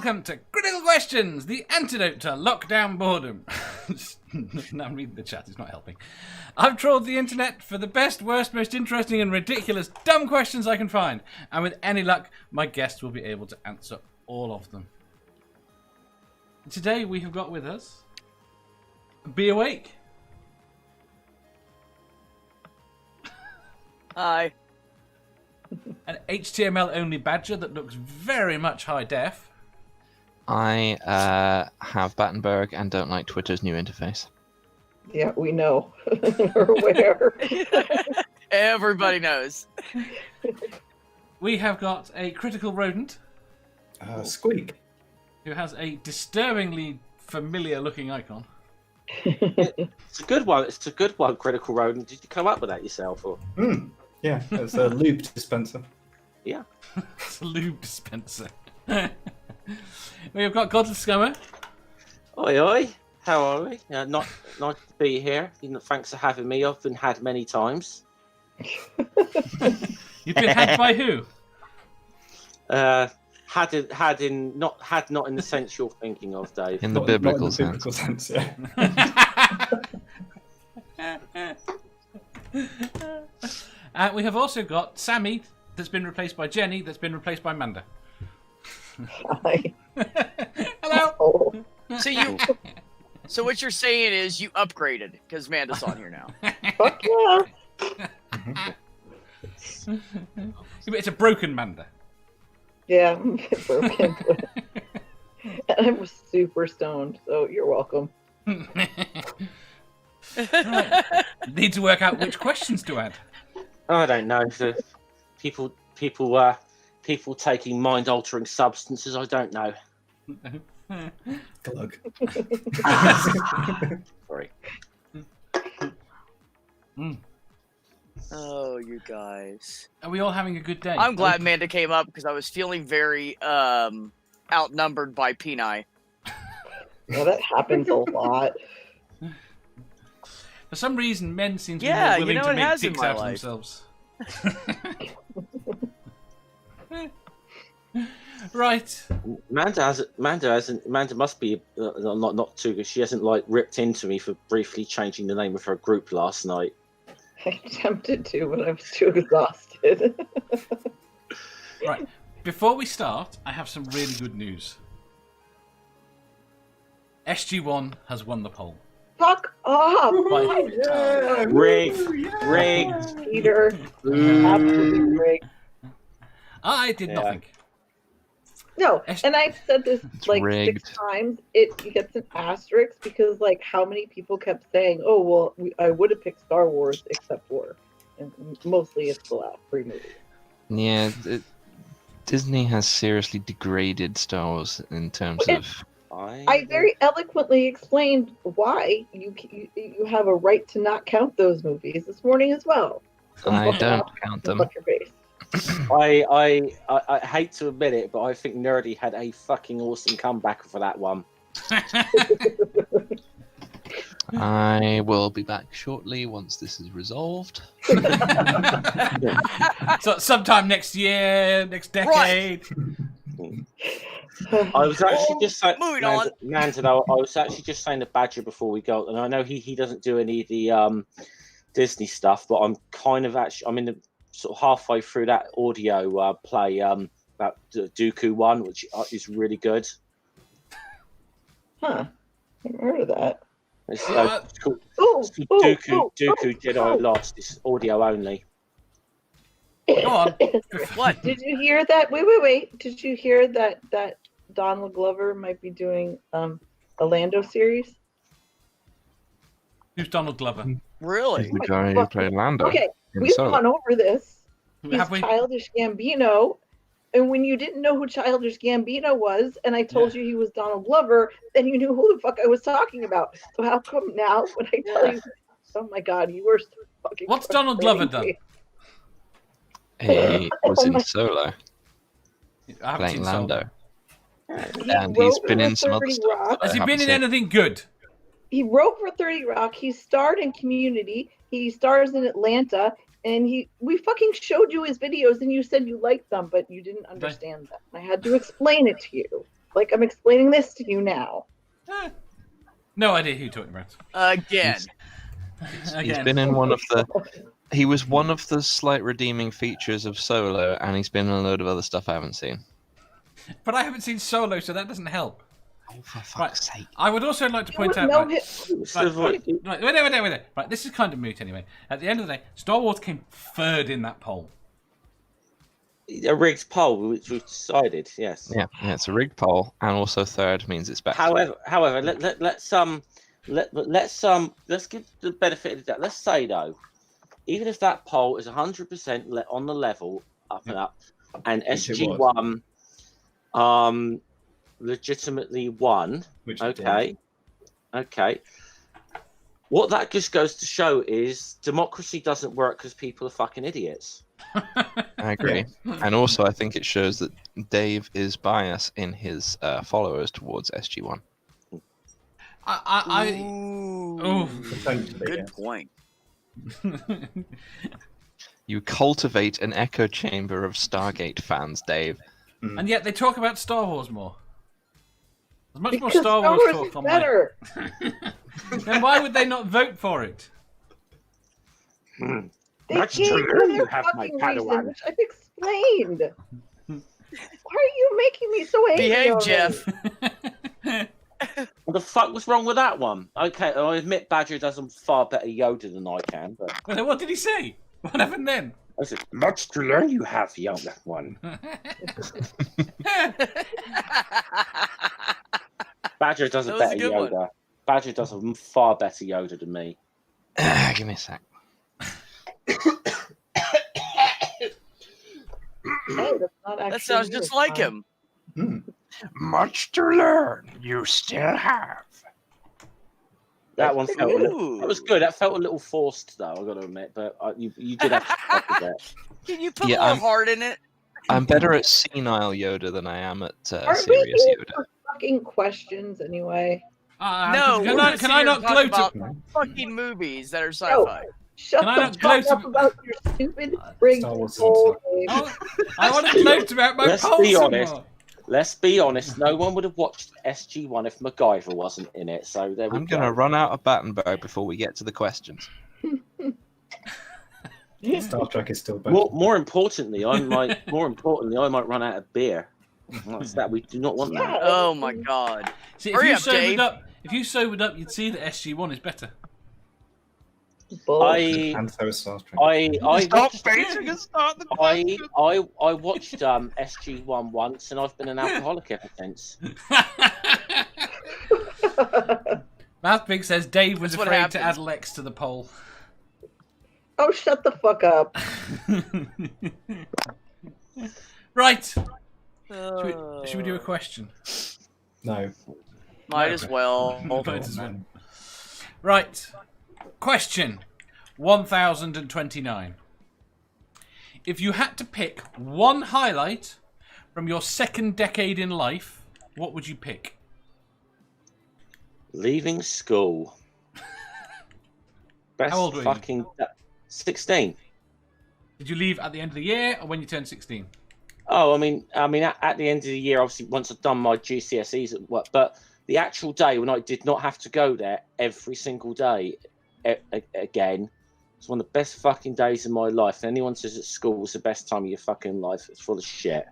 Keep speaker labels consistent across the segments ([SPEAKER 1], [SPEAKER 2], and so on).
[SPEAKER 1] welcome to Critical Questions, the antidote to lockdown boredom. Now I'm reading the chat, it's not helping. I've trawled the internet for the best, worst, most interesting and ridiculous dumb questions I can find. And with any luck, my guests will be able to answer all of them. Today we have got with us... Be Awake.
[SPEAKER 2] Hi.
[SPEAKER 1] An HTML-only badger that looks very much high def.
[SPEAKER 3] I have Battenberg and don't like Twitter's new interface.
[SPEAKER 4] Yeah, we know. We're aware.
[SPEAKER 2] Everybody knows.
[SPEAKER 1] We have got a critical rodent.
[SPEAKER 5] Squeak.
[SPEAKER 1] Who has a disturbingly familiar-looking icon.
[SPEAKER 6] It's a good one. It's a good one, Critical Rodent. Did you come up with that yourself? Or?
[SPEAKER 5] Yeah, it's a lube dispenser.
[SPEAKER 6] Yeah.
[SPEAKER 1] It's a lube dispenser. We've got Godless Scummer.
[SPEAKER 6] Oi, oi. How are we? Nice to be here. Thanks for having me. I've been had many times.
[SPEAKER 1] You've been had by who?
[SPEAKER 6] Not in the sense you're thinking of, Dave.
[SPEAKER 3] In the
[SPEAKER 5] Not
[SPEAKER 3] biblical
[SPEAKER 5] in the biblical sense, yeah.
[SPEAKER 1] We have also got Sammy, that's been replaced by Jenny, that's been replaced by Manda.
[SPEAKER 4] Hi.
[SPEAKER 1] Hello.
[SPEAKER 4] Oh.
[SPEAKER 2] So what you're saying is you upgraded because Amanda's on here now.
[SPEAKER 4] Fuck yeah.
[SPEAKER 1] It's a broken Manda.
[SPEAKER 4] Yeah, I'm a bit broken. And I was super stoned, so you're welcome.
[SPEAKER 1] Right. Need to work out which questions to add.
[SPEAKER 6] I don't know. The people taking mind-altering substances. I don't know.
[SPEAKER 5] Glug.
[SPEAKER 6] Sorry.
[SPEAKER 2] Oh, you guys.
[SPEAKER 1] Are we all having a good day?
[SPEAKER 2] I'm glad Amanda came up because I was feeling very outnumbered by Peni.
[SPEAKER 4] Well, that happens a lot.
[SPEAKER 1] For some reason, men seem to be
[SPEAKER 2] Yeah,
[SPEAKER 1] more willing
[SPEAKER 2] it
[SPEAKER 1] to make
[SPEAKER 2] has in
[SPEAKER 1] dicks
[SPEAKER 2] my
[SPEAKER 1] out of
[SPEAKER 2] life.
[SPEAKER 1] themselves. Right.
[SPEAKER 6] Amanda must be not too good. She hasn't ripped into me for briefly changing the name of her group last night.
[SPEAKER 4] I attempted to, but I was too exhausted.
[SPEAKER 1] Right. Before we start, I have some really good news. SG1 has won the poll.
[SPEAKER 4] Fuck off!
[SPEAKER 5] Yeah,
[SPEAKER 6] Rigged.
[SPEAKER 4] Peter. Absolutely rigged.
[SPEAKER 1] I did nothing.
[SPEAKER 4] No, and I've said this like
[SPEAKER 3] rigged.
[SPEAKER 4] 6 times. It gets an asterisk because like how many people kept saying, "Oh well, I would have picked Star Wars except for," and mostly it's the last 3 movies.
[SPEAKER 3] Yeah, Disney has seriously degraded Star Wars in terms of...
[SPEAKER 4] I very eloquently explained why you have a right to not count those movies this morning as well. So
[SPEAKER 3] I
[SPEAKER 4] fuck
[SPEAKER 3] don't
[SPEAKER 4] off
[SPEAKER 3] count
[SPEAKER 4] and
[SPEAKER 3] them.
[SPEAKER 4] fuck your face.
[SPEAKER 6] I hate to admit it, but I think Nerdy had a fucking awesome comeback for that one.
[SPEAKER 3] I will be back shortly once this is resolved.
[SPEAKER 1] So sometime next year, next decade.
[SPEAKER 6] I was actually just saying,
[SPEAKER 2] Moving on.
[SPEAKER 6] Nanda, I was actually just saying to Badger before we go, and I know he doesn't do any of the Disney stuff, but I'm kind of I'm in the sort of halfway through that audio play about Dooku 1, which is really good.
[SPEAKER 4] Huh? I've heard of that.
[SPEAKER 6] It's
[SPEAKER 1] What?
[SPEAKER 6] called
[SPEAKER 4] Dooku
[SPEAKER 6] Dooku Jedi Lost. It's audio only.
[SPEAKER 1] Go on.
[SPEAKER 2] What?
[SPEAKER 4] Did you hear that? Wait. Did you hear that Donald Glover might be doing a Lando series?
[SPEAKER 1] Who's Donald Glover?
[SPEAKER 2] Really?
[SPEAKER 3] The guy who played Lando.
[SPEAKER 4] Okay,
[SPEAKER 3] in
[SPEAKER 4] we've
[SPEAKER 3] Solo.
[SPEAKER 4] gone over this. He's
[SPEAKER 1] Have we?
[SPEAKER 4] Childish Gambino. And when you didn't know who Childish Gambino was, and I told you he was Donald Glover, then you knew who the fuck I was talking about. So how come now when I tell you, oh my god, you were so fucking...
[SPEAKER 1] What's Donald Glover done?
[SPEAKER 3] He was
[SPEAKER 4] Oh
[SPEAKER 3] in
[SPEAKER 4] my-
[SPEAKER 3] Solo
[SPEAKER 1] I haven't
[SPEAKER 3] playing
[SPEAKER 1] seen Solo.
[SPEAKER 3] Lando.
[SPEAKER 4] He
[SPEAKER 3] And he's
[SPEAKER 4] wrote
[SPEAKER 3] been
[SPEAKER 4] for
[SPEAKER 3] in some other
[SPEAKER 4] 30
[SPEAKER 3] stuff.
[SPEAKER 4] Rock.
[SPEAKER 1] Has he
[SPEAKER 3] I
[SPEAKER 1] been in
[SPEAKER 3] haven't
[SPEAKER 1] anything good?
[SPEAKER 4] He wrote for 30 Rock. He starred in Community. He stars in Atlanta. And we fucking showed you his videos and you said you liked them, but you didn't understand that. I had to explain it to you. Like I'm explaining this to you now.
[SPEAKER 1] No idea who you're talking about.
[SPEAKER 2] Again.
[SPEAKER 3] He's been in one of the. He was one of the slight redeeming features of Solo, and he's been in a load of other stuff I haven't seen.
[SPEAKER 1] But I haven't seen Solo, so that doesn't help.
[SPEAKER 3] Oh, for fuck's sake!
[SPEAKER 1] I would also like to
[SPEAKER 4] You
[SPEAKER 1] point
[SPEAKER 4] would
[SPEAKER 1] out.
[SPEAKER 4] know
[SPEAKER 1] Right, wait. Right, this is kind of moot anyway. At the end of the day, Star Wars came third in that poll.
[SPEAKER 6] A rigged poll, which we've decided. Yes.
[SPEAKER 3] Yeah, it's a rigged poll, and also third means it's better.
[SPEAKER 6] However, let's give the benefit of the doubt. Let's say though, even if that poll is 100% on the level up and up, and
[SPEAKER 5] Which it
[SPEAKER 6] SG1 legitimately won.
[SPEAKER 5] Which it
[SPEAKER 6] Okay. What that just goes to show is democracy doesn't work because people are fucking idiots.
[SPEAKER 3] I agree, and also I think it shows that Dave is biased in his followers towards SG1.
[SPEAKER 2] Ooh,
[SPEAKER 5] Potentially,
[SPEAKER 2] good
[SPEAKER 5] yes.
[SPEAKER 2] point.
[SPEAKER 3] You cultivate an echo chamber of Stargate fans, Dave.
[SPEAKER 1] And yet they talk about Star Wars more. There's much more
[SPEAKER 4] Because
[SPEAKER 1] Star Wars talk
[SPEAKER 4] is
[SPEAKER 1] on
[SPEAKER 4] better.
[SPEAKER 1] Then why would they not vote for it?
[SPEAKER 4] They
[SPEAKER 6] That's
[SPEAKER 4] gave
[SPEAKER 6] true.
[SPEAKER 4] you
[SPEAKER 6] You
[SPEAKER 4] their
[SPEAKER 6] have my
[SPEAKER 4] fucking
[SPEAKER 6] Padawan.
[SPEAKER 4] reason, which I've explained. Why are you making me so angry?
[SPEAKER 2] Behave,
[SPEAKER 4] already?
[SPEAKER 2] Jeff.
[SPEAKER 6] What the fuck was wrong with that one? Okay, I admit Badger does a far better Yoda than I can, but
[SPEAKER 1] Well, what did he say? What happened then?
[SPEAKER 6] I said, much to learn you have, young one. Badger does a
[SPEAKER 2] That was a
[SPEAKER 6] better
[SPEAKER 2] good one.
[SPEAKER 6] Yoda. Badger does a far better Yoda than me.
[SPEAKER 3] Give me a sec.
[SPEAKER 4] Hey, that's not actually
[SPEAKER 2] That sounds
[SPEAKER 4] you,
[SPEAKER 2] just
[SPEAKER 4] it's
[SPEAKER 2] like
[SPEAKER 4] fine.
[SPEAKER 2] him.
[SPEAKER 3] Much to learn, you still have.
[SPEAKER 6] That one felt a little,
[SPEAKER 2] Ooh.
[SPEAKER 6] that was good. That felt a little forced, though. I got to admit, but you did have to stop a bit.
[SPEAKER 2] Can you put
[SPEAKER 3] Yeah,
[SPEAKER 2] more
[SPEAKER 3] I'm-
[SPEAKER 2] heart in it?
[SPEAKER 3] I'm better at senile Yoda than I am at
[SPEAKER 4] Aren't we
[SPEAKER 3] serious
[SPEAKER 4] here
[SPEAKER 3] Yoda.
[SPEAKER 4] for fucking questions anyway?
[SPEAKER 2] No,
[SPEAKER 1] can
[SPEAKER 2] we're
[SPEAKER 1] I,
[SPEAKER 2] gonna
[SPEAKER 1] can
[SPEAKER 2] sit
[SPEAKER 1] I
[SPEAKER 2] here
[SPEAKER 1] not
[SPEAKER 2] and talk
[SPEAKER 1] gloat?
[SPEAKER 2] about
[SPEAKER 5] No.
[SPEAKER 2] fucking movies that are sci-fi.
[SPEAKER 4] Shut
[SPEAKER 1] Can I
[SPEAKER 4] the
[SPEAKER 1] not
[SPEAKER 4] fuck
[SPEAKER 1] gloat
[SPEAKER 4] up about your stupid rigged
[SPEAKER 5] Star Wars
[SPEAKER 4] poll,
[SPEAKER 5] isn't
[SPEAKER 4] Dave.
[SPEAKER 1] I want to gloat about my
[SPEAKER 6] Let's
[SPEAKER 1] poll
[SPEAKER 6] be
[SPEAKER 1] some
[SPEAKER 6] honest.
[SPEAKER 1] more.
[SPEAKER 6] Let's be honest. No one would have watched SG1 if MacGyver wasn't in it. So there we
[SPEAKER 3] I'm
[SPEAKER 6] go.
[SPEAKER 3] going to run out of Battenberg before we get to the questions.
[SPEAKER 5] Star Trek is still better.
[SPEAKER 6] More importantly, I might run out of beer. That's that. We do not want that.
[SPEAKER 4] Yeah.
[SPEAKER 2] Oh my god.
[SPEAKER 1] See,
[SPEAKER 2] Hurry up, Dave.
[SPEAKER 1] if you sobered up, you'd see that SG1 is better.
[SPEAKER 4] Bull.
[SPEAKER 5] And so is Star Trek.
[SPEAKER 6] I watched,
[SPEAKER 3] baiting and start the
[SPEAKER 6] I watched SG1 once, and I've been an alcoholic ever since.
[SPEAKER 1] Mouthbig says Dave was
[SPEAKER 2] That's what
[SPEAKER 1] afraid to
[SPEAKER 2] happens.
[SPEAKER 1] add Lex to the poll.
[SPEAKER 4] Oh, shut the fuck up.
[SPEAKER 1] Right. Should we do a question?
[SPEAKER 5] No.
[SPEAKER 2] Might as well.
[SPEAKER 1] Might as well. Right. Question 1029. If you had to pick one highlight from your second decade in life, what would you pick?
[SPEAKER 6] Leaving school. Best
[SPEAKER 1] How old were you?
[SPEAKER 6] fucking 16.
[SPEAKER 1] Did you leave at the end of the year or when you turned 16?
[SPEAKER 6] Oh, I mean, at the end of the year, obviously, once I've done my GCSEs at work, but the actual day when I did not have to go there every single day again, it's one of the best fucking days of my life. And anyone says that school was the best time of your fucking life, it's full of shit.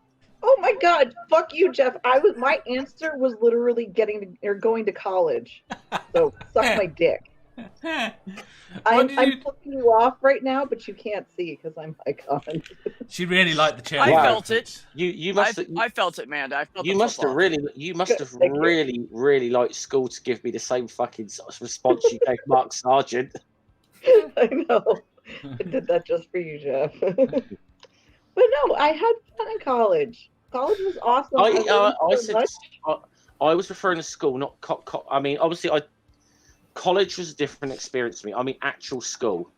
[SPEAKER 4] Oh my god, fuck you, Jeff. My answer was literally going to college. So suck my dick. I'm flipping you off right now, but you can't see because I'm icon.
[SPEAKER 1] She really liked the chair.
[SPEAKER 2] I
[SPEAKER 6] Wow.
[SPEAKER 2] felt it.
[SPEAKER 6] You must have,
[SPEAKER 2] I felt it, man. I felt
[SPEAKER 6] you
[SPEAKER 2] the
[SPEAKER 6] must have
[SPEAKER 2] flip-flop.
[SPEAKER 4] Thank you.
[SPEAKER 6] really liked school to give me the same fucking sort of response you gave Mark Sargent.
[SPEAKER 4] I know. I did that just for you, Jeff. But no, I had fun in college. College was awesome.
[SPEAKER 6] I was referring to school, not I mean, obviously, college was a different experience for me. I mean, actual school.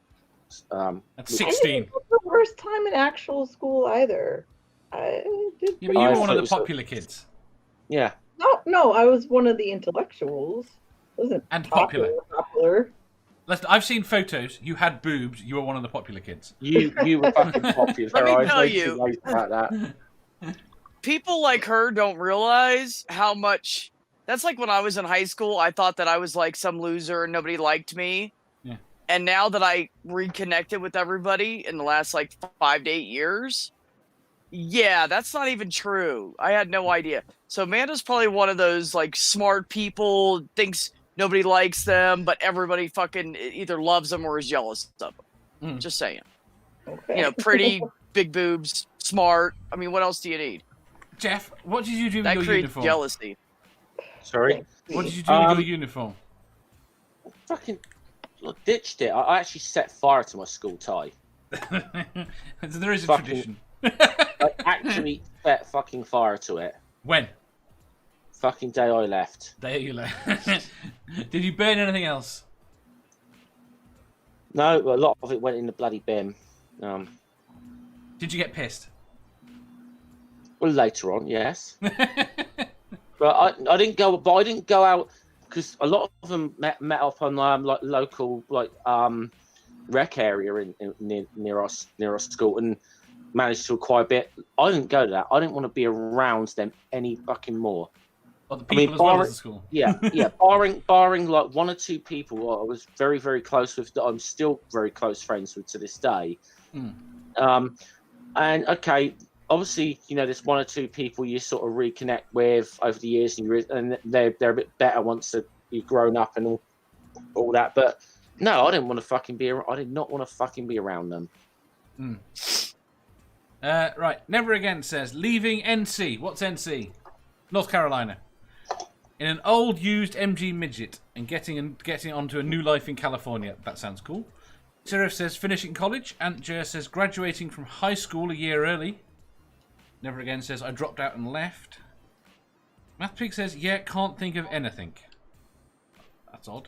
[SPEAKER 1] At
[SPEAKER 4] I
[SPEAKER 1] 16.
[SPEAKER 4] didn't have the worst time in actual school either. I did.
[SPEAKER 1] You were
[SPEAKER 6] I
[SPEAKER 1] one
[SPEAKER 6] thought
[SPEAKER 1] of
[SPEAKER 6] it
[SPEAKER 1] the
[SPEAKER 6] was
[SPEAKER 1] popular kids.
[SPEAKER 6] Yeah.
[SPEAKER 4] No, I was one of the intellectuals. I wasn't
[SPEAKER 1] And popular.
[SPEAKER 4] popular.
[SPEAKER 1] Listen, I've seen photos. You had boobs. You were one of the popular kids.
[SPEAKER 6] You were fucking popular.
[SPEAKER 2] Let me
[SPEAKER 6] I was
[SPEAKER 2] tell
[SPEAKER 6] way
[SPEAKER 2] you.
[SPEAKER 6] too late about that.
[SPEAKER 2] people like her don't realize how much. That's like when I was in high school. I thought that I was like some loser and nobody liked me.
[SPEAKER 1] Yeah.
[SPEAKER 2] And now that I reconnected with everybody in the last like 5 to 8 years, yeah, that's not even true. I had no idea. So Amanda's probably one of those like smart people, thinks nobody likes them, but everybody fucking either loves them or is jealous of them. Just saying.
[SPEAKER 4] Okay.
[SPEAKER 2] You know, pretty, big boobs, smart. I mean, what else do you need?
[SPEAKER 1] Jeff, what did you do with
[SPEAKER 2] That
[SPEAKER 1] your
[SPEAKER 2] creates
[SPEAKER 1] uniform?
[SPEAKER 2] jealousy.
[SPEAKER 6] Sorry.
[SPEAKER 1] What did you do with your uniform?
[SPEAKER 6] Fucking ditched it. I actually set fire to my school tie.
[SPEAKER 1] There is a
[SPEAKER 6] Fucking-
[SPEAKER 1] tradition.
[SPEAKER 6] I actually set fucking fire to it.
[SPEAKER 1] When?
[SPEAKER 6] Fucking day I left.
[SPEAKER 1] There you left. Did you burn anything else?
[SPEAKER 6] No, a lot of it went in the bloody bin.
[SPEAKER 1] Did you get pissed?
[SPEAKER 6] Well, later on, yes. But I didn't go. But I didn't go out because a lot of them met up on like local rec area near our school and managed to acquire a bit. I didn't go to that. I didn't want to be around them any fucking more.
[SPEAKER 1] Or the people as well as the school?
[SPEAKER 6] Yeah. Barring like one or two people I was very, very close with that I'm still very close friends with to this day. And okay, obviously, you know, there's one or two people you sort of reconnect with over the years, and they're a bit better once you've grown up and all that. But no, I didn't want to fucking be. I did not want to fucking be around them.
[SPEAKER 1] Right. Never Again says leaving NC. What's NC? North Carolina. In an old used MG midget and getting onto a new life in California. That sounds cool. Serif says finishing college. Aunt Jer says graduating from high school a year early. Never Again says I dropped out and left. Mathpig says yeah, can't think of anything. That's odd.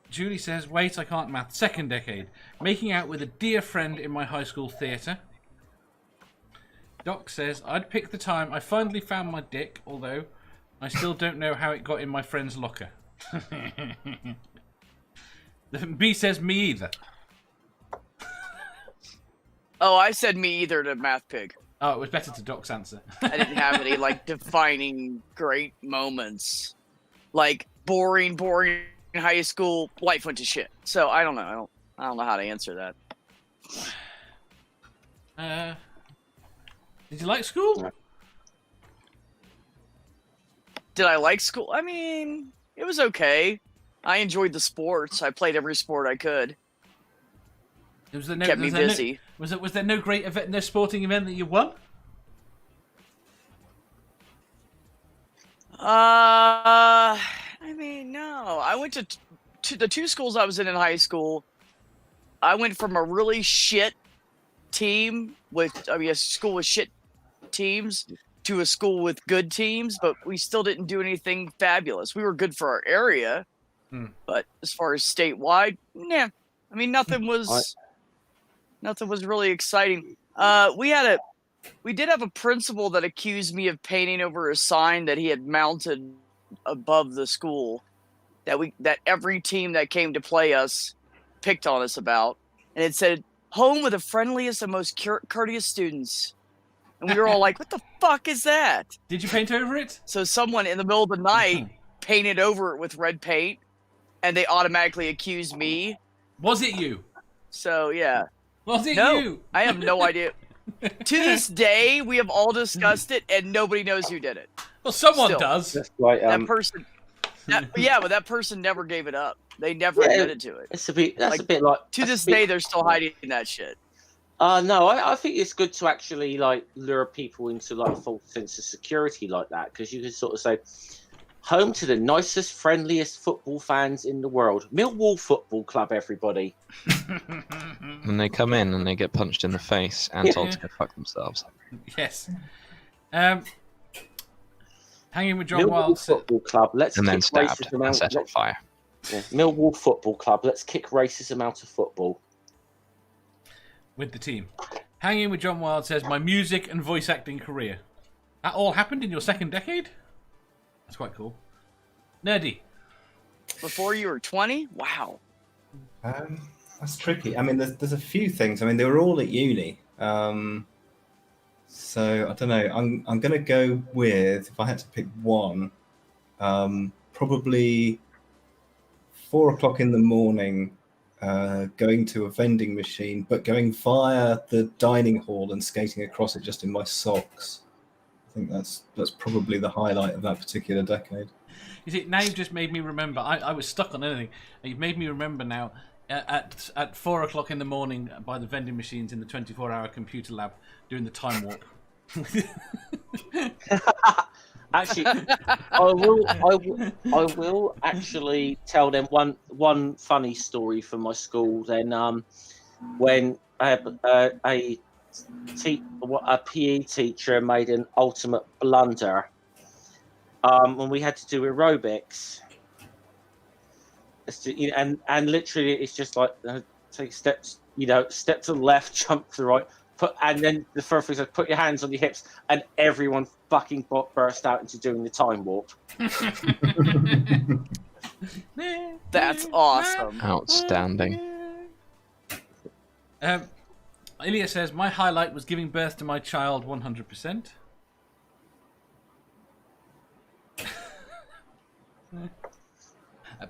[SPEAKER 1] Julie says wait, I can't math. Second decade. Making out with a dear friend in my high school theatre. Doc says I'd pick the time I finally found my dick, although I still don't know how it got in my friend's locker. B says me either.
[SPEAKER 2] Oh, I said me either to Math Pig.
[SPEAKER 1] Oh, it was better to Doc's answer.
[SPEAKER 2] I didn't have any like defining great moments. Like boring high school life went to shit. So I don't know. I don't know how to answer that.
[SPEAKER 1] Did you like school?
[SPEAKER 2] Did I like school? I mean, it was okay. I enjoyed the sports. I played every sport I could. Kept me busy.
[SPEAKER 1] Was there no great event, no sporting event that you won?
[SPEAKER 2] I mean, no. I went to the two schools I was in high school. I went from a really shit team a school with shit teams to a school with good teams, but we still didn't do anything fabulous. We were good for our area, but as far as statewide, nah. I mean, nothing was really exciting. We did have a principal that accused me of painting over a sign that he had mounted above the school that every team that came to play us picked on us about, and it said home with the friendliest and most courteous students. And we were all like, what the fuck is that?
[SPEAKER 1] Did you paint over it?
[SPEAKER 2] So someone in the middle of the night painted over it with red paint, and they automatically accused me.
[SPEAKER 1] Was it you?
[SPEAKER 2] So, yeah.
[SPEAKER 1] Was it
[SPEAKER 2] No,
[SPEAKER 1] you?
[SPEAKER 2] I have no idea. To this day, we have all discussed it, and nobody knows who did it.
[SPEAKER 1] Well, someone
[SPEAKER 2] Still.
[SPEAKER 1] does.
[SPEAKER 6] That's right.
[SPEAKER 2] That person... but that person never gave it up. They never admitted to it.
[SPEAKER 6] That's a bit like...
[SPEAKER 2] To this day, they're still hiding that shit.
[SPEAKER 6] No, I think it's good to actually like lure people into like a false sense of security like that, because you can sort of say, home to the nicest, friendliest football fans in the world, Millwall Football Club, everybody.
[SPEAKER 3] And they come in and they get punched in the face and told to go fuck themselves.
[SPEAKER 1] Yes. Hanging with John
[SPEAKER 6] Millwall
[SPEAKER 1] Wild.
[SPEAKER 6] Football Club, let's
[SPEAKER 3] And then
[SPEAKER 6] kick
[SPEAKER 3] stabbed
[SPEAKER 6] racism
[SPEAKER 3] and set on
[SPEAKER 6] out.
[SPEAKER 3] fire.
[SPEAKER 6] Yeah. Millwall Football Club, let's kick racism out of football.
[SPEAKER 1] With the team. Hanging with John Wild says, my music and voice acting career. That all happened in your second decade? That's quite cool. Nerdy.
[SPEAKER 2] Before you were 20? Wow.
[SPEAKER 5] That's tricky. I mean, there's a few things. I mean, they were all at uni. So I don't know. I'm going to go with, if I had to pick one, probably 4 o'clock in the morning, going to a vending machine, but going via the dining hall and skating across it just in my socks. I think that's probably the highlight of that particular decade.
[SPEAKER 1] You see, now you've just made me remember. I was stuck on anything. And you've made me remember now. At 4 o'clock in the morning, by the vending machines in the 24-hour computer lab, doing the time warp.
[SPEAKER 6] Actually, I will actually tell them one funny story from my school. Then, when a PE teacher made an ultimate blunder, when we had to do aerobics, and literally it's just like take steps, step to the left, jump to the right. And then the first thing says, put your hands on your hips, and everyone fucking burst out into doing the time warp.
[SPEAKER 2] That's awesome.
[SPEAKER 3] Outstanding.
[SPEAKER 1] Ilya says, my highlight was giving birth to my child 100%.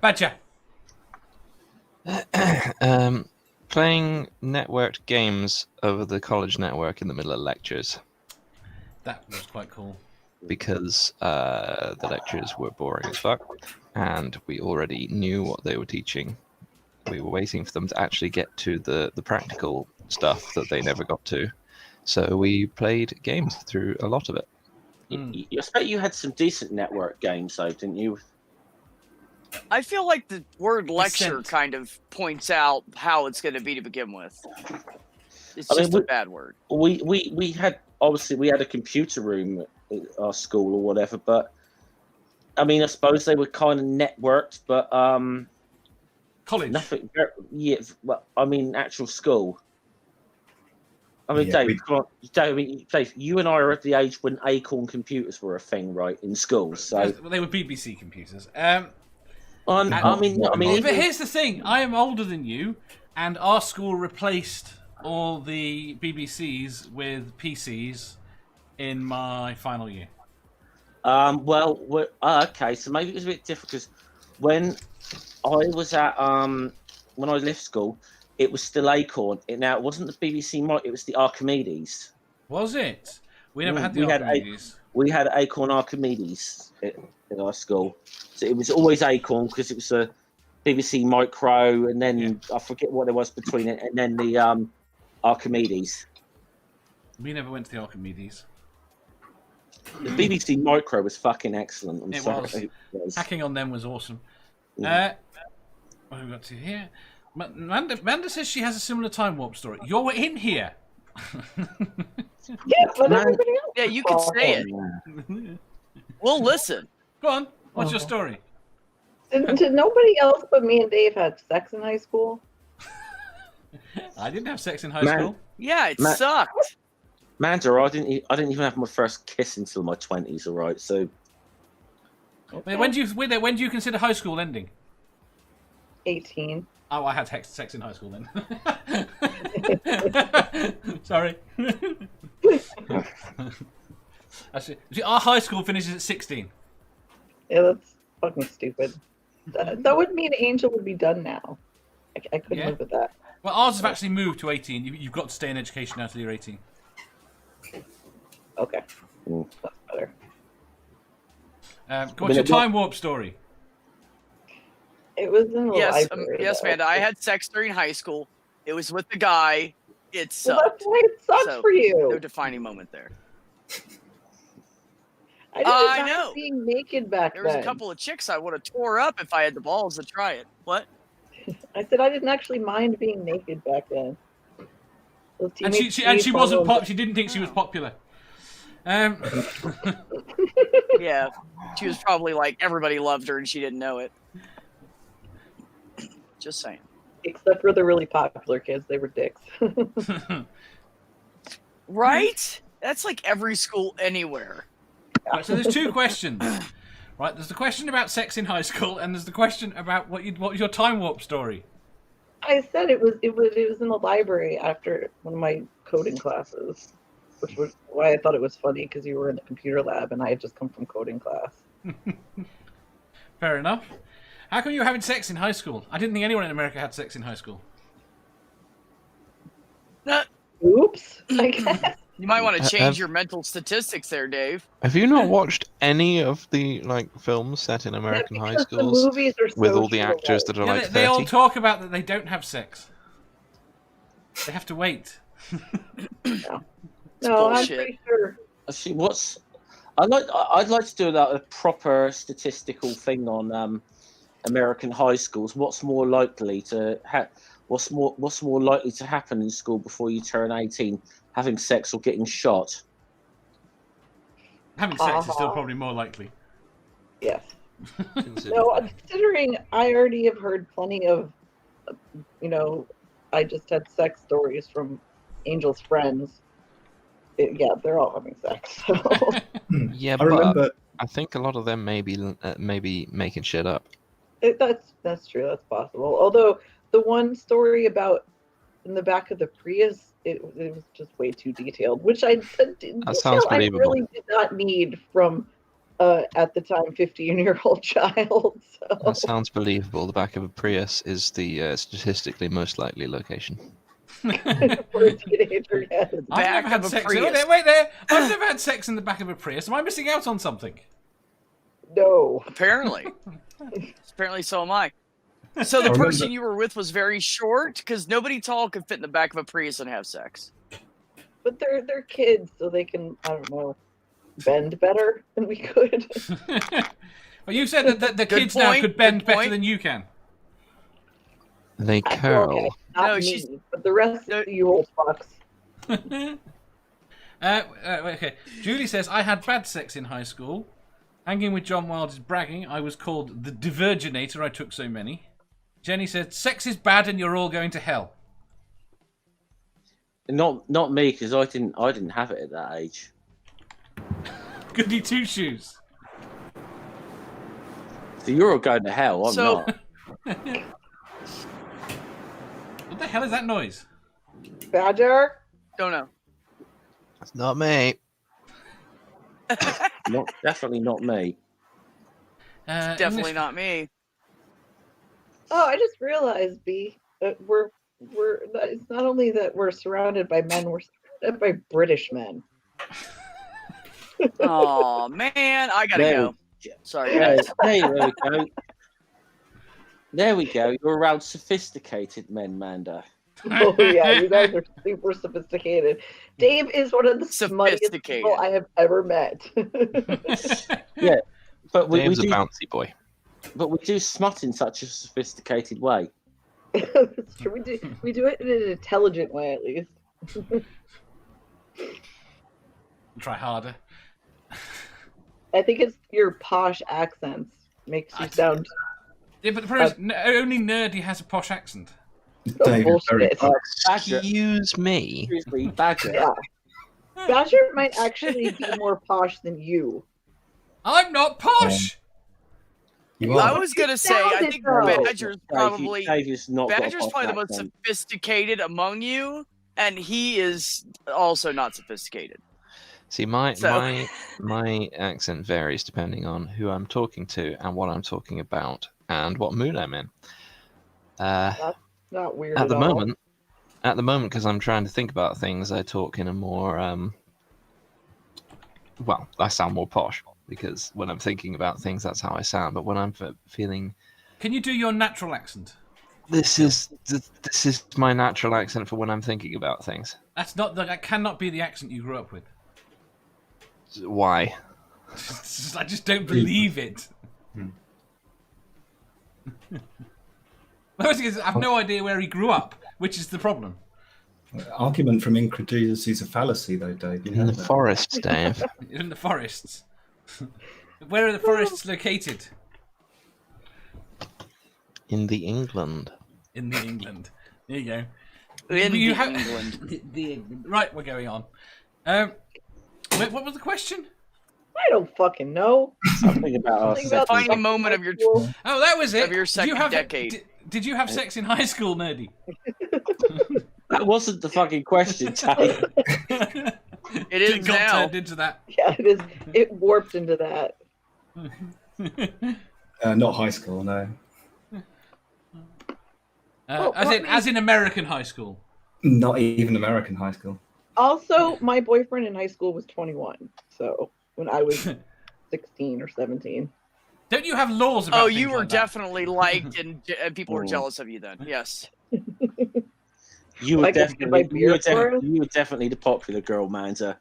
[SPEAKER 1] Badger.
[SPEAKER 3] Playing networked games over the college network in the middle of lectures.
[SPEAKER 1] That was quite cool.
[SPEAKER 3] Because the lectures were boring as fuck, and we already knew what they were teaching. We were waiting for them to actually get to the practical stuff that they never got to. So we played games through a lot of it.
[SPEAKER 6] I expect you had some decent network games, though, didn't you?
[SPEAKER 2] I feel like the word lecture
[SPEAKER 1] Dissent.
[SPEAKER 2] kind of points out how it's going to be to begin with. It's just a bad word.
[SPEAKER 6] We had, obviously, we had a computer room at our school or whatever, but I mean, I suppose they were kind of networked, but
[SPEAKER 1] College.
[SPEAKER 6] nothing. Yeah, well, I mean, actual school. I mean,
[SPEAKER 5] Yeah,
[SPEAKER 6] Dave, come on, Dave, you and I are at the age when Acorn computers were a thing, right, in schools. So
[SPEAKER 1] They were BBC computers.
[SPEAKER 6] I mean,
[SPEAKER 1] But here's the thing: I am older than you, and our school replaced all the BBCs with PCs in my final year.
[SPEAKER 6] Okay, so maybe it was a bit different because when I was at when I left school, it was still Acorn. Now it wasn't the BBC mic; it was the Archimedes.
[SPEAKER 1] Was it? We never had the Archimedes.
[SPEAKER 6] We had Acorn Archimedes at our school, so it was always Acorn because it was a BBC Micro, and then I forget what there was between it, and then the Archimedes.
[SPEAKER 1] We never went to the Archimedes.
[SPEAKER 6] The BBC Micro was fucking excellent.
[SPEAKER 1] It was. Hacking on them was awesome.
[SPEAKER 6] Yeah.
[SPEAKER 1] What have we got to here? Amanda says she has a similar time warp story. You're in here.
[SPEAKER 4] Yeah, but everybody else.
[SPEAKER 2] Yeah, you can say it. We'll listen.
[SPEAKER 1] Go on. What's your story?
[SPEAKER 4] Did nobody else but me and Dave have sex in high school?
[SPEAKER 1] I didn't have sex in high school.
[SPEAKER 2] Yeah, it sucked.
[SPEAKER 6] Manda, I didn't even have my first kiss until my 20s. All right, so.
[SPEAKER 1] When do you consider high school ending?
[SPEAKER 4] 18.
[SPEAKER 1] Oh, I had sex in high school then. Sorry. See, our high school finishes at 16.
[SPEAKER 4] Yeah, that's fucking stupid. That would mean Angel would be done now. I couldn't live with that.
[SPEAKER 1] Well, ours have actually moved to 18. You've got to stay in education now until you're 18.
[SPEAKER 4] Okay. That's better.
[SPEAKER 1] What's your time warp story?
[SPEAKER 4] It was in the library.
[SPEAKER 2] Yes, Amanda. I had sex during high school. It was with the guy. It sucked.
[SPEAKER 4] Well, that's why it sucks for you.
[SPEAKER 2] No defining moment there.
[SPEAKER 4] I know. Being naked back then.
[SPEAKER 2] There was a couple of chicks I would have tore up if I had the balls to try it. What?
[SPEAKER 4] I said I didn't actually mind being naked back then.
[SPEAKER 1] And she wasn't pop. She didn't think she was popular.
[SPEAKER 2] Yeah, she was probably like everybody loved her and she didn't know it. Just saying.
[SPEAKER 4] Except for the really popular kids, they were dicks.
[SPEAKER 2] Right? That's like every school anywhere.
[SPEAKER 1] Right, so there's two questions. Right, there's the question about sex in high school, and there's the question about what was your time warp story.
[SPEAKER 4] I said it was in the library after one of my coding classes. which was why I thought it was funny because you were in the computer lab and I had just come from coding class.
[SPEAKER 1] Fair enough. How come you were having sex in high school? I didn't think anyone in America had sex in high school.
[SPEAKER 4] Oops, I guess.
[SPEAKER 2] You might want to change your mental statistics there, Dave.
[SPEAKER 3] Have you not watched any of the films set in American high
[SPEAKER 4] because
[SPEAKER 3] schools
[SPEAKER 4] the movies are so
[SPEAKER 3] with all the
[SPEAKER 4] true.
[SPEAKER 3] actors that are
[SPEAKER 1] Yeah,
[SPEAKER 3] like 30?
[SPEAKER 1] they all talk about that they don't have sex. They have to wait.
[SPEAKER 4] No, I'm
[SPEAKER 2] bullshit.
[SPEAKER 4] pretty sure.
[SPEAKER 6] See, I'd like to do a proper statistical thing on American high schools. What's more likely to what's more likely to happen in school before you turn 18? Having sex or getting shot?
[SPEAKER 1] Having sex is still probably more likely.
[SPEAKER 4] Yes.
[SPEAKER 3] Consider
[SPEAKER 4] No,
[SPEAKER 3] that.
[SPEAKER 4] considering I already have heard plenty of, I just had sex stories from Angel's friends. Yeah, they're all having sex. So.
[SPEAKER 3] Yeah,
[SPEAKER 5] I
[SPEAKER 3] but
[SPEAKER 5] remember.
[SPEAKER 3] I think a lot of them may be making shit up.
[SPEAKER 4] That's true. That's possible. Although the one story about in the back of the Prius, it was just way too detailed, which
[SPEAKER 3] That sounds
[SPEAKER 4] I
[SPEAKER 3] believable.
[SPEAKER 4] really did not need from at the time 15-year-old child. So.
[SPEAKER 3] That sounds believable. The back of a Prius is the statistically most likely location.
[SPEAKER 4] For a teenager, yes.
[SPEAKER 1] I've
[SPEAKER 2] Back
[SPEAKER 1] never had
[SPEAKER 2] of a
[SPEAKER 1] sex.
[SPEAKER 2] Prius.
[SPEAKER 1] Wait there. I've never had sex in the back of a Prius. Am I missing out on something?
[SPEAKER 4] No.
[SPEAKER 2] Apparently. Apparently so am I. So the
[SPEAKER 5] I remember-
[SPEAKER 2] person you were with was very short? Because nobody tall could fit in the back of a Prius and have sex.
[SPEAKER 4] But they're kids, so they can, I don't know, bend better than we could.
[SPEAKER 1] Well, you said that the
[SPEAKER 2] Good
[SPEAKER 1] kids now
[SPEAKER 2] point,
[SPEAKER 1] could bend
[SPEAKER 2] good
[SPEAKER 1] better
[SPEAKER 2] point.
[SPEAKER 1] than you can.
[SPEAKER 3] They curl.
[SPEAKER 4] Okay, not
[SPEAKER 2] No,
[SPEAKER 4] me,
[SPEAKER 2] she's-
[SPEAKER 4] but the rest of you old fucks.
[SPEAKER 1] Okay. Julie says, I had bad sex in high school. Hanging with John Wilde is bragging. I was called the Diverginator. I took so many. Jenny said, sex is bad and you're all going to hell.
[SPEAKER 6] Not me, because I didn't have it at that age.
[SPEAKER 1] Goody two shoes.
[SPEAKER 6] So you're all going to hell. I'm
[SPEAKER 2] So-
[SPEAKER 6] not.
[SPEAKER 1] What the hell is that noise?
[SPEAKER 4] Badger?
[SPEAKER 2] Don't know.
[SPEAKER 3] That's not me.
[SPEAKER 6] Definitely not me.
[SPEAKER 2] Definitely not me.
[SPEAKER 4] Oh, I just realized, B, that it's not only that we're surrounded by men, we're surrounded by British men.
[SPEAKER 2] Oh man, I gotta
[SPEAKER 6] There
[SPEAKER 2] go. Sorry,
[SPEAKER 6] There,
[SPEAKER 2] guys.
[SPEAKER 6] there we go. There we go. You're around sophisticated men, Manda.
[SPEAKER 4] Oh yeah, you guys are super sophisticated. Dave is one of the smuttiest
[SPEAKER 2] Sophisticated.
[SPEAKER 4] people I have ever met.
[SPEAKER 6] But we
[SPEAKER 3] Dave's a
[SPEAKER 6] do,
[SPEAKER 3] bouncy boy.
[SPEAKER 6] but we do smut in such a sophisticated way.
[SPEAKER 4] It's true. We do it in an intelligent way, at least.
[SPEAKER 1] Try harder.
[SPEAKER 4] I think it's your posh accents makes you sound
[SPEAKER 1] Yeah, but the problem is, only Nerdy has a posh accent.
[SPEAKER 5] Dave is very
[SPEAKER 4] bullshit.
[SPEAKER 6] Badger,
[SPEAKER 3] Excuse me.
[SPEAKER 6] excuse me, Badger.
[SPEAKER 4] Yeah. Badger might actually be more posh than you.
[SPEAKER 1] I'm not posh!
[SPEAKER 5] You
[SPEAKER 2] I
[SPEAKER 5] are.
[SPEAKER 2] was gonna say, I
[SPEAKER 4] sounded
[SPEAKER 2] think
[SPEAKER 4] though.
[SPEAKER 2] Badger's probably
[SPEAKER 6] Dave is not. got a
[SPEAKER 2] Badger's probably the most
[SPEAKER 6] accent.
[SPEAKER 2] sophisticated among you, and he is also not sophisticated.
[SPEAKER 3] See, my
[SPEAKER 2] So-
[SPEAKER 3] my accent varies depending on who I'm talking to and what I'm talking about and what mood I'm in.
[SPEAKER 4] Not weird
[SPEAKER 3] At the
[SPEAKER 4] all.
[SPEAKER 3] moment, because I'm trying to think about things, I talk in a more well, I sound more posh because when I'm thinking about things, that's how I sound. But when I'm feeling,
[SPEAKER 1] Can you do your natural accent?
[SPEAKER 3] this is my natural accent for when I'm thinking about things.
[SPEAKER 1] That cannot be the accent you grew up with.
[SPEAKER 3] Why?
[SPEAKER 1] I just don't believe it. The worst thing is, I have no idea where he grew up, which is the problem.
[SPEAKER 5] Argument from incredulity is a fallacy, though, Dave. You
[SPEAKER 3] In
[SPEAKER 5] know
[SPEAKER 3] the
[SPEAKER 5] that.
[SPEAKER 3] forests, Dave.
[SPEAKER 1] In the forests. Where are the forests located?
[SPEAKER 3] In the England.
[SPEAKER 1] In the England. There you go.
[SPEAKER 2] In
[SPEAKER 1] You
[SPEAKER 2] the
[SPEAKER 1] have-
[SPEAKER 2] England.
[SPEAKER 1] The England. Right, we're going on. Wait, what was the question?
[SPEAKER 4] I don't fucking know.
[SPEAKER 6] Something about our
[SPEAKER 4] Something
[SPEAKER 6] sex.
[SPEAKER 4] about
[SPEAKER 2] Defining moment of your-
[SPEAKER 4] school.
[SPEAKER 1] Oh, that was it.
[SPEAKER 2] Of your
[SPEAKER 1] Did you
[SPEAKER 2] second
[SPEAKER 1] have,
[SPEAKER 2] decade.
[SPEAKER 1] Did you have sex in high school, Nerdy?
[SPEAKER 6] That wasn't the fucking question, Dave.
[SPEAKER 2] It is
[SPEAKER 1] got
[SPEAKER 2] now.
[SPEAKER 1] turned into that.
[SPEAKER 4] Yeah, it is. It warped into that.
[SPEAKER 5] Not high school, no.
[SPEAKER 1] As in American high school.
[SPEAKER 5] Not even American high school.
[SPEAKER 4] Also, my boyfriend in high school was 21. So when I was 16 or 17.
[SPEAKER 1] Don't you have laws about?
[SPEAKER 2] Oh,
[SPEAKER 1] things
[SPEAKER 2] you were
[SPEAKER 1] like that?
[SPEAKER 2] definitely liked, and people were jealous of you then. Yes.
[SPEAKER 6] You were
[SPEAKER 4] I could get my
[SPEAKER 6] definitely, you
[SPEAKER 4] beer
[SPEAKER 6] were,
[SPEAKER 4] for us.
[SPEAKER 6] you were definitely the popular girl, Manta.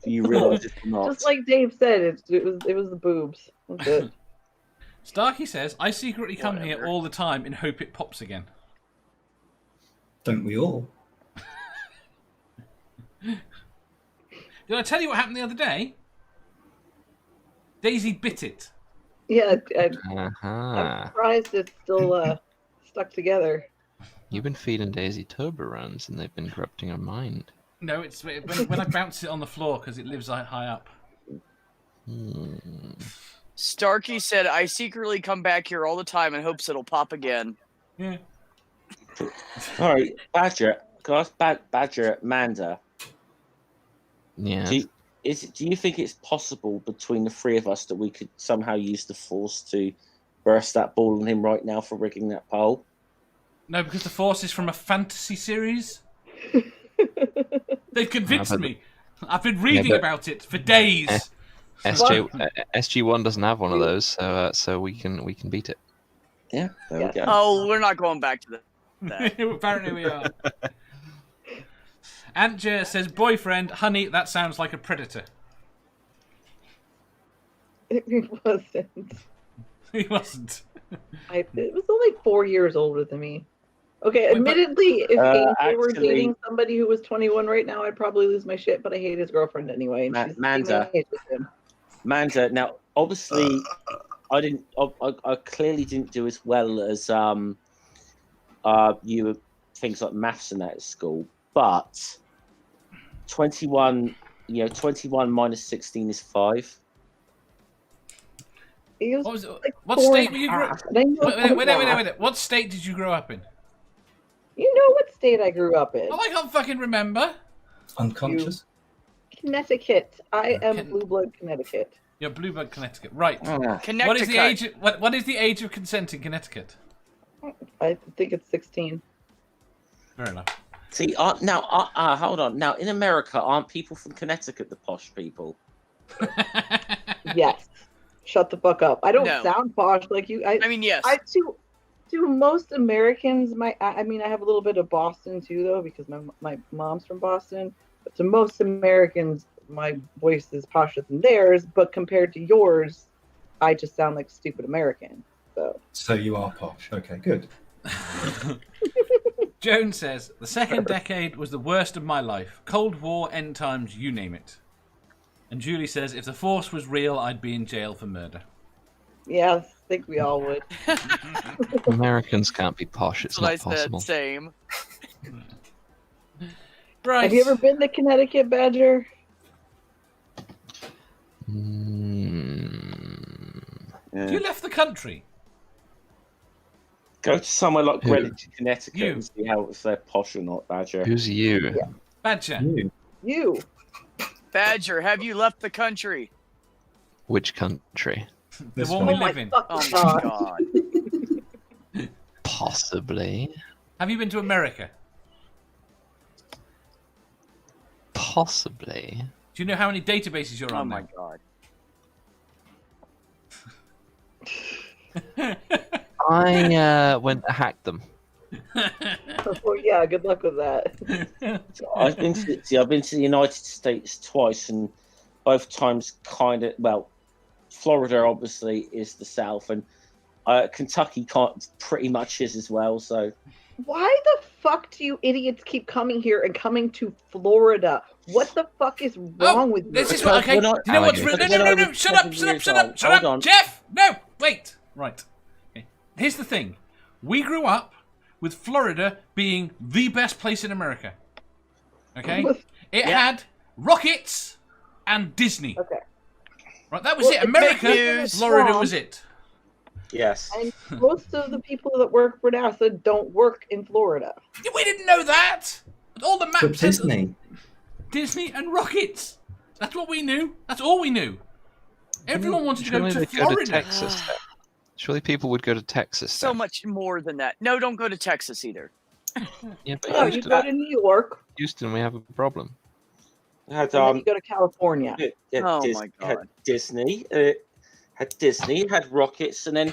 [SPEAKER 6] You realise it or not?
[SPEAKER 4] Just like Dave said, it was the boobs. That's it.
[SPEAKER 1] Starkey says, "I secretly come here
[SPEAKER 2] Whatever.
[SPEAKER 1] all the time and hope it pops again."
[SPEAKER 5] Don't we all?
[SPEAKER 1] Did I tell you what happened the other day? Daisy bit it.
[SPEAKER 4] Yeah,
[SPEAKER 3] Uh-huh.
[SPEAKER 4] I'm surprised it's still stuck together.
[SPEAKER 3] You've been feeding Daisy turbo runs, and they've been corrupting her mind.
[SPEAKER 1] No, it's when I bounce it on the floor because it lives high up.
[SPEAKER 2] Starkey said, "I secretly come back here all the time in hopes it'll pop again."
[SPEAKER 1] Yeah.
[SPEAKER 6] All right, Badger. Can I ask Badger, Manda?
[SPEAKER 3] Yeah.
[SPEAKER 6] Do you think it's possible between the three of us that we could somehow use the force to burst that ball on him right now for rigging that poll?
[SPEAKER 1] No, because the Force is from a fantasy series. They've convinced me. I've been reading about it for days.
[SPEAKER 3] SG1 doesn't have one of those, so we can beat it.
[SPEAKER 6] Yeah, there we go.
[SPEAKER 2] Oh, we're not going back to that.
[SPEAKER 1] Apparently we are. Antje says, "Boyfriend, honey, that sounds like a predator."
[SPEAKER 4] It wasn't.
[SPEAKER 1] He wasn't.
[SPEAKER 4] It was only 4 years older than me. Okay,
[SPEAKER 1] Wait,
[SPEAKER 4] admittedly, if Ainsley were
[SPEAKER 6] actually-
[SPEAKER 4] dating somebody who was 21 right now, I'd probably lose my shit, but I hate his girlfriend anyway. And she's the same
[SPEAKER 6] Manda.
[SPEAKER 4] age as him.
[SPEAKER 6] Manda, now obviously, I clearly didn't do as well as you things like maths and that at school, but 21 minus 16 is 5.
[SPEAKER 4] He was
[SPEAKER 1] What was it?
[SPEAKER 4] like
[SPEAKER 1] What
[SPEAKER 4] 4
[SPEAKER 1] state
[SPEAKER 4] and
[SPEAKER 1] were you
[SPEAKER 4] a
[SPEAKER 1] grow?
[SPEAKER 4] half, and I knew
[SPEAKER 1] Wait. What state did you grow up in?
[SPEAKER 4] You know what state I grew up in?
[SPEAKER 1] Oh, I can't fucking remember.
[SPEAKER 5] Unconscious?
[SPEAKER 4] Connecticut. I am blue blood Connecticut.
[SPEAKER 1] You're Bluebird, Connecticut. Right.
[SPEAKER 2] Connecticut.
[SPEAKER 1] What is the age? What is the age of consent in Connecticut?
[SPEAKER 4] I think it's 16.
[SPEAKER 1] Fair enough.
[SPEAKER 6] See, now, hold on. Now, in America, aren't people from Connecticut the posh people?
[SPEAKER 4] Yes. Shut the fuck up. I don't
[SPEAKER 2] No.
[SPEAKER 4] sound posh like you.
[SPEAKER 2] I mean, yes.
[SPEAKER 4] To most Americans, I mean, I have a little bit of Boston too, though, because my mom's from Boston. But to most Americans, my voice is posher than theirs. But compared to yours, I just sound like a stupid American.
[SPEAKER 5] So you are posh. Okay, good.
[SPEAKER 1] Joan says, "The second decade was the worst of my life. Cold War, end times, you name it." And Julie says, "If the Force was real, I'd be in jail for murder."
[SPEAKER 4] Yeah, I think we all would.
[SPEAKER 3] Americans can't be posh. It's
[SPEAKER 2] That's what
[SPEAKER 3] not
[SPEAKER 2] I said.
[SPEAKER 3] possible.
[SPEAKER 2] Same.
[SPEAKER 1] Right.
[SPEAKER 4] Have you ever been to Connecticut, Badger?
[SPEAKER 1] You left the country.
[SPEAKER 6] Go to somewhere like
[SPEAKER 3] Who?
[SPEAKER 6] Greenwich, Connecticut,
[SPEAKER 1] You.
[SPEAKER 6] and see how if they're posh or not, Badger.
[SPEAKER 3] Who's you?
[SPEAKER 4] Yeah.
[SPEAKER 1] Badger.
[SPEAKER 4] You.
[SPEAKER 2] Badger, have you left the country?
[SPEAKER 3] Which country?
[SPEAKER 1] The
[SPEAKER 5] This
[SPEAKER 1] one
[SPEAKER 5] one.
[SPEAKER 1] we live in.
[SPEAKER 2] Oh
[SPEAKER 4] fucking
[SPEAKER 2] my
[SPEAKER 4] God.
[SPEAKER 2] god.
[SPEAKER 3] Possibly.
[SPEAKER 1] Have you been to America?
[SPEAKER 3] Possibly.
[SPEAKER 1] Do you know how many databases you're
[SPEAKER 2] Oh
[SPEAKER 1] on
[SPEAKER 2] my
[SPEAKER 1] now?
[SPEAKER 2] god.
[SPEAKER 3] I went to hack them.
[SPEAKER 4] Oh, yeah, good luck with that.
[SPEAKER 6] I've been to the United States twice, and both times Florida obviously is the South, and Kentucky pretty much is as well. So
[SPEAKER 4] Why the fuck do you idiots keep coming here and coming to Florida? What the fuck is wrong with you?
[SPEAKER 1] This is
[SPEAKER 6] Because
[SPEAKER 1] what, okay.
[SPEAKER 6] we're
[SPEAKER 1] Do
[SPEAKER 6] not
[SPEAKER 1] you know what's
[SPEAKER 3] alligators.
[SPEAKER 1] real? No,
[SPEAKER 6] When I was
[SPEAKER 1] shut up,
[SPEAKER 6] 7
[SPEAKER 1] shut up,
[SPEAKER 6] years
[SPEAKER 1] shut up,
[SPEAKER 6] old.
[SPEAKER 1] shut
[SPEAKER 6] Hold
[SPEAKER 1] up.
[SPEAKER 6] on.
[SPEAKER 1] Jeff, no, wait. Right. Okay. Here's the thing. We grew up with Florida being the best place in America. Okay? It had rockets and Disney.
[SPEAKER 4] Okay.
[SPEAKER 1] Right, that was
[SPEAKER 4] Well,
[SPEAKER 1] it.
[SPEAKER 4] it's
[SPEAKER 1] America,
[SPEAKER 2] fake news.
[SPEAKER 1] Florida was it.
[SPEAKER 6] yes,
[SPEAKER 4] And most of the people that work for NASA don't work in Florida.
[SPEAKER 1] We didn't know that. All the
[SPEAKER 5] But
[SPEAKER 1] maps.
[SPEAKER 5] Disney.
[SPEAKER 1] Disney and rockets. That's what we knew. That's all we knew. Everyone wanted to go
[SPEAKER 3] Surely
[SPEAKER 1] to
[SPEAKER 3] they'd
[SPEAKER 1] Florida.
[SPEAKER 3] Texas. Then. Surely people would go to Texas.
[SPEAKER 2] So
[SPEAKER 3] then.
[SPEAKER 2] much more than that. No, don't go to Texas either.
[SPEAKER 3] Yeah, but
[SPEAKER 4] No, you
[SPEAKER 3] Houston,
[SPEAKER 4] go to New York,
[SPEAKER 3] Houston, we have a problem.
[SPEAKER 6] Had
[SPEAKER 4] and then you go to California.
[SPEAKER 2] Oh my God.
[SPEAKER 6] Had Disney, had rockets, and then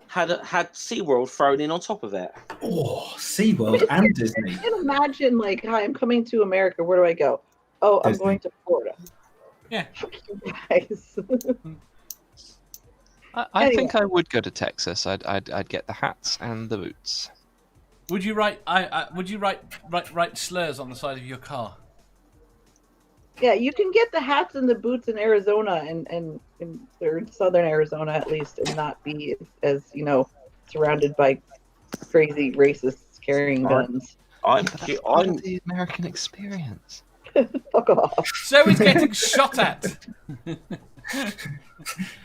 [SPEAKER 6] had SeaWorld thrown in on top of it.
[SPEAKER 5] Oh, SeaWorld and Disney.
[SPEAKER 4] I can imagine, like, hi, I'm coming to America. Where do I go? Oh, I'm
[SPEAKER 5] Disney.
[SPEAKER 4] going to Florida.
[SPEAKER 1] Yeah.
[SPEAKER 4] Fuck you guys.
[SPEAKER 3] I
[SPEAKER 4] Anyway.
[SPEAKER 3] think I would go to Texas. I'd get the hats and the boots.
[SPEAKER 1] Would you write? Would you write slurs on the side of your car?
[SPEAKER 4] Yeah, you can get the hats and the boots in Arizona and or in southern Arizona at least, and not be as surrounded by crazy racists carrying guns.
[SPEAKER 6] I'm
[SPEAKER 3] the American experience.
[SPEAKER 4] Fuck off.
[SPEAKER 1] So is getting shot at.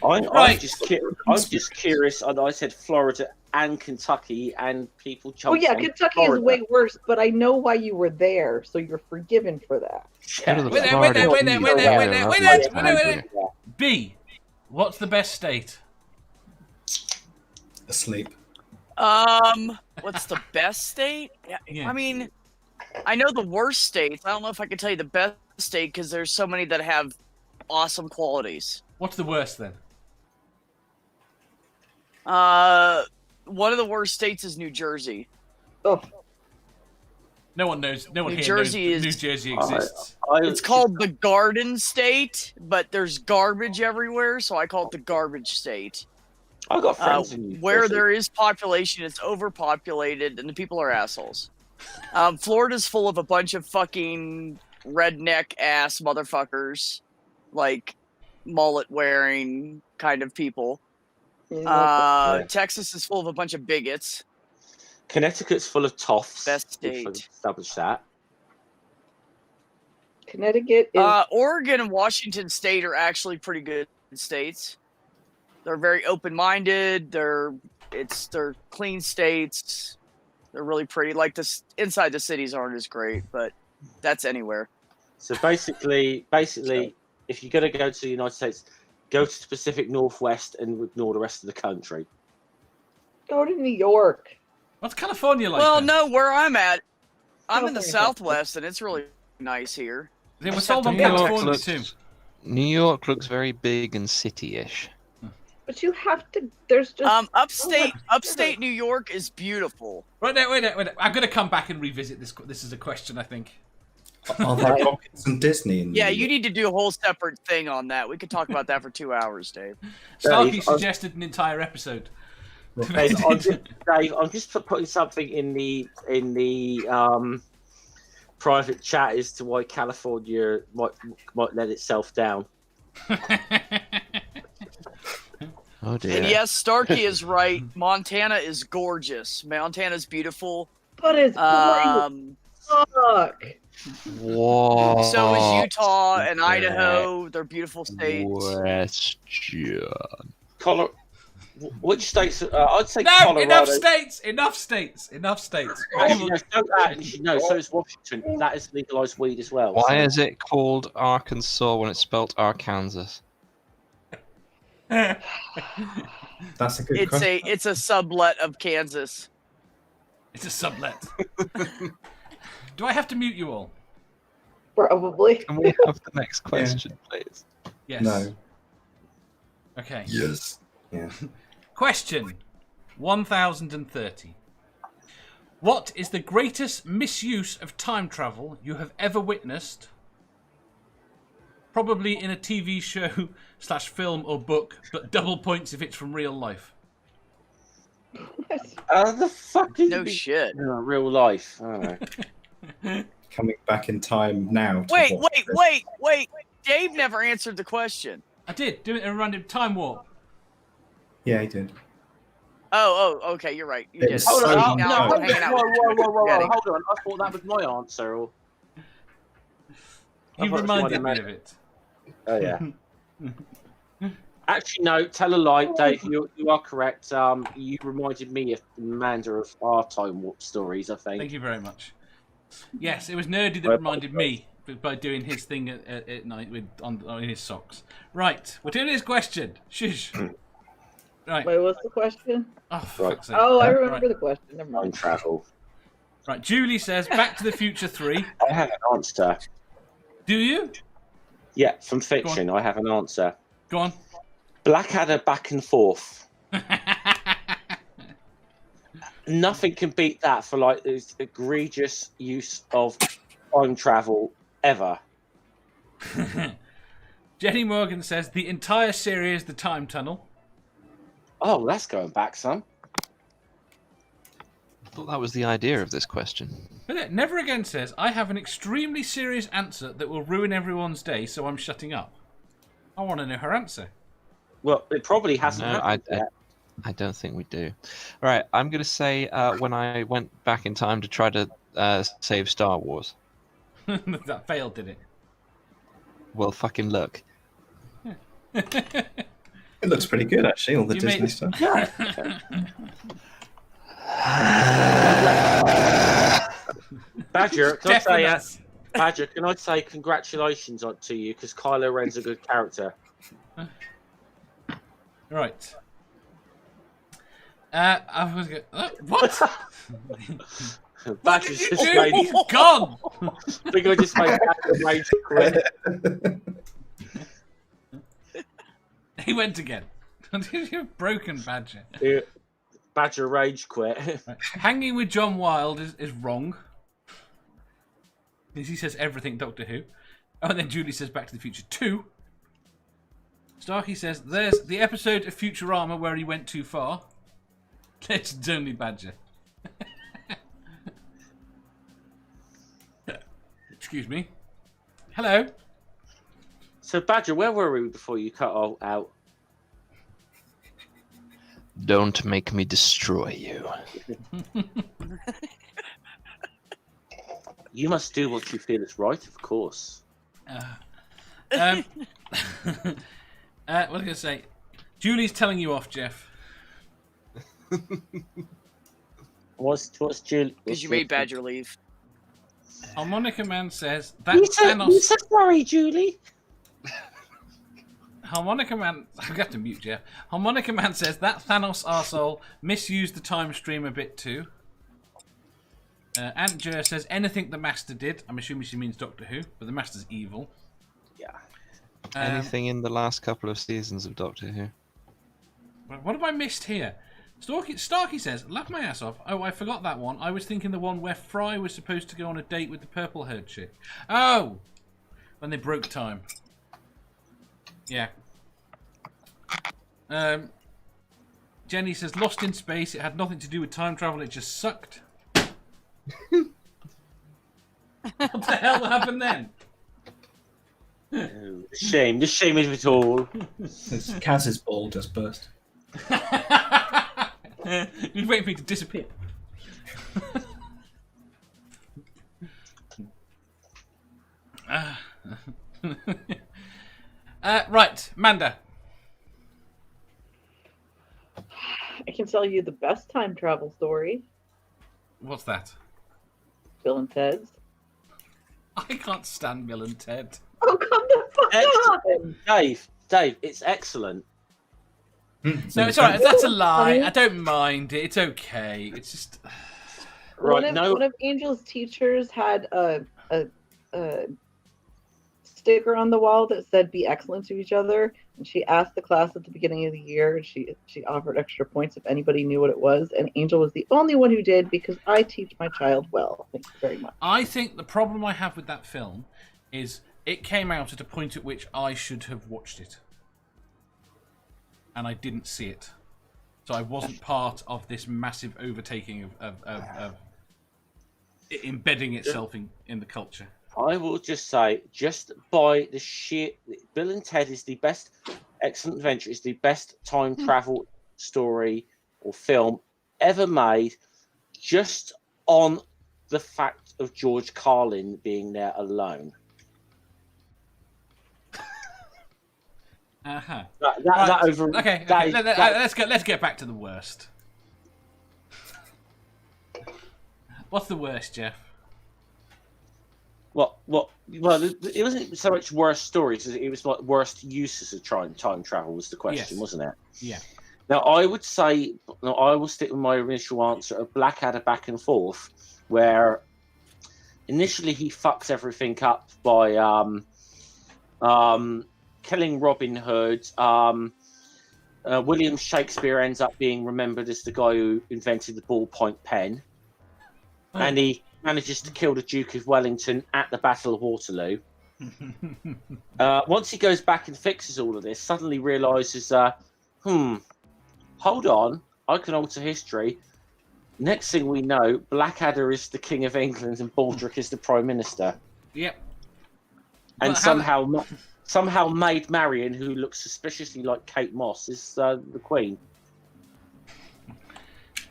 [SPEAKER 6] I'm
[SPEAKER 1] Right.
[SPEAKER 6] just curious. I said Florida and Kentucky, and people
[SPEAKER 4] Oh
[SPEAKER 6] jumped.
[SPEAKER 4] yeah,
[SPEAKER 6] on
[SPEAKER 4] Kentucky
[SPEAKER 6] Florida.
[SPEAKER 4] is way worse, but I know why you were there, so you're forgiven for that.
[SPEAKER 3] Go to the
[SPEAKER 1] Wait there,
[SPEAKER 3] Florida
[SPEAKER 1] wait there,
[SPEAKER 3] Keys.
[SPEAKER 1] wait there,
[SPEAKER 3] Yeah,
[SPEAKER 1] wait there,
[SPEAKER 3] lovely
[SPEAKER 1] wait there,
[SPEAKER 3] time
[SPEAKER 1] wait there.
[SPEAKER 3] doing it.
[SPEAKER 1] B. What's the best state?
[SPEAKER 5] Asleep.
[SPEAKER 2] What's the best state?
[SPEAKER 1] Yeah.
[SPEAKER 2] I mean, I know the worst states. I don't know if I can tell you the best state because there's so many that have awesome qualities.
[SPEAKER 1] What's the worst then?
[SPEAKER 2] One of the worst states is New Jersey.
[SPEAKER 4] Oh,
[SPEAKER 1] No one knows. No one
[SPEAKER 2] New
[SPEAKER 1] here
[SPEAKER 2] Jersey
[SPEAKER 1] knows
[SPEAKER 2] is-
[SPEAKER 1] New Jersey exists.
[SPEAKER 2] It's called the Garden State, but there's garbage everywhere, so I call it the Garbage State.
[SPEAKER 6] I got friends in New
[SPEAKER 2] Where
[SPEAKER 6] Jersey.
[SPEAKER 2] there is population, it's overpopulated, and the people are assholes. Florida's full of a bunch of fucking redneck ass motherfuckers, like mullet wearing kind of people. Texas is full of a bunch of bigots.
[SPEAKER 6] Connecticut's full of toffs.
[SPEAKER 2] Best
[SPEAKER 6] We've
[SPEAKER 2] state.
[SPEAKER 6] established that.
[SPEAKER 4] Connecticut is
[SPEAKER 2] Oregon and Washington State are actually pretty good states. They're very open-minded. They're clean states. They're really pretty. Like this inside the cities aren't as great, but that's anywhere.
[SPEAKER 6] So basically, if you're going to go to the United States, go to the Pacific Northwest and ignore the rest of the country.
[SPEAKER 4] go to New York.
[SPEAKER 1] What's California like?
[SPEAKER 2] Well,
[SPEAKER 1] then?
[SPEAKER 2] no, where I'm at, I'm in the
[SPEAKER 4] California.
[SPEAKER 2] Southwest, and it's really nice here.
[SPEAKER 1] They were sold on
[SPEAKER 3] New York
[SPEAKER 1] California
[SPEAKER 3] looks-
[SPEAKER 1] too.
[SPEAKER 3] New York looks very big and city-ish.
[SPEAKER 4] But you have to. There's just
[SPEAKER 2] Upstate New York is beautiful.
[SPEAKER 1] Wait there. I'm going to come back and revisit this. This is a question, I think.
[SPEAKER 5] Are there rockets and Disney in
[SPEAKER 2] Yeah,
[SPEAKER 5] New
[SPEAKER 2] you
[SPEAKER 5] York?
[SPEAKER 2] need to do a whole separate thing on that. We could talk about that for 2 hours, Dave.
[SPEAKER 1] Starkey
[SPEAKER 6] Dave,
[SPEAKER 1] suggested an entire episode.
[SPEAKER 6] Dave, I'm just putting something in the private chat as to why California might let itself down.
[SPEAKER 3] Oh dear.
[SPEAKER 2] And yes, Starkey is right. Montana is gorgeous. Montana's beautiful.
[SPEAKER 4] but it's boring. Fuck.
[SPEAKER 3] Whoa.
[SPEAKER 2] So is Utah and Idaho. They're beautiful states.
[SPEAKER 3] Question.
[SPEAKER 6] Which states? I'd say
[SPEAKER 1] No,
[SPEAKER 6] Colorado.
[SPEAKER 1] enough states.
[SPEAKER 6] Actually, no, so is Washington. That is legalized weed as well.
[SPEAKER 3] Why is it called Arkansas when it's spelled Arkansas?
[SPEAKER 5] That's a good question.
[SPEAKER 2] It's a sublet of Kansas.
[SPEAKER 1] It's a sublet. Do I have to mute you all?
[SPEAKER 4] Probably.
[SPEAKER 3] Can we have the next question, please?
[SPEAKER 1] Yes.
[SPEAKER 5] No.
[SPEAKER 1] Okay.
[SPEAKER 5] Yes. Yeah.
[SPEAKER 1] Question 1030. What is the greatest misuse of time travel you have ever witnessed? Probably in a TV show / film or book, but double points if it's from real life.
[SPEAKER 6] The fuck did
[SPEAKER 2] No
[SPEAKER 6] you
[SPEAKER 2] shit.
[SPEAKER 6] real life? I don't know.
[SPEAKER 5] Coming back in time now. to
[SPEAKER 2] Wait.
[SPEAKER 5] watch this.
[SPEAKER 2] Dave never answered the question.
[SPEAKER 1] I did. Do it in a random time warp.
[SPEAKER 5] Yeah, he did.
[SPEAKER 2] Oh, okay, you're right. You
[SPEAKER 5] It
[SPEAKER 2] did.
[SPEAKER 5] was
[SPEAKER 6] Hold
[SPEAKER 5] so
[SPEAKER 6] on,
[SPEAKER 5] long
[SPEAKER 2] now
[SPEAKER 5] ago.
[SPEAKER 2] I'm
[SPEAKER 6] hold
[SPEAKER 2] hanging out
[SPEAKER 6] on,
[SPEAKER 2] with
[SPEAKER 6] whoa, hold on. I thought that was my answer. Or...
[SPEAKER 1] You
[SPEAKER 6] thought it was
[SPEAKER 1] reminded
[SPEAKER 6] one
[SPEAKER 1] me
[SPEAKER 6] of
[SPEAKER 1] of it.
[SPEAKER 6] Oh yeah. Actually, no. Tell a lie, Dave. You are correct. You reminded me of Amanda of our time warp stories. I think.
[SPEAKER 1] Thank you very much. Yes, it was Nerdy that reminded me by doing his thing at night on his socks. Right, we're doing his question. Shush. Right.
[SPEAKER 4] Wait, what's the question?
[SPEAKER 1] Oh, for
[SPEAKER 6] Right.
[SPEAKER 1] fuck's sake.
[SPEAKER 4] Oh, I remember
[SPEAKER 1] Right.
[SPEAKER 4] the question. Never
[SPEAKER 6] Time
[SPEAKER 4] mind.
[SPEAKER 6] travel.
[SPEAKER 1] Right, Julie says Back to the Future 3.
[SPEAKER 6] I have an answer.
[SPEAKER 1] Do you?
[SPEAKER 6] Yeah, from fiction, I have an answer.
[SPEAKER 1] Go on.
[SPEAKER 6] Blackadder back and forth. Nothing can beat that for like this egregious use of time travel ever.
[SPEAKER 1] Jenny Morgan says the entire series, The Time Tunnel.
[SPEAKER 6] Oh, that's going back, son.
[SPEAKER 3] I thought that was the idea of this question.
[SPEAKER 1] But it Never Again says, I have an extremely serious answer that will ruin everyone's day, so I'm shutting up. I want to know her answer.
[SPEAKER 6] Well, it probably hasn't
[SPEAKER 3] No,
[SPEAKER 6] happened yet.
[SPEAKER 3] I don't think we do. All right, I'm going to say when I went back in time to try to save Star Wars.
[SPEAKER 1] That failed, did it?
[SPEAKER 3] Well, fucking look.
[SPEAKER 5] It looks pretty good, actually, all the
[SPEAKER 1] You
[SPEAKER 5] Disney
[SPEAKER 1] made-
[SPEAKER 5] stuff.
[SPEAKER 6] Badger, can I say,
[SPEAKER 1] Definite.
[SPEAKER 6] Badger, can I say congratulations to you because Kylo Ren's a good character.
[SPEAKER 1] Right. I was going. What? What
[SPEAKER 6] Badger's
[SPEAKER 1] did you
[SPEAKER 6] just
[SPEAKER 1] do?
[SPEAKER 6] made.
[SPEAKER 1] He's gone.
[SPEAKER 6] I think I just made Badger rage quit.
[SPEAKER 1] He went again. You've broken Badger.
[SPEAKER 6] Yeah, Badger rage quit.
[SPEAKER 1] Right. Hanging with John Wilde is wrong. He says everything Doctor Who. Oh, and then Julie says Back to the Future 2. Starkey says there's the episode of Futurama where he went too far. It's only Badger. Excuse me. Hello.
[SPEAKER 6] So, Badger, where were we before you cut all out?
[SPEAKER 3] Don't make me destroy you.
[SPEAKER 6] You must do what you feel is right, of course.
[SPEAKER 1] What was I going to say? Julie's telling you off, Jeff.
[SPEAKER 6] What's Julie?
[SPEAKER 2] Because you made Badger leave.
[SPEAKER 1] Harmonica Man says that
[SPEAKER 6] You said
[SPEAKER 1] Thanos.
[SPEAKER 6] sorry, Julie.
[SPEAKER 1] Harmonica Man, I have to mute Jeff. Harmonica Man says that Thanos arsehole misused the time stream a bit too. Aunt Jer says anything the Master did. I'm assuming she means Doctor Who, but the Master's evil.
[SPEAKER 6] Yeah.
[SPEAKER 3] Anything in the last couple of seasons of Doctor Who?
[SPEAKER 1] What have I missed here? Starkey says, laugh my ass off. Oh, I forgot that one. I was thinking the one where Fry was supposed to go on a date with the purple haired chick. Oh! When they broke time. Yeah. Jenny says, Lost in Space. It had nothing to do with time travel. It just sucked. What the hell happened then?
[SPEAKER 6] Oh, the shame of it all.
[SPEAKER 5] Kaz's ball just burst.
[SPEAKER 1] You'd wait for me to disappear. Right, Manda.
[SPEAKER 4] I can tell you the best time travel story.
[SPEAKER 1] What's that?
[SPEAKER 4] Bill and Ted's.
[SPEAKER 1] I can't stand Bill and Ted.
[SPEAKER 4] Oh, come the fuck on!
[SPEAKER 6] Dave, it's excellent.
[SPEAKER 1] No, it's alright. That's a lie. I don't mind it. It's okay. It's just.
[SPEAKER 6] Right,
[SPEAKER 4] One of Angel's teachers had a sticker on the wall that said "Be excellent to each other," and she asked the class at the beginning of the year. She offered extra points if anybody knew what it was, and Angel was the only one who did because I teach my child well. Thank you very much.
[SPEAKER 1] I think the problem I have with that film is it came out at a point at which I should have watched it. And I didn't see it. So I wasn't part of this massive overtaking of it embedding itself in the culture.
[SPEAKER 6] I will just say, just by the sheer... Bill and Ted is the best... Excellent Adventure is the best time travel story or film ever made, just on the fact of George Carlin being there alone.
[SPEAKER 1] Uh-huh.
[SPEAKER 6] That over...
[SPEAKER 1] Okay,
[SPEAKER 6] that is-
[SPEAKER 1] let's get back to the worst. What's the worst, Jeff?
[SPEAKER 6] Well, it wasn't so much worst stories as it was like worst uses of time travel was the question,
[SPEAKER 1] Yes.
[SPEAKER 6] wasn't it?
[SPEAKER 1] Yeah.
[SPEAKER 6] Now, I would say, I will stick with my initial answer of Blackadder Back and Forth, where initially he fucks everything up by killing Robin Hood. William Shakespeare ends up being remembered as the guy who invented the ballpoint pen.
[SPEAKER 1] Oh.
[SPEAKER 6] And he manages to kill the Duke of Wellington at the Battle of Waterloo. Once he goes back and fixes all of this, suddenly realises, hold on, I can alter history. Next thing we know, Blackadder is the King of England and Baldric is the Prime Minister.
[SPEAKER 1] Yep.
[SPEAKER 6] And
[SPEAKER 1] But
[SPEAKER 6] somehow Maid Marian, who looks suspiciously like Kate Moss, is the Queen.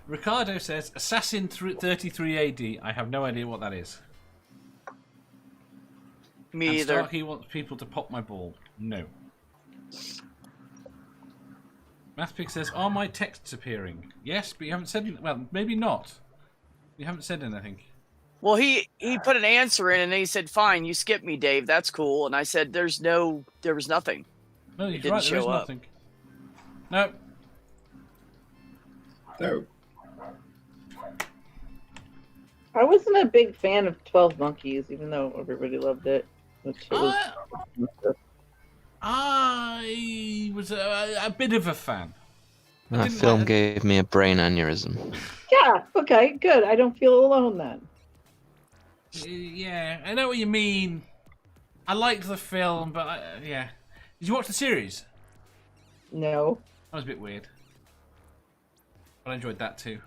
[SPEAKER 1] Ricardo says, Assassin 33 AD. I have no idea what that is.
[SPEAKER 2] Me
[SPEAKER 1] And
[SPEAKER 2] either.
[SPEAKER 1] Starkey wants people to pop my ball. No. Mathpig says, are my texts appearing? Yes, but you haven't said... Well, maybe not. You haven't said anything.
[SPEAKER 2] Well, he put an answer in, and then he said, "Fine, you skipped me, Dave. That's cool." And I said, there was nothing.
[SPEAKER 1] No, he's
[SPEAKER 2] didn't
[SPEAKER 1] right. There is
[SPEAKER 2] show up.
[SPEAKER 1] nothing. No.
[SPEAKER 5] No.
[SPEAKER 4] I wasn't a big fan of 12 Monkeys, even though everybody loved it. Which it was...
[SPEAKER 1] I was a bit of a fan.
[SPEAKER 3] That
[SPEAKER 1] didn't
[SPEAKER 3] film
[SPEAKER 1] like-
[SPEAKER 3] gave me a brain aneurysm.
[SPEAKER 4] Yeah, okay, good. I don't feel alone then.
[SPEAKER 1] Yeah, I know what you mean. I liked the film, but yeah. Did you watch the series?
[SPEAKER 4] No.
[SPEAKER 1] That was a bit weird. But I enjoyed that too.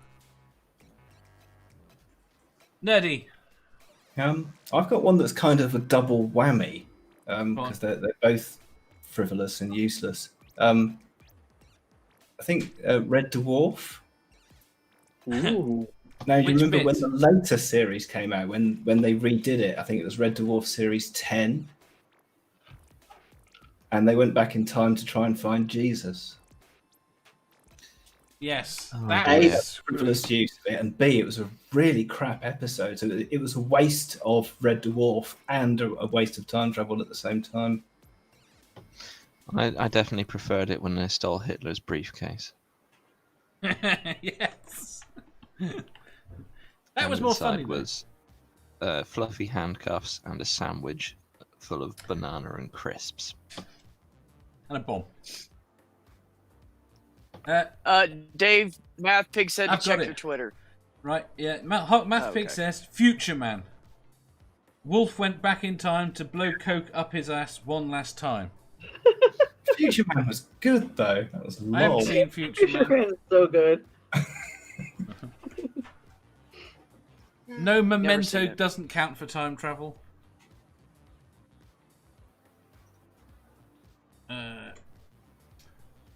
[SPEAKER 1] Nerdy.
[SPEAKER 5] I've got one that's kind of a double whammy
[SPEAKER 1] on.
[SPEAKER 5] because they're both frivolous and useless. I think Red Dwarf.
[SPEAKER 4] Ooh.
[SPEAKER 5] Now, you
[SPEAKER 1] Which
[SPEAKER 5] remember
[SPEAKER 1] bit?
[SPEAKER 5] when the later series came out, when they redid it? I think it was Red Dwarf Series 10. And they went back in time to try and find Jesus.
[SPEAKER 1] Yes,
[SPEAKER 3] Oh,
[SPEAKER 1] that
[SPEAKER 5] A,
[SPEAKER 3] yeah.
[SPEAKER 5] that's frivolous use of it, and B, it was a really crap episode. So it was a waste of Red Dwarf and a waste of time travel at the same time.
[SPEAKER 3] I definitely preferred it when they stole Hitler's briefcase.
[SPEAKER 1] yes. That
[SPEAKER 3] And
[SPEAKER 1] was more funny.
[SPEAKER 3] inside was fluffy handcuffs and a sandwich full of banana and crisps.
[SPEAKER 1] And a bomb.
[SPEAKER 2] Dave, Mathpig said to
[SPEAKER 1] I've got
[SPEAKER 2] check
[SPEAKER 1] it.
[SPEAKER 2] your Twitter.
[SPEAKER 1] Right, yeah. Mathpig
[SPEAKER 2] okay.
[SPEAKER 1] says, Future Man. Wolf went back in time to blow coke up his ass one last time.
[SPEAKER 5] Future Man was good though. That was
[SPEAKER 1] I haven't
[SPEAKER 5] lol.
[SPEAKER 1] seen Future
[SPEAKER 4] Future
[SPEAKER 1] Man.
[SPEAKER 4] Man is so good.
[SPEAKER 1] No
[SPEAKER 2] seen
[SPEAKER 1] Memento
[SPEAKER 2] it.
[SPEAKER 1] doesn't count for time travel.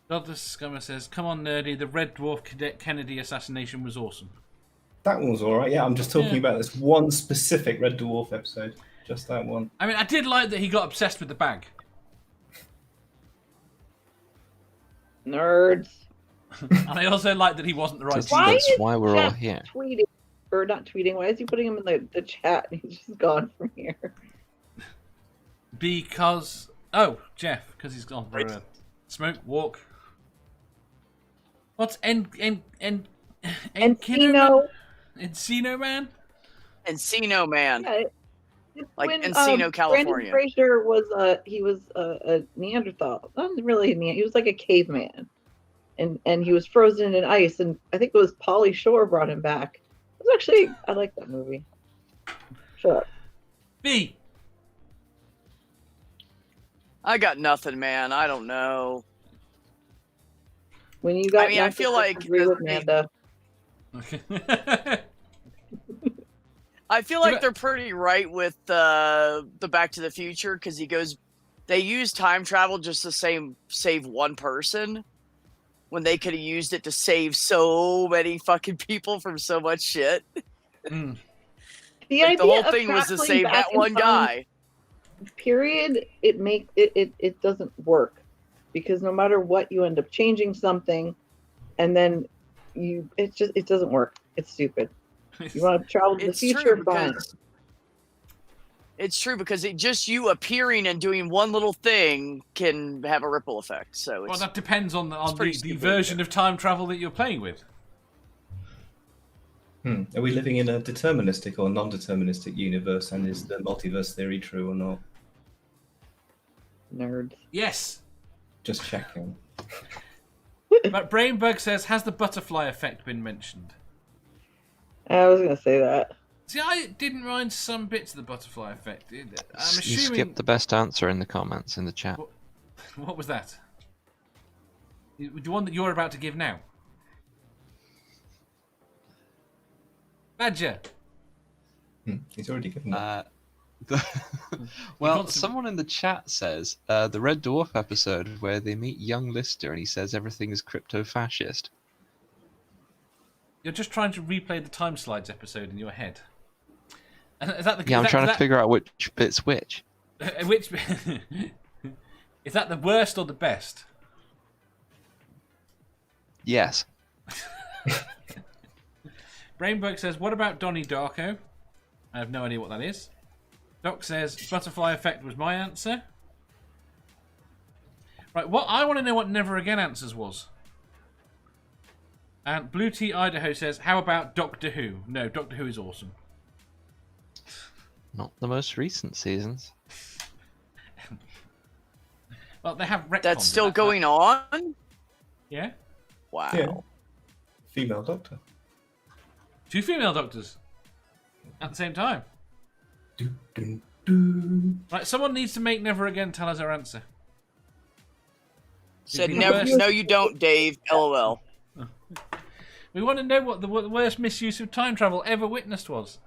[SPEAKER 1] Godless Scummer says, come on, nerdy, the Red Dwarf Cadet Kennedy assassination was awesome.
[SPEAKER 5] That one was all right. Yeah, I'm just talking
[SPEAKER 1] Yeah.
[SPEAKER 5] about this one specific Red Dwarf episode. Just that one.
[SPEAKER 1] I mean, I did like that he got obsessed with the bag.
[SPEAKER 4] Nerds.
[SPEAKER 1] And I also like that he wasn't the right
[SPEAKER 3] Just-
[SPEAKER 4] Why
[SPEAKER 3] That's
[SPEAKER 4] is
[SPEAKER 3] why we're all
[SPEAKER 4] Jeff
[SPEAKER 3] here.
[SPEAKER 4] tweeting, or not tweeting? Why is he putting him in the chat? He's just gone from here.
[SPEAKER 1] Because... Oh, Jeff, because he's gone for a smoke, walk. What's
[SPEAKER 4] Encino.
[SPEAKER 1] Encino Man?
[SPEAKER 2] Encino Man.
[SPEAKER 4] Yeah, it's
[SPEAKER 2] Like
[SPEAKER 4] when,
[SPEAKER 2] Encino, California.
[SPEAKER 4] Brandon Fraser was a Neanderthal. Not really a Neanderthal. He was like a caveman, and he was frozen in ice. And I think it was Pauly Shore brought him back. It was actually I like that movie. Shut up.
[SPEAKER 1] B.
[SPEAKER 2] I got nothing, man. I don't know.
[SPEAKER 4] When you got,
[SPEAKER 2] I mean, I feel
[SPEAKER 4] nothing,
[SPEAKER 2] like
[SPEAKER 4] agree with
[SPEAKER 2] they-
[SPEAKER 4] Amanda.
[SPEAKER 2] I feel like they're pretty right with the Back to the Future because they use time travel just to save one person when they could have used it to save so many fucking people from so much shit.
[SPEAKER 1] Mm.
[SPEAKER 4] The
[SPEAKER 2] Like, the
[SPEAKER 4] idea
[SPEAKER 2] whole
[SPEAKER 4] of
[SPEAKER 2] thing was to
[SPEAKER 4] traveling
[SPEAKER 2] save
[SPEAKER 4] back
[SPEAKER 2] that
[SPEAKER 4] in
[SPEAKER 2] one
[SPEAKER 4] time,
[SPEAKER 2] guy.
[SPEAKER 4] Period. It doesn't work because no matter what, you end up changing something, and then it doesn't work. It's stupid. You want to travel to the
[SPEAKER 2] It's true
[SPEAKER 4] future, fine.
[SPEAKER 2] because It's true because just you appearing and doing one little thing can have a ripple effect. So
[SPEAKER 1] Well,
[SPEAKER 2] it's,
[SPEAKER 1] that depends on the
[SPEAKER 2] pretty
[SPEAKER 1] the
[SPEAKER 2] stupid.
[SPEAKER 1] version of time travel that you're playing with.
[SPEAKER 5] Are we living in a deterministic or non-deterministic universe, and is the multiverse theory true or not?
[SPEAKER 4] Nerds.
[SPEAKER 1] Yes.
[SPEAKER 5] Just checking.
[SPEAKER 1] But Brainbug says, has the butterfly effect been mentioned?
[SPEAKER 4] I was gonna say that.
[SPEAKER 1] See, I didn't mind some bits of the butterfly effect. I'm
[SPEAKER 3] You
[SPEAKER 1] assuming...
[SPEAKER 3] skipped the best answer in the comments in the chat.
[SPEAKER 1] What was that? The one that you're about to give now? Badger.
[SPEAKER 5] He's already given it.
[SPEAKER 3] Well,
[SPEAKER 1] wants to-
[SPEAKER 3] someone in the chat says the Red Dwarf episode where they meet young Lister and he says everything is crypto-fascist.
[SPEAKER 1] You're just trying to replay the Time Slides episode in your head. Is that the,
[SPEAKER 3] Yeah, I'm trying to
[SPEAKER 1] that,
[SPEAKER 3] figure out which bit's which.
[SPEAKER 1] which is that the worst or the best?
[SPEAKER 3] Yes.
[SPEAKER 1] Brainbug says, what about Donnie Darko? I have no idea what that is. Doc says, butterfly effect was my answer. Right, I want to know what Never Again answers was. And Blue Tea Idaho says, how about Doctor Who? No, Doctor Who is awesome.
[SPEAKER 3] Not the most recent seasons.
[SPEAKER 1] Well, they have retconned.
[SPEAKER 2] that's still going on.
[SPEAKER 1] Yeah?
[SPEAKER 2] Wow.
[SPEAKER 5] Yeah. Female doctor.
[SPEAKER 1] 2 female doctors. At the same time. Right, someone needs to make Never Again tell us her answer.
[SPEAKER 2] Said
[SPEAKER 1] The
[SPEAKER 2] never.
[SPEAKER 1] worst-
[SPEAKER 2] No, you don't, Dave. LOL.
[SPEAKER 1] We want to know what the worst misuse of time travel ever witnessed was.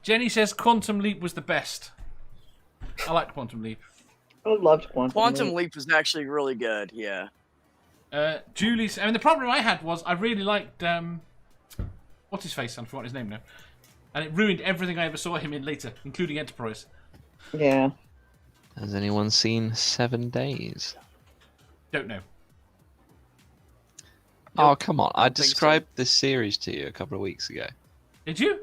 [SPEAKER 1] Jenny says Quantum Leap was the best. I liked Quantum Leap.
[SPEAKER 4] I loved
[SPEAKER 2] Quantum Leap was actually really good. Yeah.
[SPEAKER 1] Julie's. I mean, the problem I had was I really liked what's his face? I've forgotten his name now, and it ruined everything I ever saw him in later, including Enterprise.
[SPEAKER 4] Yeah.
[SPEAKER 3] Has anyone seen 7 Days?
[SPEAKER 1] Don't know.
[SPEAKER 3] Oh, come on. I
[SPEAKER 2] think so.
[SPEAKER 3] described this series to you a couple of weeks ago.
[SPEAKER 1] Did you?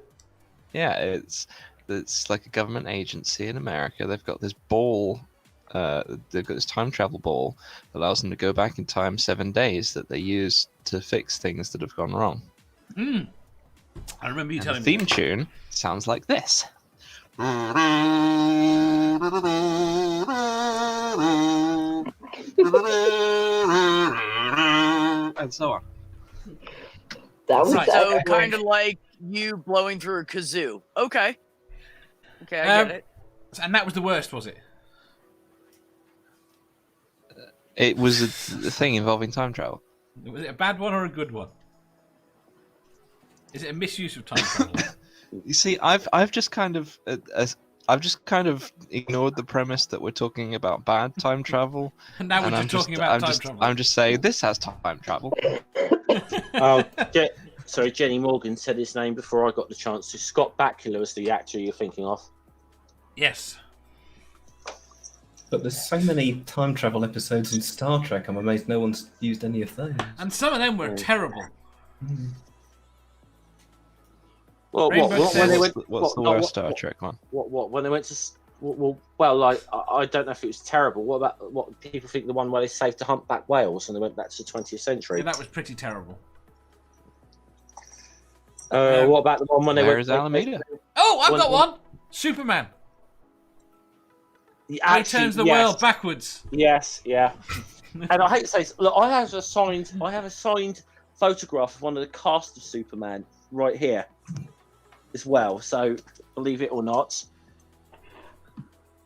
[SPEAKER 3] Yeah, it's like a government agency in America. They've got this ball. They've got this time travel ball that allows them to go back in time 7 days that they use to fix things that have gone wrong.
[SPEAKER 1] I remember you
[SPEAKER 3] And
[SPEAKER 1] telling
[SPEAKER 3] the
[SPEAKER 1] me.
[SPEAKER 3] theme tune sounds like this. And so on.
[SPEAKER 4] That was
[SPEAKER 1] Right.
[SPEAKER 2] So
[SPEAKER 4] that.
[SPEAKER 2] kind of like you blowing through a kazoo. Okay. Okay, I get it.
[SPEAKER 1] And that was the worst, was it?
[SPEAKER 3] It was a thing involving time travel.
[SPEAKER 1] Was it a bad one or a good one? Is it a misuse of time travel?
[SPEAKER 3] You see, I've just kind of ignored the premise that we're talking about bad time travel.
[SPEAKER 1] And now we're
[SPEAKER 3] and
[SPEAKER 1] just talking about
[SPEAKER 3] I'm
[SPEAKER 1] time
[SPEAKER 3] just,
[SPEAKER 1] travel.
[SPEAKER 3] I'm just saying this has time travel.
[SPEAKER 6] Oh, sorry, Jenny Morgan said his name before I got the chance to. Scott Bakula was the actor you're thinking of.
[SPEAKER 1] Yes.
[SPEAKER 5] But there's so many time travel episodes in Star Trek, I'm amazed no one's used any of those.
[SPEAKER 1] And some of them were terrible.
[SPEAKER 6] Well,
[SPEAKER 1] Rainbow
[SPEAKER 6] when they
[SPEAKER 1] says-
[SPEAKER 6] went,
[SPEAKER 3] What's the worst Star Trek one?
[SPEAKER 6] What when they went to? Well, like I don't know if it was terrible. What about what people think the one where they saved the humpback whales and they went back to the 20th century?
[SPEAKER 1] Yeah, that was pretty terrible.
[SPEAKER 6] What about the one when they
[SPEAKER 3] Where
[SPEAKER 6] went?
[SPEAKER 3] is Alameda?
[SPEAKER 1] Oh, I've
[SPEAKER 6] One-
[SPEAKER 1] got one! Superman. He turns the world backwards.
[SPEAKER 6] Yes, yeah. And I hate to say, this, look, I have a signed photograph of one of the cast of Superman right here, as well. So believe it or not,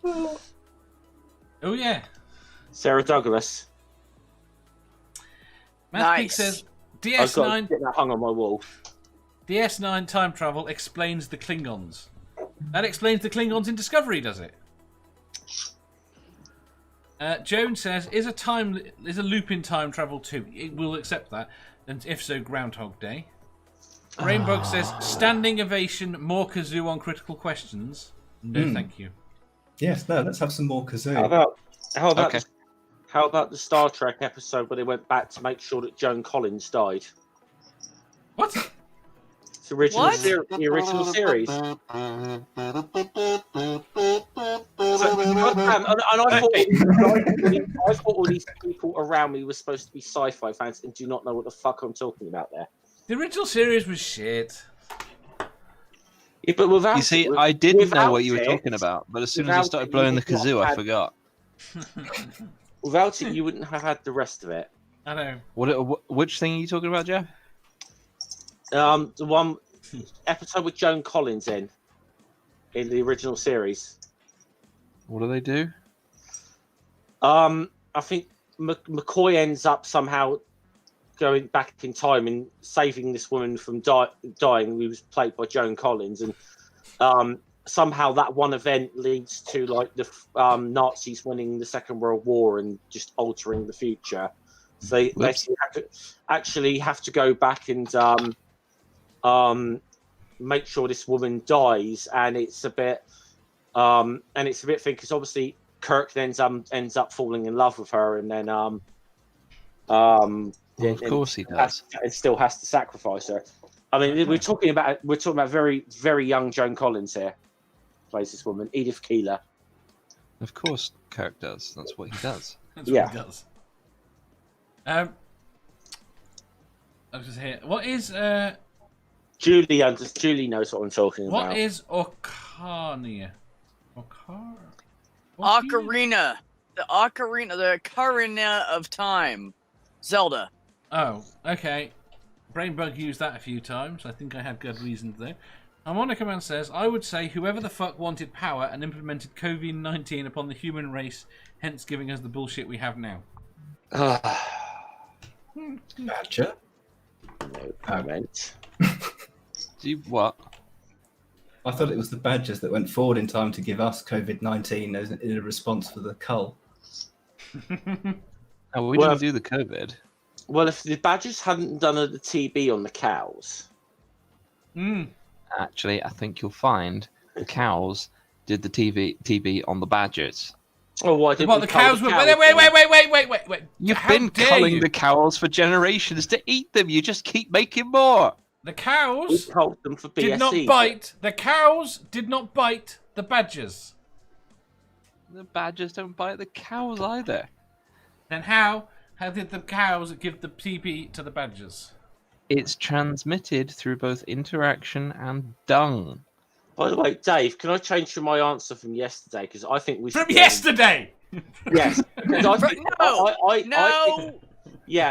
[SPEAKER 1] Oh, yeah.
[SPEAKER 6] Sarah Douglas.
[SPEAKER 1] Mathpeak
[SPEAKER 2] Nice.
[SPEAKER 1] says
[SPEAKER 6] I've got to
[SPEAKER 1] DS9
[SPEAKER 6] get that hung on my wall.
[SPEAKER 1] DS9 time travel explains the Klingons. That explains the Klingons in Discovery, does it? Joan says, is a loop in time travel too? It will accept that. And if so, Groundhog Day. Rainbug says, standing ovation, more kazoo on critical questions. No, thank you.
[SPEAKER 5] Yes, no, let's have some more kazoo.
[SPEAKER 3] Okay.
[SPEAKER 6] How about the Star Trek episode where they went back to make sure that Joan Collins died?
[SPEAKER 1] What?
[SPEAKER 6] It's the original,
[SPEAKER 2] What?
[SPEAKER 6] the original series. I thought all these people around me were supposed to be sci-fi fans and do not know what the fuck I'm talking about there.
[SPEAKER 1] The original series was shit.
[SPEAKER 6] Yeah, but without
[SPEAKER 3] You see,
[SPEAKER 6] it,
[SPEAKER 3] I didn't know what you were
[SPEAKER 6] it-
[SPEAKER 3] talking about, but as soon as I
[SPEAKER 6] without
[SPEAKER 3] started
[SPEAKER 6] it,
[SPEAKER 3] blowing the
[SPEAKER 6] you would not
[SPEAKER 3] kazoo, I
[SPEAKER 6] have-
[SPEAKER 3] forgot.
[SPEAKER 6] Without it, you wouldn't have had the rest of it.
[SPEAKER 1] I know.
[SPEAKER 3] Which thing are you talking about, Jeff?
[SPEAKER 6] The one episode with Joan Collins in the original series.
[SPEAKER 3] What do they do?
[SPEAKER 6] I think McCoy ends up somehow going back in time and saving this woman from dying, who was played by Joan Collins, and somehow that one event leads to like the Nazis winning the Second World War and just altering the future. So they actually have to go back and make sure this woman dies, and it's a bit thing because obviously Kirk then ends up falling in love with her, and then
[SPEAKER 3] Well, of course he does.
[SPEAKER 6] and still has to sacrifice her. I mean, we're talking about very, very young Joan Collins here. Plays this woman, Edith Keeler.
[SPEAKER 3] Of course, Kirk does. That's what he does.
[SPEAKER 1] That's
[SPEAKER 6] Yeah.
[SPEAKER 1] what he does. I was just here. What is
[SPEAKER 6] Julie knows what I'm talking about.
[SPEAKER 1] what is Ocarina?
[SPEAKER 2] Ocarina. The Ocarina of Time. Zelda.
[SPEAKER 1] Oh, okay. Brainbug used that a few times. I think I had good reasons there. Harmonica Man says, I would say whoever the fuck wanted power and implemented COVID-19 upon the human race, hence giving us the bullshit we have now.
[SPEAKER 5] Badger.
[SPEAKER 6] No comment.
[SPEAKER 3] Do you what?
[SPEAKER 5] I thought it was the Badgers that went forward in time to give us COVID-19 in a response for the cull.
[SPEAKER 3] Oh, we
[SPEAKER 6] Well,
[SPEAKER 3] didn't do the COVID.
[SPEAKER 6] Well, if the Badgers hadn't done the TB on the cows,
[SPEAKER 3] Actually, I think you'll find the cows did the TB on the Badgers.
[SPEAKER 6] oh, why didn't
[SPEAKER 1] What,
[SPEAKER 6] we
[SPEAKER 1] the
[SPEAKER 6] cull
[SPEAKER 1] cows
[SPEAKER 6] the
[SPEAKER 1] were...
[SPEAKER 6] cows?
[SPEAKER 1] Wait.
[SPEAKER 3] You've
[SPEAKER 1] How
[SPEAKER 3] been
[SPEAKER 1] dare
[SPEAKER 3] culling
[SPEAKER 1] you?
[SPEAKER 3] the cows for generations to eat them. You just keep making more.
[SPEAKER 1] The
[SPEAKER 6] We
[SPEAKER 1] cows
[SPEAKER 6] culled them for BSE.
[SPEAKER 1] did not bite. The cows did not bite the badgers.
[SPEAKER 3] The Badgers don't bite the cows either.
[SPEAKER 1] Then how did the cows give the TB to the badgers?
[SPEAKER 3] It's transmitted through both interaction and dung.
[SPEAKER 6] By the way, Dave, can I change from my answer from yesterday? Because I think we should.
[SPEAKER 1] From yesterday!
[SPEAKER 6] Yes. 'Cause I think,
[SPEAKER 2] No!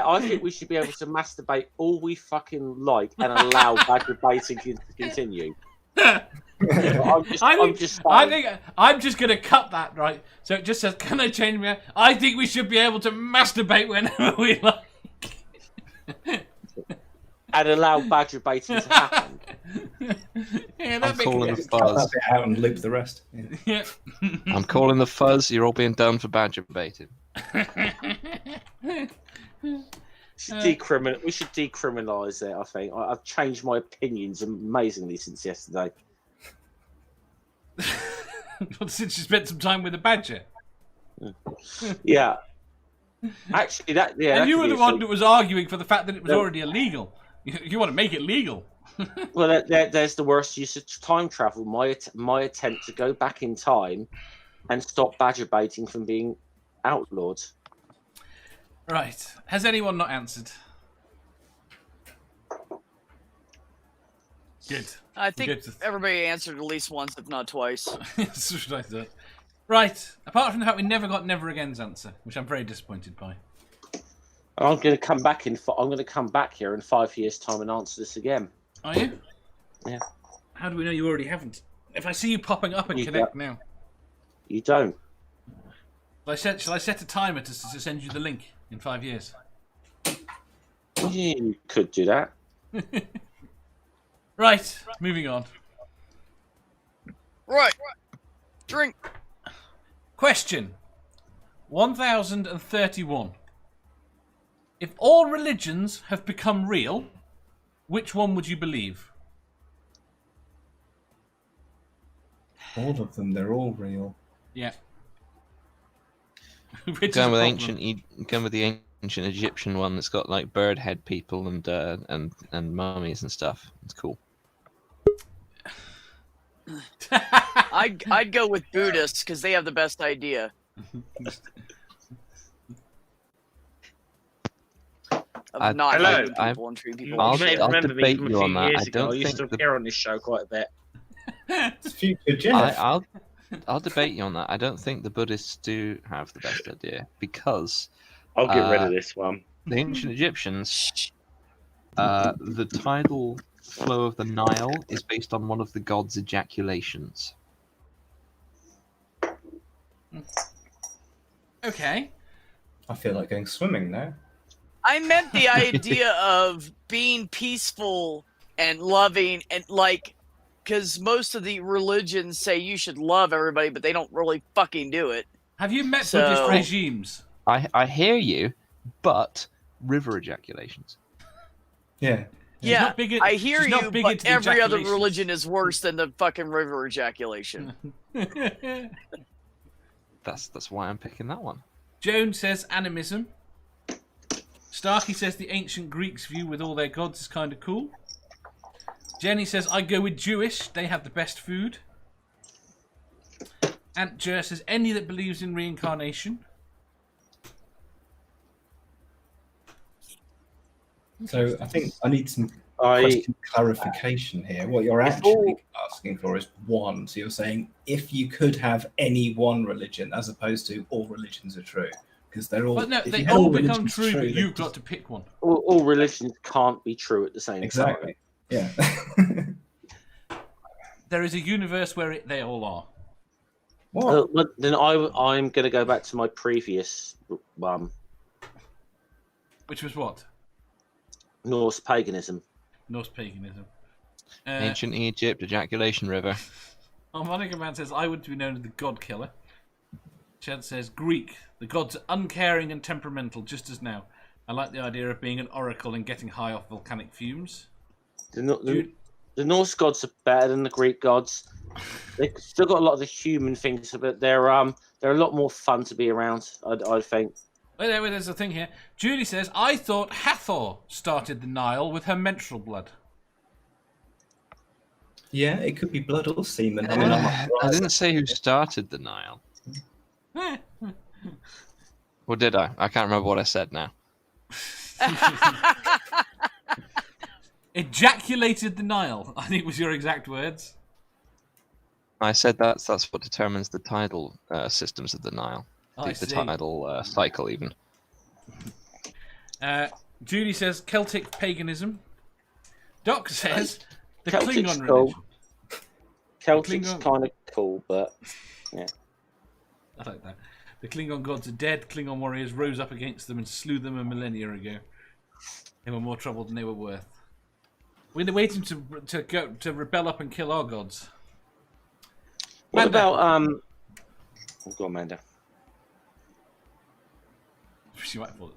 [SPEAKER 6] I think we should be able to masturbate all we fucking like and allow badger baiting to continue. I'm
[SPEAKER 1] just gonna cut that, right? So it just says, can I change my... I think we should be able to masturbate whenever we like.
[SPEAKER 6] and allow badger baiting to happen.
[SPEAKER 1] Yeah,
[SPEAKER 3] I'm
[SPEAKER 1] that makes
[SPEAKER 3] calling the
[SPEAKER 1] sense.
[SPEAKER 5] Cut that
[SPEAKER 3] fuzz.
[SPEAKER 5] bit out and loop the rest. Yeah.
[SPEAKER 1] Yeah.
[SPEAKER 3] I'm calling the fuzz. You're all being done for badger baiting.
[SPEAKER 6] We should decriminalise it. I think I've changed my opinions amazingly since yesterday.
[SPEAKER 1] Well, since you spent some time with a badger.
[SPEAKER 6] Yeah. Actually, that
[SPEAKER 1] And you
[SPEAKER 6] could
[SPEAKER 1] were
[SPEAKER 6] be
[SPEAKER 1] the
[SPEAKER 6] a
[SPEAKER 1] one
[SPEAKER 6] thing.
[SPEAKER 1] that was arguing for the fact that it was
[SPEAKER 6] No.
[SPEAKER 1] already illegal. You want to make it legal.
[SPEAKER 6] Well, there's the worst use of time travel. My attempt to go back in time and stop badger baiting from being outlawed.
[SPEAKER 1] Right. Has anyone not answered? Good.
[SPEAKER 2] I think
[SPEAKER 1] Good.
[SPEAKER 2] everybody answered at least once, if not twice.
[SPEAKER 1] That's what I thought. Right. Apart from the fact we never got Never Again's answer, which I'm very disappointed by.
[SPEAKER 6] I'm going to come back here in 5 years' time and answer this again.
[SPEAKER 1] Are you?
[SPEAKER 6] Yeah.
[SPEAKER 1] How do we know you already haven't? If I see you popping up and
[SPEAKER 6] You
[SPEAKER 1] connect now,
[SPEAKER 6] You don't.
[SPEAKER 1] shall I set a timer to send you the link in 5 years?
[SPEAKER 6] You could do that.
[SPEAKER 1] Right. Moving on.
[SPEAKER 2] Right. Drink.
[SPEAKER 1] Question 1031. If all religions have become real, which one would you believe?
[SPEAKER 5] All of them, they're all real.
[SPEAKER 1] Yeah. Which
[SPEAKER 3] Going
[SPEAKER 1] is
[SPEAKER 3] with
[SPEAKER 1] a problem.
[SPEAKER 3] going with the ancient Egyptian one that's got like bird head people and mummies and stuff. It's cool.
[SPEAKER 2] I'd go with Buddhists because they have the best idea. Of not
[SPEAKER 3] Hello.
[SPEAKER 2] hurting people and treating people.
[SPEAKER 3] I'll
[SPEAKER 6] You may
[SPEAKER 3] I'll
[SPEAKER 6] remember me
[SPEAKER 3] debate
[SPEAKER 6] from a
[SPEAKER 3] you
[SPEAKER 6] few
[SPEAKER 3] on that.
[SPEAKER 6] years
[SPEAKER 3] I
[SPEAKER 6] ago. I
[SPEAKER 3] don't
[SPEAKER 6] used
[SPEAKER 3] think
[SPEAKER 6] to
[SPEAKER 3] the
[SPEAKER 6] appear on this show quite a bit.
[SPEAKER 5] It's future Jeff.
[SPEAKER 3] I'll debate you on that. I don't think the Buddhists do have the best idea because
[SPEAKER 6] I'll get rid of this one.
[SPEAKER 3] the ancient Egyptians, the tidal flow of the Nile is based on one of the gods' ejaculations.
[SPEAKER 1] Okay.
[SPEAKER 5] I feel like going swimming now.
[SPEAKER 2] I meant the idea of being peaceful and loving and like, because most of the religions say you should love everybody, but they don't really fucking do it.
[SPEAKER 1] Have you met
[SPEAKER 2] So-
[SPEAKER 1] Buddhist regimes?
[SPEAKER 3] I hear you, but river ejaculations.
[SPEAKER 5] Yeah.
[SPEAKER 1] She's
[SPEAKER 2] Yeah,
[SPEAKER 1] not big in-
[SPEAKER 2] I hear
[SPEAKER 1] she's not
[SPEAKER 2] you,
[SPEAKER 1] big
[SPEAKER 2] but
[SPEAKER 1] into the
[SPEAKER 2] every other
[SPEAKER 1] ejaculations.
[SPEAKER 2] religion is worse than the fucking river ejaculation.
[SPEAKER 3] That's why I'm picking that one.
[SPEAKER 1] Joan says animism. Starkey says the ancient Greeks' view with all their gods is kind of cool. Jenny says I go with Jewish. They have the best food. Aunt Jer says any that believes in reincarnation.
[SPEAKER 5] So I think I need some
[SPEAKER 6] I
[SPEAKER 5] question clarification here. What you're
[SPEAKER 6] It's
[SPEAKER 5] actually asking for is one. So you're saying if you could have any one religion, as opposed to all religions are true, because they're all.
[SPEAKER 1] But no,
[SPEAKER 5] if
[SPEAKER 1] they
[SPEAKER 5] you had
[SPEAKER 1] all become
[SPEAKER 5] religions
[SPEAKER 1] true, but
[SPEAKER 5] they
[SPEAKER 1] you've
[SPEAKER 5] just-
[SPEAKER 1] got to pick one.
[SPEAKER 6] all religions can't be true at the same
[SPEAKER 5] Exactly.
[SPEAKER 6] time.
[SPEAKER 5] Yeah.
[SPEAKER 1] There is a universe where they all are.
[SPEAKER 5] What?
[SPEAKER 6] But then I'm going to go back to my previous
[SPEAKER 1] Which was what?
[SPEAKER 6] Norse paganism.
[SPEAKER 1] Norse paganism.
[SPEAKER 3] Ancient Egypt, ejaculation river.
[SPEAKER 1] Monica Man says, I want to be known as the God Killer. Chad says, Greek. The gods are uncaring and temperamental, just as now. I like the idea of being an oracle and getting high off volcanic fumes.
[SPEAKER 6] The Norse gods are better than the Greek gods. They've still got a lot of the human things, but they're a lot more fun to be around, I think.
[SPEAKER 1] Wait, there's a thing here. Julie says, I thought Hathor started the Nile with her menstrual blood.
[SPEAKER 5] Yeah, it could be blood or semen. I mean,
[SPEAKER 3] I didn't say who started the Nile. Or did I? I can't remember what I said now.
[SPEAKER 1] Ejaculated the Nile, I think was your exact words.
[SPEAKER 3] I said that's what determines the tidal systems of the Nile.
[SPEAKER 1] I
[SPEAKER 3] The
[SPEAKER 1] see.
[SPEAKER 3] tidal cycle, even.
[SPEAKER 1] Julie says Celtic paganism. Doc says the
[SPEAKER 6] Celtic's
[SPEAKER 1] Klingon
[SPEAKER 6] cool.
[SPEAKER 1] religion.
[SPEAKER 6] Celtic's
[SPEAKER 1] Klingon-
[SPEAKER 6] kind of cool, but
[SPEAKER 1] I like that. The Klingon gods are dead. Klingon warriors rose up against them and slew them a millennia ago. They were more trouble than they were worth. We're waiting to rebel up and kill our gods.
[SPEAKER 6] what
[SPEAKER 1] Amanda.
[SPEAKER 6] about go on, Amanda.
[SPEAKER 1] She might fall.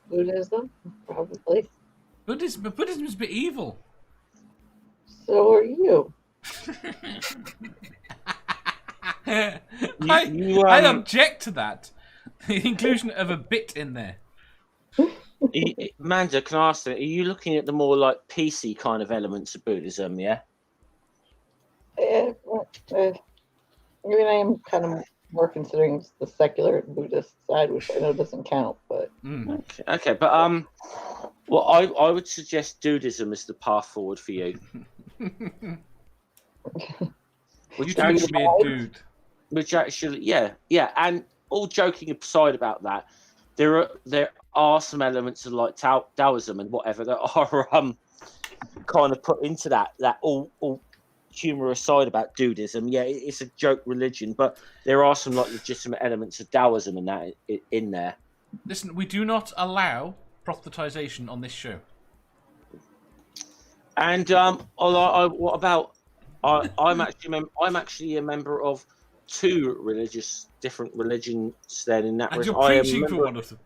[SPEAKER 4] Buddhism, probably.
[SPEAKER 1] Buddhism is a bit evil.
[SPEAKER 4] So are you.
[SPEAKER 1] I object to that. The inclusion of a bit in there.
[SPEAKER 6] Amanda, can I ask you, are you looking at the more like PC kind of elements of Buddhism, yeah?
[SPEAKER 4] I mean, I am kind of more considering the secular Buddhist side, which I know doesn't count, but
[SPEAKER 6] Okay, but well, I would suggest Dudism is the path forward for you.
[SPEAKER 1] You
[SPEAKER 6] Which
[SPEAKER 1] touch
[SPEAKER 6] actually,
[SPEAKER 1] me a dude.
[SPEAKER 6] which actually, yeah, and all joking aside about that, there are some elements of like Taoism and whatever that are kind of put into that all humor aside about Dudism. Yeah, it's a joke religion, but there are some like legitimate elements of Taoism and that in there.
[SPEAKER 1] Listen, we do not allow proselytization on this show.
[SPEAKER 6] And what about? I'm actually a member of two different religions. Then in that,
[SPEAKER 1] And you're
[SPEAKER 6] I am
[SPEAKER 1] preaching for one of them.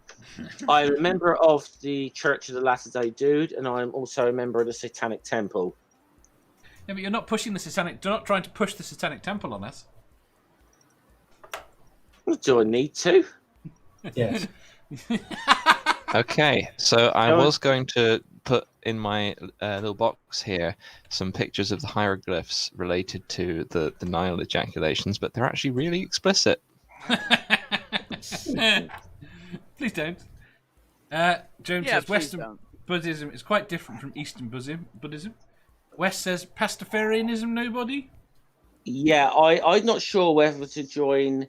[SPEAKER 6] I'm a member of the Church of the Latter-day Dude, and I'm also a member of the Satanic Temple.
[SPEAKER 1] Yeah, but you're not pushing the satanic. You're not trying to push the satanic temple on us.
[SPEAKER 6] Do I need to?
[SPEAKER 5] yes.
[SPEAKER 3] Okay, so I was going to put in my little box here some pictures of the hieroglyphs related to the Nile ejaculations, but they're actually really explicit.
[SPEAKER 1] Please don't. Jones
[SPEAKER 2] Yeah,
[SPEAKER 1] says
[SPEAKER 2] please
[SPEAKER 1] Western
[SPEAKER 2] don't.
[SPEAKER 1] Buddhism is quite different from Eastern Buddhism. West says Pastafarianism, nobody?
[SPEAKER 6] Yeah, I'm not sure whether to join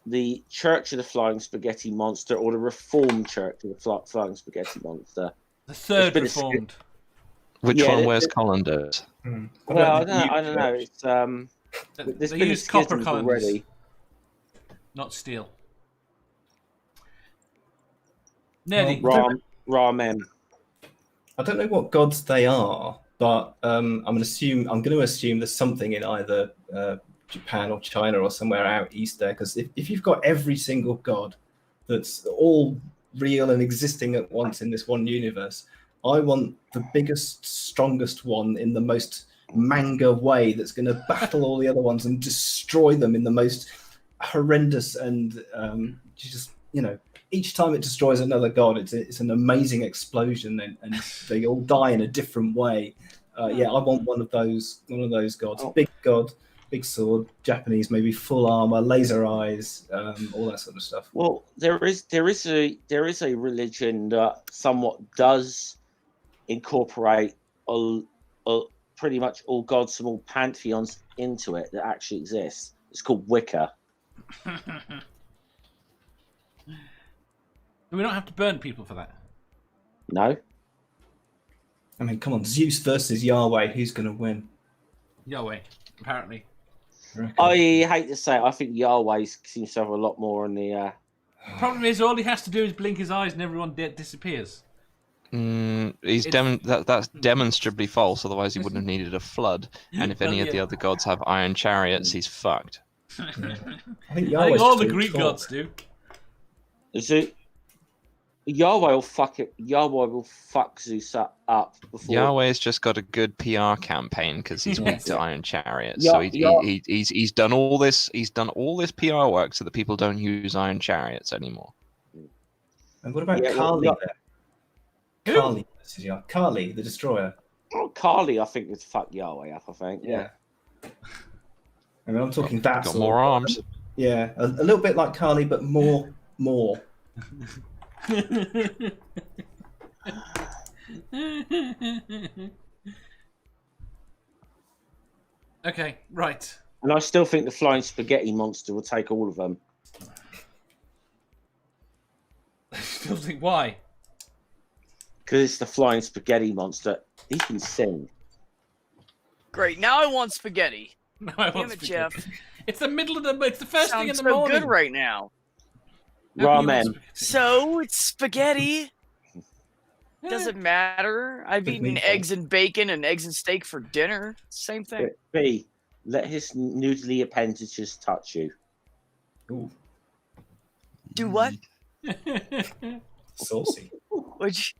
[SPEAKER 6] the Church of the Flying Spaghetti Monster or the Reformed Church of the Flying Spaghetti Monster.
[SPEAKER 1] The third
[SPEAKER 6] been a
[SPEAKER 1] Reformed.
[SPEAKER 3] Which
[SPEAKER 6] Yeah,
[SPEAKER 3] one wears colanders?
[SPEAKER 5] What
[SPEAKER 6] Well,
[SPEAKER 5] about the
[SPEAKER 6] I don't know.
[SPEAKER 5] Church?
[SPEAKER 6] It's there's
[SPEAKER 1] They
[SPEAKER 6] been a
[SPEAKER 1] use copper
[SPEAKER 6] schism
[SPEAKER 1] colanders,
[SPEAKER 6] already.
[SPEAKER 1] not steel. Neddy.
[SPEAKER 5] Well,
[SPEAKER 6] Ramen.
[SPEAKER 5] I don't know what gods they are, but I'm going to assume there's something in either Japan or China or somewhere out east there. Because if you've got every single god that's all real and existing at once in this one universe, I want the biggest, strongest one in the most manga way that's going to battle all the other ones and destroy them in the most horrendous and each time it destroys another god, it's an amazing explosion, and they all die in a different way. I want one of those gods. Big god, big sword, Japanese, maybe full armor, laser eyes, all that sort of stuff.
[SPEAKER 6] Well, there is a religion that somewhat does incorporate pretty much all gods from all pantheons into it that actually exists. It's called Wicca.
[SPEAKER 1] We don't have to burn people for that.
[SPEAKER 6] No.
[SPEAKER 5] I mean, come on, Zeus versus Yahweh, who's going to win?
[SPEAKER 1] Yahweh, apparently.
[SPEAKER 6] I hate to say it, I think Yahweh seems to have a lot more on the...
[SPEAKER 1] Problem is, all he has to do is blink his eyes and everyone disappears.
[SPEAKER 3] That's demonstrably false, otherwise he wouldn't have needed a flood. And if any of the other gods have iron chariots, he's fucked.
[SPEAKER 5] I think
[SPEAKER 1] all the Greek gods do.
[SPEAKER 6] So, Yahweh will fuck it. Yahweh will fuck Zeus up before.
[SPEAKER 3] Yahweh's just got a good PR campaign because he's weak to iron chariots.
[SPEAKER 6] Yeah,
[SPEAKER 3] So he's done all this. He's done all this PR work so that people don't use iron chariots anymore.
[SPEAKER 5] And what about Kali there? Kali, Kali, the destroyer.
[SPEAKER 6] Oh, Kali, I think would fuck Yahweh up. I think. Yeah.
[SPEAKER 5] I mean, I'm talking that.
[SPEAKER 3] Got more arms.
[SPEAKER 5] Yeah, a little bit like Kali, but more.
[SPEAKER 1] Okay, right.
[SPEAKER 6] And I still think the Flying Spaghetti Monster will take all of them.
[SPEAKER 1] I still think why?
[SPEAKER 6] Because it's the Flying Spaghetti Monster. He can sing.
[SPEAKER 2] Great. Now I want spaghetti.
[SPEAKER 1] No, I
[SPEAKER 2] Damn
[SPEAKER 1] want
[SPEAKER 2] it,
[SPEAKER 1] spaghetti.
[SPEAKER 2] Jeff.
[SPEAKER 1] It's the middle of the. It's the first thing in
[SPEAKER 2] Sounds
[SPEAKER 1] the
[SPEAKER 2] so
[SPEAKER 1] morning.
[SPEAKER 2] good right now.
[SPEAKER 1] How can you want
[SPEAKER 6] Ramen.
[SPEAKER 1] spaghetti?
[SPEAKER 2] So it's spaghetti. Doesn't matter. I've
[SPEAKER 5] With
[SPEAKER 2] eaten
[SPEAKER 5] meatballs.
[SPEAKER 2] eggs and bacon and eggs and steak for dinner. Same thing.
[SPEAKER 6] B. Let his noodly appendages touch you.
[SPEAKER 5] Ooh,
[SPEAKER 2] Do what?
[SPEAKER 5] saucy.
[SPEAKER 2] Which?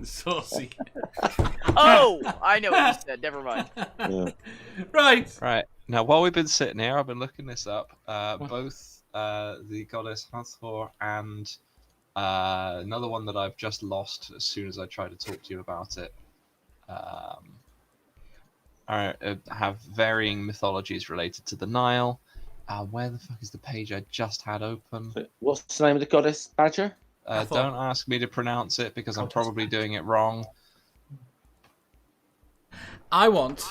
[SPEAKER 1] Saucy.
[SPEAKER 2] Oh, I know what you said. Never mind.
[SPEAKER 6] Yeah.
[SPEAKER 1] Right.
[SPEAKER 3] Right. Now, while we've been sitting here, I've been looking this up. Both the goddess Hathor and another one that I've just lost as soon as I tried to talk to you about it have varying mythologies related to the Nile. Where the fuck is the page I just had open?
[SPEAKER 6] What's the name of the goddess, Badger?
[SPEAKER 3] Don't ask me to pronounce it because I'm probably doing it wrong.
[SPEAKER 1] I want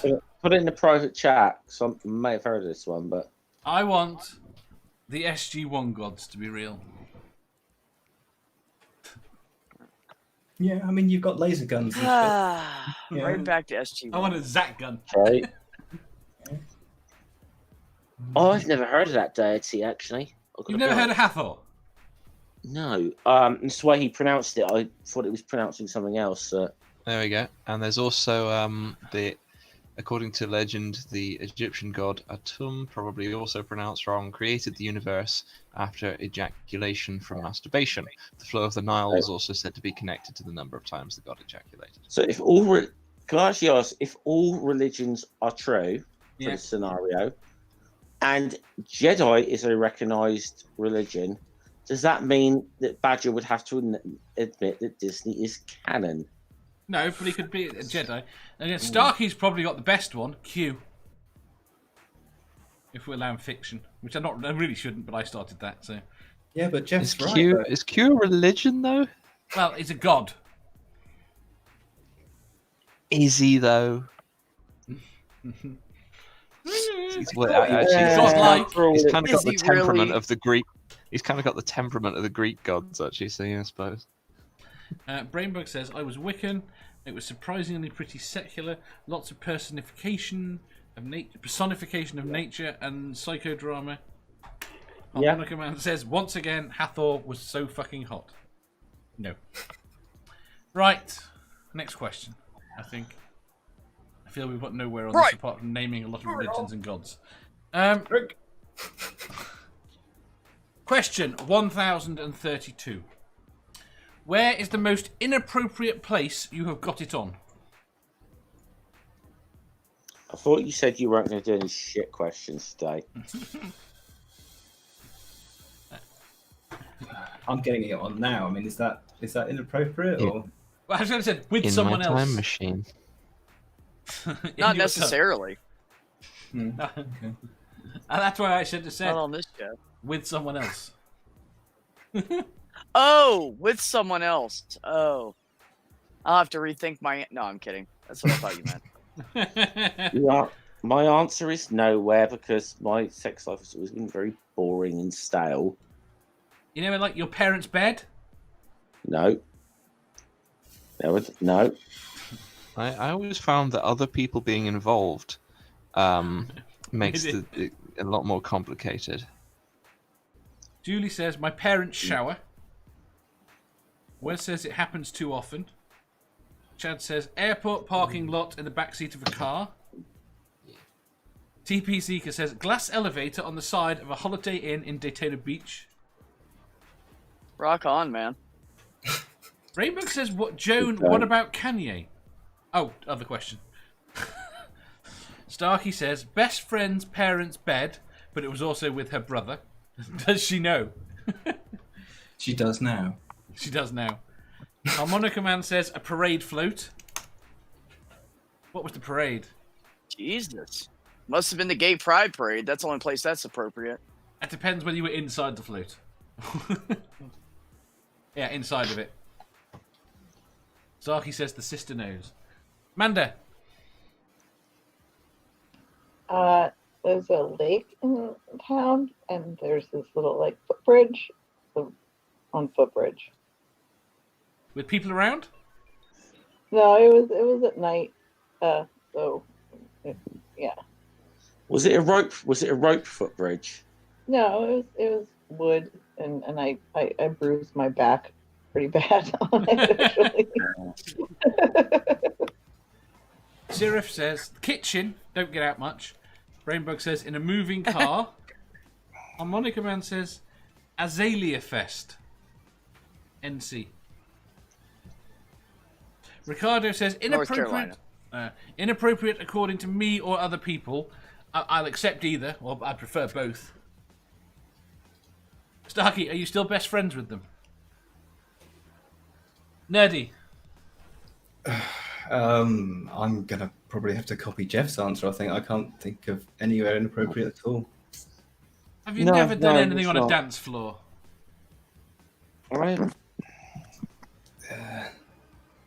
[SPEAKER 6] Put it in the private chat. Some may have heard of this one, but
[SPEAKER 1] the SG-1 gods to be real.
[SPEAKER 5] Yeah, I mean, you've got laser guns and shit. Yeah.
[SPEAKER 2] Right back to SG.
[SPEAKER 1] I want a Zach gun.
[SPEAKER 6] right. Oh, I've never heard of that deity actually.
[SPEAKER 1] You've never heard of Hathor?
[SPEAKER 6] No. It's the way he pronounced it. I thought it was pronouncing something else.
[SPEAKER 3] There we go. And there's also according to legend, the Egyptian god Atum, probably also pronounced wrong, created the universe after ejaculation from masturbation. The flow of the Nile is also said to be connected to the number of times the god ejaculated.
[SPEAKER 6] So if can I actually ask if all religions are true for this scenario, and Jedi is a recognized religion, does that mean that Badger would have to admit that Disney is canon?
[SPEAKER 1] No, but he could be a Jedi. And then Starkey's probably got the best one, Q. If we're allowing fiction, which I really shouldn't, but I started that. So,
[SPEAKER 5] Yeah, but Jeff's
[SPEAKER 3] Is
[SPEAKER 5] right.
[SPEAKER 3] Q
[SPEAKER 5] though.
[SPEAKER 3] is Q a religion though?
[SPEAKER 1] well, he's a god.
[SPEAKER 3] Is he though?
[SPEAKER 1] Godlike.
[SPEAKER 3] He's kind of got
[SPEAKER 2] Is
[SPEAKER 3] the
[SPEAKER 2] he
[SPEAKER 3] temperament
[SPEAKER 2] really?
[SPEAKER 3] of the Greek. He's kind of got the temperament of the Greek gods, actually. So yeah, I suppose.
[SPEAKER 1] Brainbug says, I was Wiccan. It was surprisingly pretty secular. Lots of personification of nature and psychodrama.
[SPEAKER 6] Yeah.
[SPEAKER 1] Harmonica Man says, once again, Hathor was so fucking hot. No. Right. Next question, I think. I feel we've got nowhere on this apart from naming a lot of religions and gods. Question 1032. Where is the most inappropriate place you have got it on?
[SPEAKER 6] I thought you said you weren't going to do any shit questions today.
[SPEAKER 5] I'm getting it on now. I mean, is that inappropriate
[SPEAKER 3] Yeah.
[SPEAKER 5] or?
[SPEAKER 1] Well, I should have said with
[SPEAKER 3] In
[SPEAKER 1] someone
[SPEAKER 3] my
[SPEAKER 1] else.
[SPEAKER 3] time machine.
[SPEAKER 1] In
[SPEAKER 2] Not
[SPEAKER 1] your
[SPEAKER 2] necessarily.
[SPEAKER 5] Hmm.
[SPEAKER 1] tongue. And that's why I should have said
[SPEAKER 2] Not on this show.
[SPEAKER 1] with someone else.
[SPEAKER 2] Oh, with someone else. Oh. I'll have to rethink my... No, I'm kidding. That's what I thought you meant.
[SPEAKER 6] Yeah, my answer is nowhere because my sex life has always been very boring and stale.
[SPEAKER 1] You know, like your parents' bed?
[SPEAKER 6] No. No.
[SPEAKER 3] I always found that other people being involved makes it a lot more complicated.
[SPEAKER 1] Julie says, my parents' shower. Wes says it happens too often. Chad says, airport parking lot in the backseat of a car. TP Seeker says, glass elevator on the side of a Holiday Inn in Daytona Beach.
[SPEAKER 2] Rock on, man.
[SPEAKER 1] Rainbow says, what about Kanye? Oh, other question. Starkey says, best friend's parents' bed, but it was also with her brother. Does she know?
[SPEAKER 5] She does now.
[SPEAKER 1] She does now. Harmonica Man says, a parade float. What was the parade?
[SPEAKER 2] Jesus. Must have been the gay pride parade. That's the only place that's appropriate.
[SPEAKER 1] It depends whether you were inside the float. Yeah, inside of it. Starkey says the sister knows. Manda.
[SPEAKER 4] There's a lake in town, and there's this little like footbridge on footbridge.
[SPEAKER 1] With people around?
[SPEAKER 4] No, it was at night. Yeah.
[SPEAKER 6] Was it a rope footbridge?
[SPEAKER 4] No, it was wood, and I bruised my back pretty bad on it actually.
[SPEAKER 1] Sirif says, kitchen, don't get out much. Rainbug says, in a moving car. Harmonica Man says, Azalea Fest. NC. Ricardo says, inappropriate. Inappropriate according to me or other people. I'll accept either, or I prefer both. Starkey, are you still best friends with them? Nerdy.
[SPEAKER 5] I'm gonna probably have to copy Jeff's answer. I think I can't think of anywhere inappropriate at all.
[SPEAKER 1] Have you
[SPEAKER 6] No,
[SPEAKER 1] never done
[SPEAKER 6] no,
[SPEAKER 1] anything
[SPEAKER 6] it's
[SPEAKER 1] on a
[SPEAKER 6] not.
[SPEAKER 1] dance floor?
[SPEAKER 6] I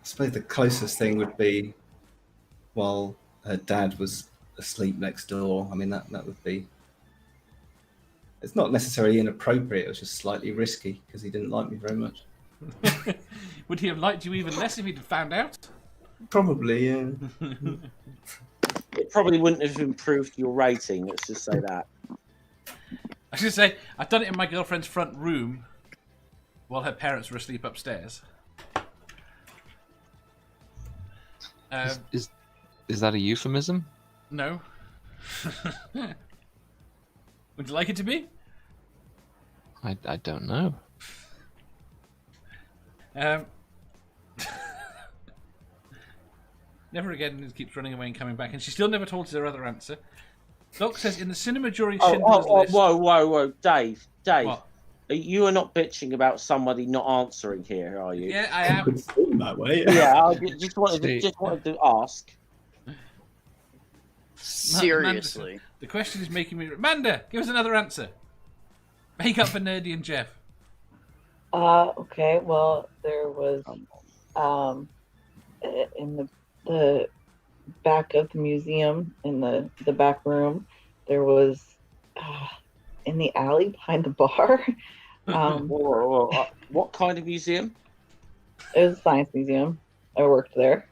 [SPEAKER 5] suppose the closest thing would be while her dad was asleep next door. I mean, that would be... It's not necessarily inappropriate, it was just slightly risky because he didn't like me very much.
[SPEAKER 1] Would he have liked you even less if he'd found out?
[SPEAKER 5] Probably, yeah.
[SPEAKER 6] It probably wouldn't have improved your rating, let's just say that.
[SPEAKER 1] I should say, I've done it in my girlfriend's front room while her parents were asleep upstairs.
[SPEAKER 3] Is that a euphemism?
[SPEAKER 1] No. Would you like it to be?
[SPEAKER 3] I don't know.
[SPEAKER 1] Never again keeps running away and coming back, and she still never told us her other answer. Doc says in the cinema during
[SPEAKER 6] Oh,
[SPEAKER 1] Schindler's List.
[SPEAKER 6] whoa, Dave.
[SPEAKER 1] What?
[SPEAKER 6] You are not bitching about somebody not answering here, are you?
[SPEAKER 1] Yeah, I
[SPEAKER 5] It
[SPEAKER 1] am.
[SPEAKER 5] could seem that way.
[SPEAKER 6] Yeah, I just
[SPEAKER 3] See.
[SPEAKER 6] wanted to ask.
[SPEAKER 2] Seriously.
[SPEAKER 1] The question is making me. Amanda, give us another answer. Make up for Nerdy and Jeff.
[SPEAKER 4] Okay. Well, there was in the back of the museum, in the back room, there was in the alley behind the bar.
[SPEAKER 6] What kind of museum?
[SPEAKER 4] It was a science museum. I worked there.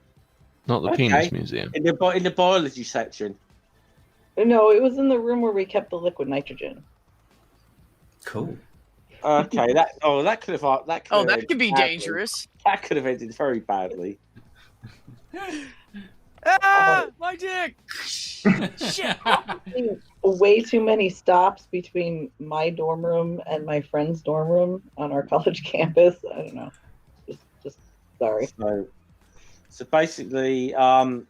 [SPEAKER 3] Not the
[SPEAKER 6] Okay.
[SPEAKER 3] penis museum.
[SPEAKER 6] In the biology section.
[SPEAKER 4] No, it was in the room where we kept the liquid nitrogen.
[SPEAKER 5] Cool.
[SPEAKER 6] Okay, that could have that
[SPEAKER 2] Could be
[SPEAKER 6] badly.
[SPEAKER 2] dangerous.
[SPEAKER 6] That could have ended very badly.
[SPEAKER 2] Ah, my dick. Shit.
[SPEAKER 4] Way too many stops between my dorm room and my friend's dorm room on our college campus. I don't know. Just sorry.
[SPEAKER 6] So basically, it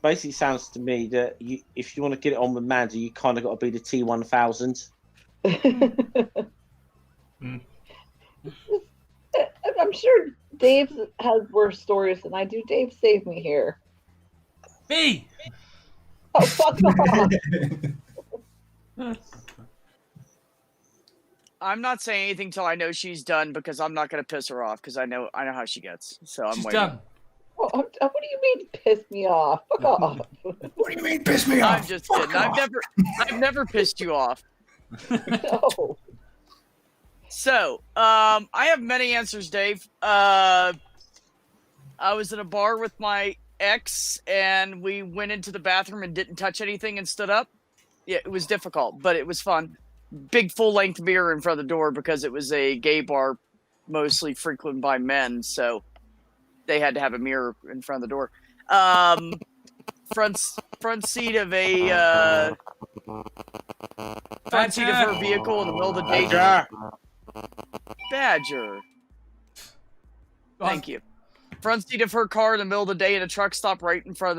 [SPEAKER 6] basically sounds to me that if you want to get it on with Mandy, you kind of got to be the T1000.
[SPEAKER 4] I'm sure Dave has worse stories than I do. Dave, save me here.
[SPEAKER 1] B.
[SPEAKER 4] Oh, fuck off.
[SPEAKER 2] I'm not saying anything till I know she's done because I'm not gonna piss her off because I know how she gets. So I'm
[SPEAKER 1] She's
[SPEAKER 2] waiting.
[SPEAKER 1] done.
[SPEAKER 4] What do you mean piss me off? Fuck off.
[SPEAKER 5] What do you mean, piss me off?
[SPEAKER 2] I'm just kidding. I've never pissed you off.
[SPEAKER 4] No.
[SPEAKER 2] So, I have many answers, Dave. I was in a bar with my ex, and we went into the bathroom and didn't touch anything and stood up. Yeah, it was difficult, but it was fun. Big full-length mirror in front of the door because it was a gay bar, mostly frequented by men, so they had to have a mirror in front of the door. Front seat of a front seat of her vehicle in the middle of the day. Badger. Thank you. Front seat of her car in the middle of the day in a truck stop right by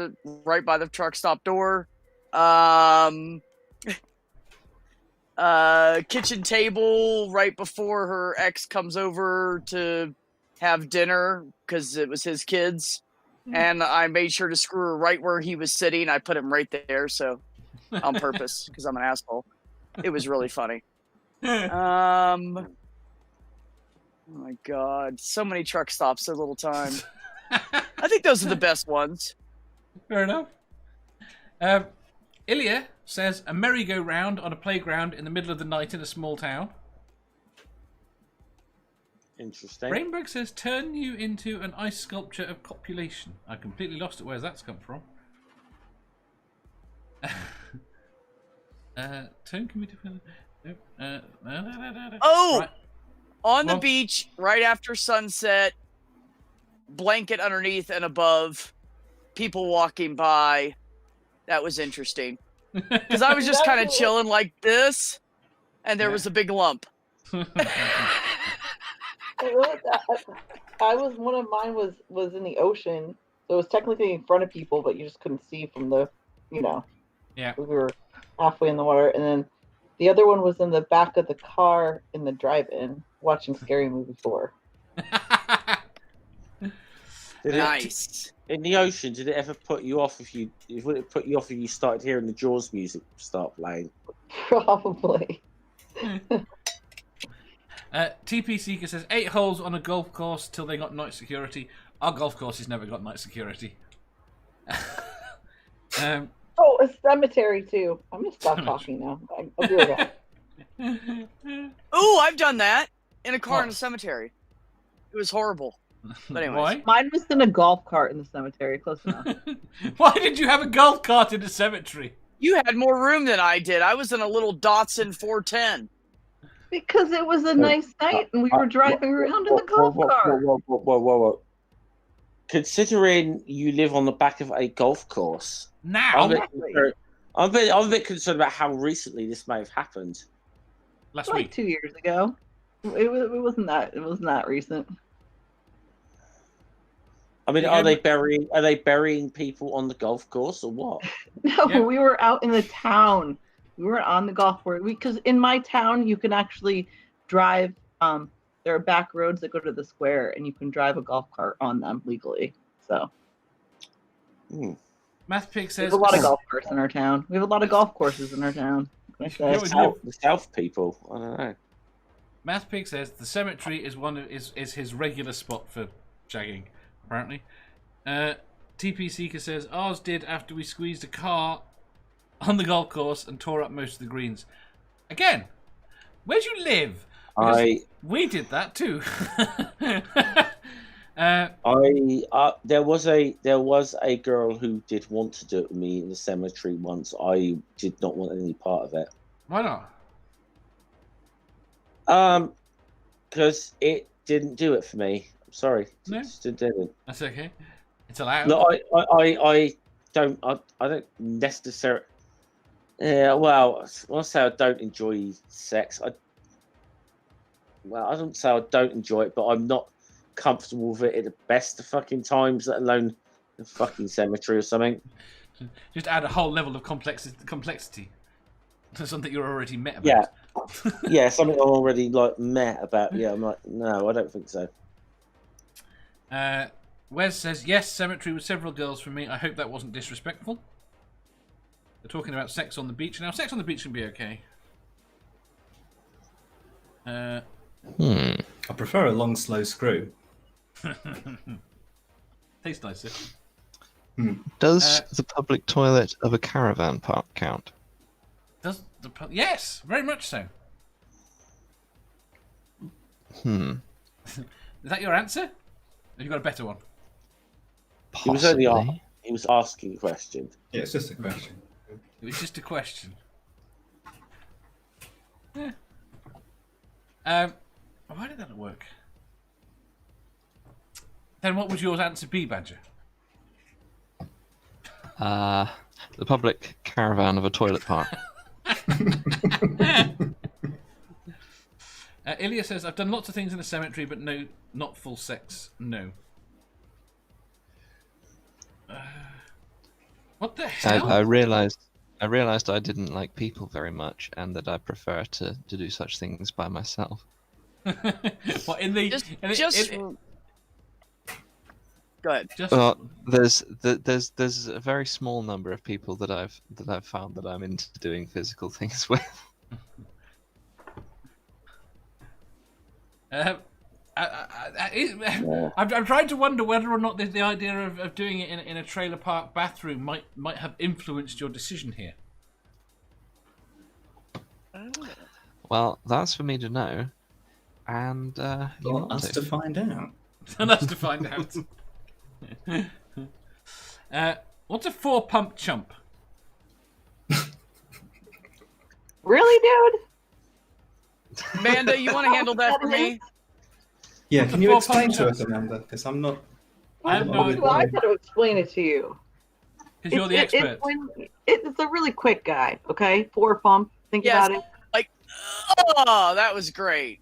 [SPEAKER 2] the truck stop door. Kitchen table right before her ex comes over to have dinner because it was his kids. And I made sure to screw her right where he was sitting. I put him right there, so on purpose because I'm an asshole. It was really funny. Oh my god, so many truck stops so little time. I think those are the best ones.
[SPEAKER 1] Fair enough. Ilya says a merry-go-round on a playground in the middle of the night in a small town.
[SPEAKER 6] Interesting.
[SPEAKER 1] Rainbug says turn you into an ice sculpture of copulation. I completely lost it. Where's that come from? Turn can be different.
[SPEAKER 2] Oh!
[SPEAKER 1] Right.
[SPEAKER 2] On the beach, right after sunset, blanket underneath and above, people walking by. That was interesting. Because I was just kind of chilling like this, and there was a big lump.
[SPEAKER 4] One of mine was in the ocean, so it was technically in front of people, but you just couldn't see from the,
[SPEAKER 1] Yeah.
[SPEAKER 4] we were halfway in the water, and then the other one was in the back of the car in the drive-in, watching Scary Movie 4.
[SPEAKER 2] Nice.
[SPEAKER 6] In the ocean, did it ever put you off would it put you off if you started hearing the Jaws music start playing?
[SPEAKER 4] Probably.
[SPEAKER 1] TP Seeker says 8 holes on a golf course till they got night security. Our golf course has never got night security.
[SPEAKER 4] Oh, a cemetery too. I'm gonna stop talking now. I'll be right back.
[SPEAKER 2] Ooh, I've done that in a car in a cemetery. It was horrible. But anyways.
[SPEAKER 1] Why?
[SPEAKER 4] Mine was in a golf cart in the cemetery. Close enough.
[SPEAKER 1] Why did you have a golf cart in a cemetery?
[SPEAKER 2] You had more room than I did. I was in a little Datsun 410.
[SPEAKER 4] Because it was a nice night and we were driving around in the golf cart.
[SPEAKER 6] Whoa. Considering you live on the back of a golf course,
[SPEAKER 1] Now?
[SPEAKER 6] I'm a bit concerned about how recently this may have happened.
[SPEAKER 1] Last
[SPEAKER 4] Like
[SPEAKER 1] week.
[SPEAKER 4] 2 years ago. It wasn't that recent.
[SPEAKER 6] I mean,
[SPEAKER 1] Yeah,
[SPEAKER 6] are they burying people on the golf course or what?
[SPEAKER 4] No,
[SPEAKER 1] Yeah.
[SPEAKER 4] we were out in the town. We were on the golf course because in my town you can actually drive. There are back roads that go to the square, and you can drive a golf cart on them legally. So
[SPEAKER 1] MathPig
[SPEAKER 4] we
[SPEAKER 1] says
[SPEAKER 4] have a lot of golf carts in our town. We have a lot of golf courses in our town. What can I say?
[SPEAKER 6] The South people. I don't know.
[SPEAKER 1] MathPig says the cemetery is his regular spot for shagging, apparently. TP Seeker says ours did after we squeezed a car on the golf course and tore up most of the greens. Again, where do you live? Because we did that too.
[SPEAKER 6] There was a girl who did want to do it with me in the cemetery once. I did not want any part of it.
[SPEAKER 1] Why not?
[SPEAKER 6] Because it didn't do it for me. I'm sorry.
[SPEAKER 1] No?
[SPEAKER 6] It just didn't.
[SPEAKER 1] That's okay. It's allowed.
[SPEAKER 6] No, I don't necessarily. Yeah, well, when I say I don't enjoy sex, I don't say I don't enjoy it, but I'm not comfortable with it at the best of fucking times, let alone the fucking cemetery or something.
[SPEAKER 1] Just add a whole level of complexity to something you're already met about.
[SPEAKER 6] Yeah, something I'm already met about. Yeah, I'm like, no, I don't think so.
[SPEAKER 1] Wes says yes, cemetery with several girls for me. I hope that wasn't disrespectful. They're talking about sex on the beach now. Sex on the beach can be okay.
[SPEAKER 5] I prefer a long, slow screw.
[SPEAKER 1] Tastes nicer.
[SPEAKER 3] Does the public toilet of a caravan park count?
[SPEAKER 1] Yes, very much so.
[SPEAKER 3] Hmm.
[SPEAKER 1] Is that your answer? Have you got a better one?
[SPEAKER 3] Possibly.
[SPEAKER 6] He was asking a question.
[SPEAKER 5] Yeah, it's just a question.
[SPEAKER 1] It was just a question. Yeah. Why did that not work? Then what would your answer be, Badger?
[SPEAKER 3] The public caravan of a toilet park.
[SPEAKER 1] Ilya says, I've done lots of things in the cemetery, but no, not full sex. No. What the hell?
[SPEAKER 3] I realized I didn't like people very much, and that I prefer to do such things by myself.
[SPEAKER 1] What in the?
[SPEAKER 2] Go ahead.
[SPEAKER 3] Well, there's a very small number of people that I've found that I'm into doing physical things with.
[SPEAKER 1] I'm trying to wonder whether or not the idea of doing it in a trailer park bathroom might have influenced your decision here.
[SPEAKER 3] Well, that's for me to know, and you
[SPEAKER 5] Want
[SPEAKER 3] want
[SPEAKER 5] us to find out.
[SPEAKER 1] And us to find out. What's a 4-pump chump?
[SPEAKER 4] Really, dude?
[SPEAKER 2] Amanda, you want to handle that for me?
[SPEAKER 5] Yeah, can you
[SPEAKER 1] Four
[SPEAKER 5] explain to
[SPEAKER 1] punches.
[SPEAKER 5] us, Amanda? Because I'm not.
[SPEAKER 1] I have no
[SPEAKER 4] Well,
[SPEAKER 1] idea.
[SPEAKER 4] I got to explain it to you.
[SPEAKER 1] Because you're the expert.
[SPEAKER 4] It's a really quick guy, okay? 4-pump. Think
[SPEAKER 2] Yes.
[SPEAKER 4] about it.
[SPEAKER 2] Oh, that was great.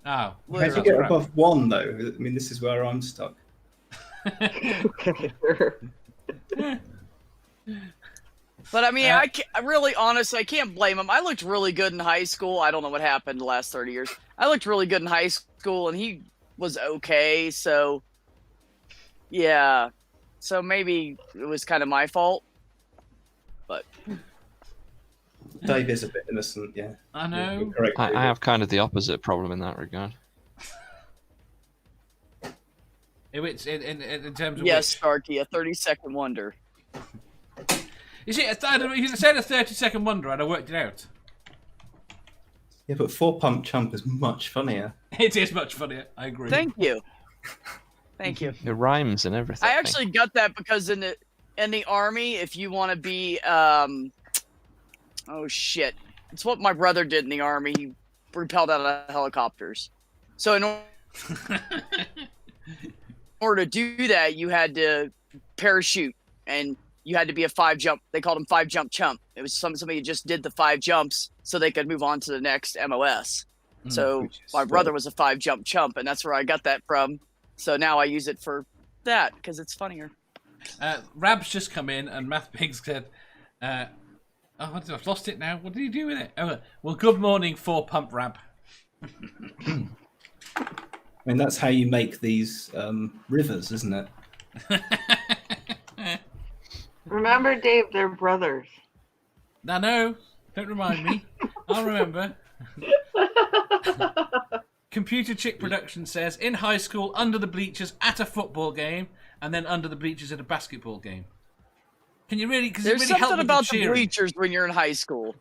[SPEAKER 1] Oh.
[SPEAKER 5] How do you
[SPEAKER 1] that's
[SPEAKER 5] get
[SPEAKER 1] crap.
[SPEAKER 5] above 1 though? I mean, this is where I'm stuck.
[SPEAKER 4] Okay, sure.
[SPEAKER 2] But I mean, I really, honestly, I can't blame him. I looked really good in high school. I don't know what happened the last 30 years. I looked really good in high school, and he was okay. So, yeah. So maybe it was kind of my fault. But
[SPEAKER 5] Dave is a bit innocent, yeah.
[SPEAKER 1] I know.
[SPEAKER 5] You're correct,
[SPEAKER 3] I
[SPEAKER 5] David.
[SPEAKER 3] have kind of the opposite problem in that regard.
[SPEAKER 1] In terms of
[SPEAKER 2] yes,
[SPEAKER 1] which?
[SPEAKER 2] Starkey, a 30-second wonder.
[SPEAKER 1] You see, if you said a 30-second wonder, I'd have worked it out.
[SPEAKER 5] Yeah, but 4-pump chump is much funnier.
[SPEAKER 1] It is much funnier. I agree.
[SPEAKER 2] Thank you. Thank you.
[SPEAKER 3] It rhymes and everything.
[SPEAKER 2] I actually got that because in the army, if you want to be, oh shit, it's what my brother did in the army. He repelled out of helicopters. So in order to do that, you had to parachute, and you had to be a 5-jump. They called him 5-jump chump. It was somebody who just did the 5 jumps so they could move on to the next MOS. So my brother was a 5-jump chump, and that's where I got that from. So now I use it for that because it's funnier.
[SPEAKER 1] Rab's just come in, and Math Pig said, I've lost it now. What did he do with it? Oh, well, good morning, 4-pump Rab.
[SPEAKER 5] I mean, that's how you make these rivers, isn't it?
[SPEAKER 4] Remember, Dave, they're brothers.
[SPEAKER 1] I know. Don't remind me. I'll remember. Computer Chick Production says, in high school, under the bleachers at a football game, and then under the bleachers at a basketball game. Can you really? Because
[SPEAKER 2] There's
[SPEAKER 1] it really helped
[SPEAKER 2] something
[SPEAKER 1] with the
[SPEAKER 2] about the
[SPEAKER 1] cheering.
[SPEAKER 2] bleachers when you're in high school.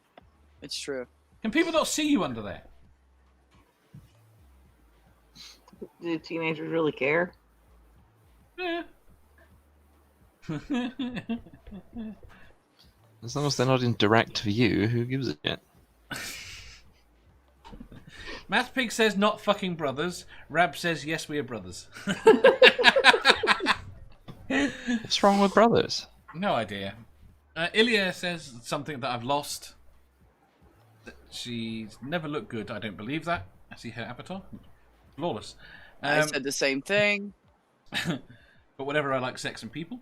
[SPEAKER 2] It's true.
[SPEAKER 1] Can people not see you under there?
[SPEAKER 4] Do teenagers really care?
[SPEAKER 1] Yeah.
[SPEAKER 3] As long as they're not in direct view, who gives a shit?
[SPEAKER 1] Math Pig says not fucking brothers. Rab says yes, we are brothers.
[SPEAKER 3] What's wrong with brothers?
[SPEAKER 1] No idea. Ilya says something that I've lost. That she's never looked good. I don't believe that. I see her avatar. Flawless.
[SPEAKER 2] I said the same thing.
[SPEAKER 1] But whatever, I like sex and people.